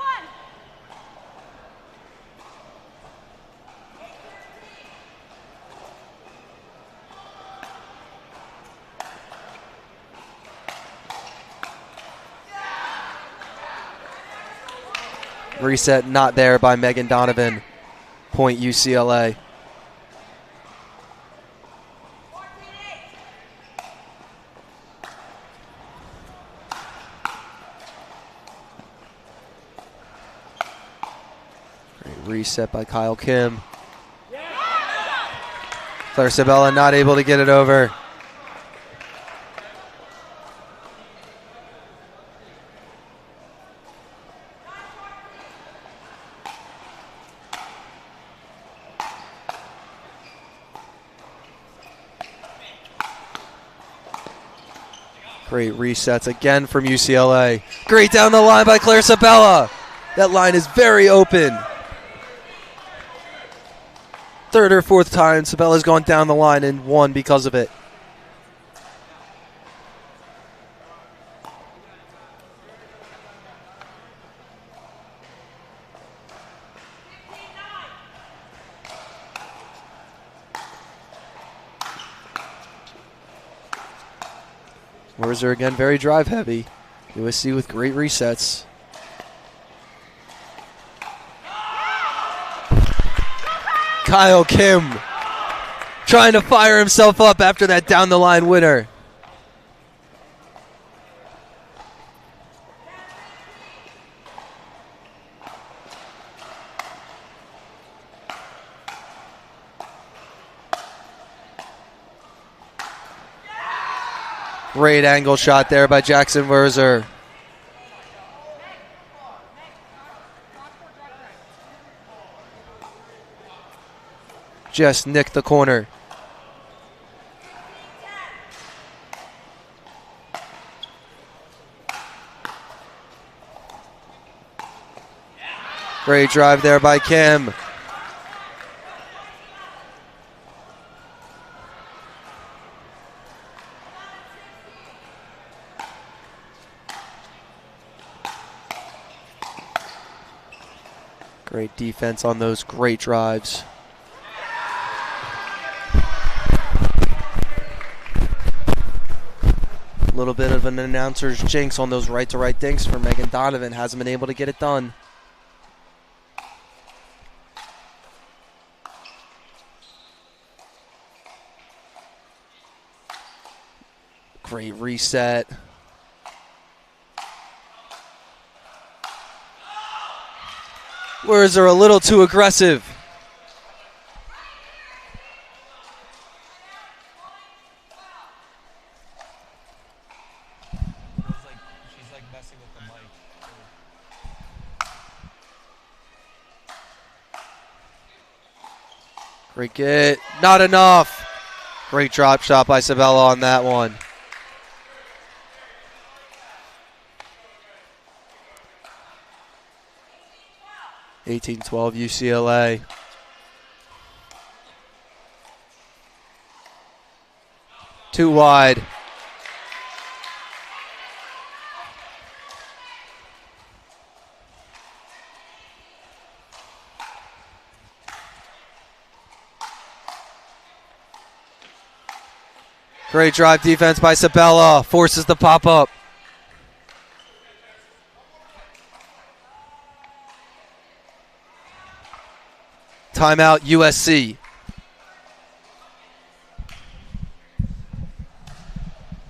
1. Reset not there by Megan Donovan. Point UCLA. Great reset by Kyle Kim. Claire Sabella not able to get it over. Great resets again from UCLA. Great down the line by Claire Sabella. That line is very open. Third or fourth time Sabella's gone down the line and won because of it. Werzer again very drive heavy. USC with great resets. Kyle Kim trying to fire himself up after that down the line winner. Great angle shot there by Jackson Werzer. Just nicked the corner. Great drive there by Kim. Great defense on those great drives. A little bit of an announcer's jinx on those right-to-right dinks for Megan Donovan. Hasn't been able to get it done. Great reset. Whereas they're a little too aggressive. She's like messing with the mic. Great get. Not enough. Great drop shot by Sabella on that one. (18-12) UCLA. Too wide. Great drive defense by Sabella. Forces the pop up. Timeout USC.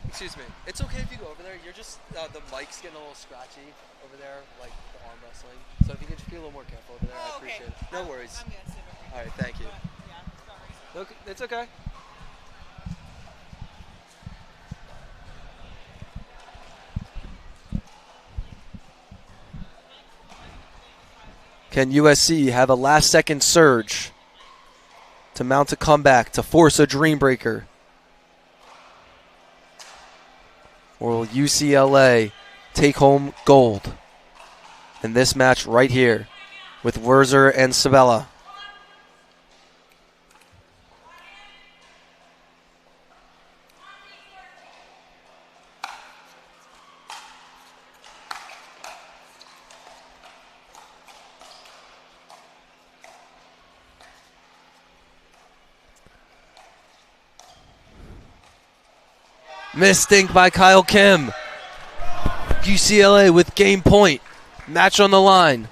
Excuse me. It's okay if you go over there. You're just, the mic's getting a little scratchy over there, like the arm wrestling. So if you can just be a little more careful over there, I appreciate it. No worries. I'm good. All right, thank you. Yeah, sorry. Look, it's okay. Can USC have a last-second surge to mount a comeback, to force a dream breaker? Or will UCLA take home gold in this match right here with Werzer and Sabella? Missed dink by Kyle Kim. UCLA with game point. Match on the line.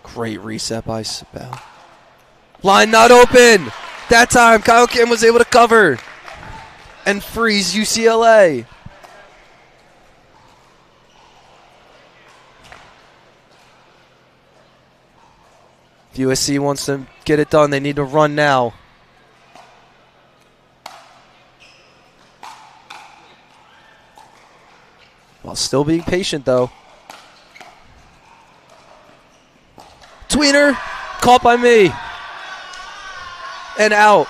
Great reset by Sabella. Line not open. That time Kyle Kim was able to cover and freeze UCLA. If USC wants to get it done, they need to run now. While still being patient, though. Tweener, caught by me. And out.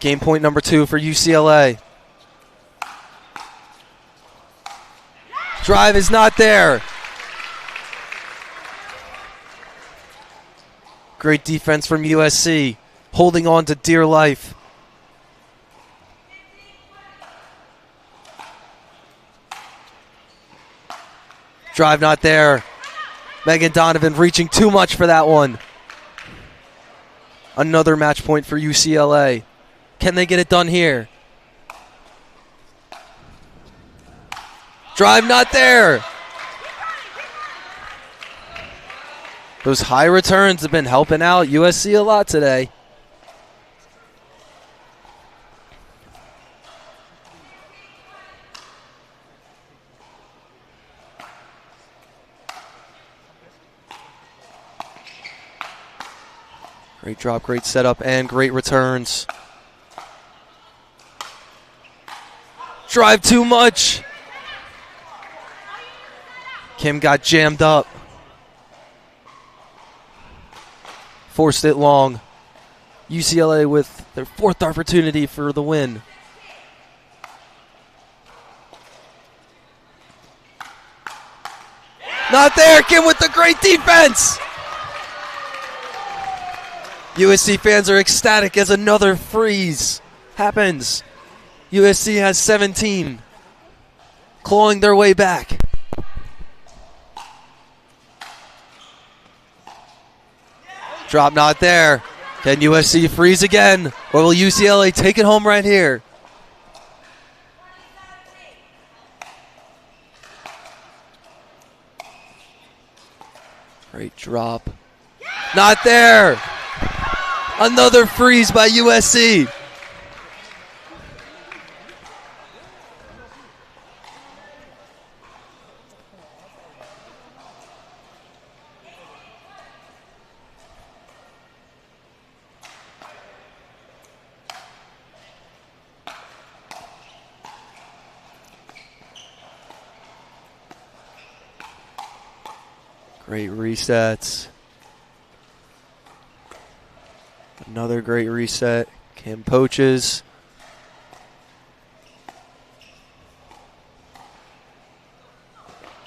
Game point number 2 for UCLA. Drive is not there. Great defense from USC, holding on to dear life. Drive not there. Megan Donovan reaching too much for that one. Another match point for UCLA. Can they get it done here? Drive not there. Those high returns have been helping out USC a lot today. Great drop, great setup, and great returns. Drive too much. Kim got jammed up. Forced it long. UCLA with their 4th opportunity for the win. Not there. Kim with the great defense. USC fans are ecstatic as another freeze happens. USC has 17. Clawing their way back. Drop not there. Can USC freeze again? Or will UCLA take it home right here? Great drop. Not there. Another freeze by USC. Great resets. Another great reset. Kim poaches.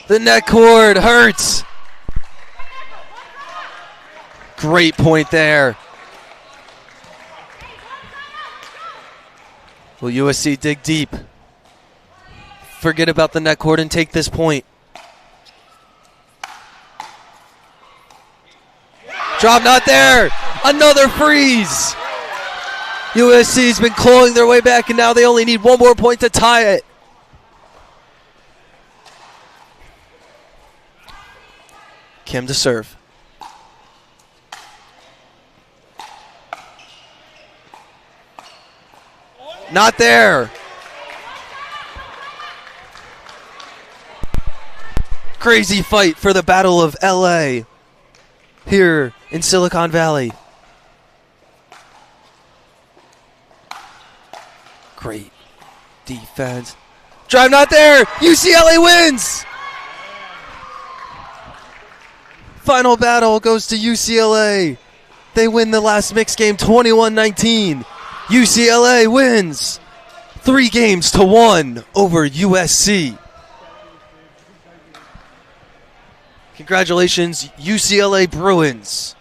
The net cord hurts. Great point there. Will USC dig deep? Forget about the net cord and take this point. Drop not there. Another freeze. USC's been clawing their way back, and now they only need one more point to tie it. Kim to serve. Not there. Crazy fight for the Battle of LA here in Silicon Valley. Great defense. Drive not there. UCLA wins. Final battle goes to UCLA. They win the last mixed game 21-19. UCLA wins 3-1 over USC. Congratulations, UCLA Bruins.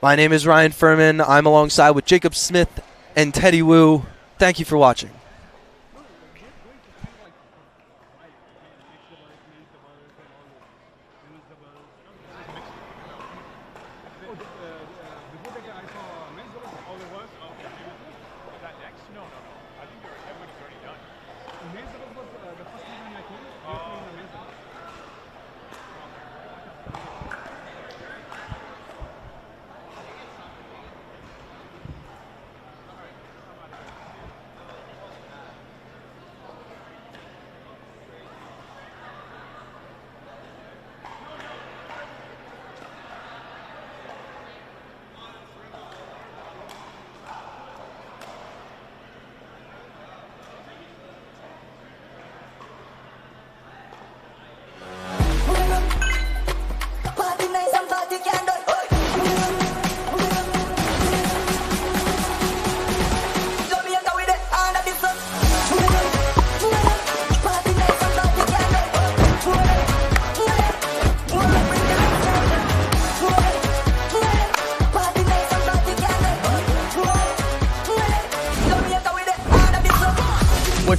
My name is Ryan Furman. I'm alongside with Jacob Smith and Teddy Wu. Thank you for watching.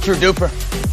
What's your duper?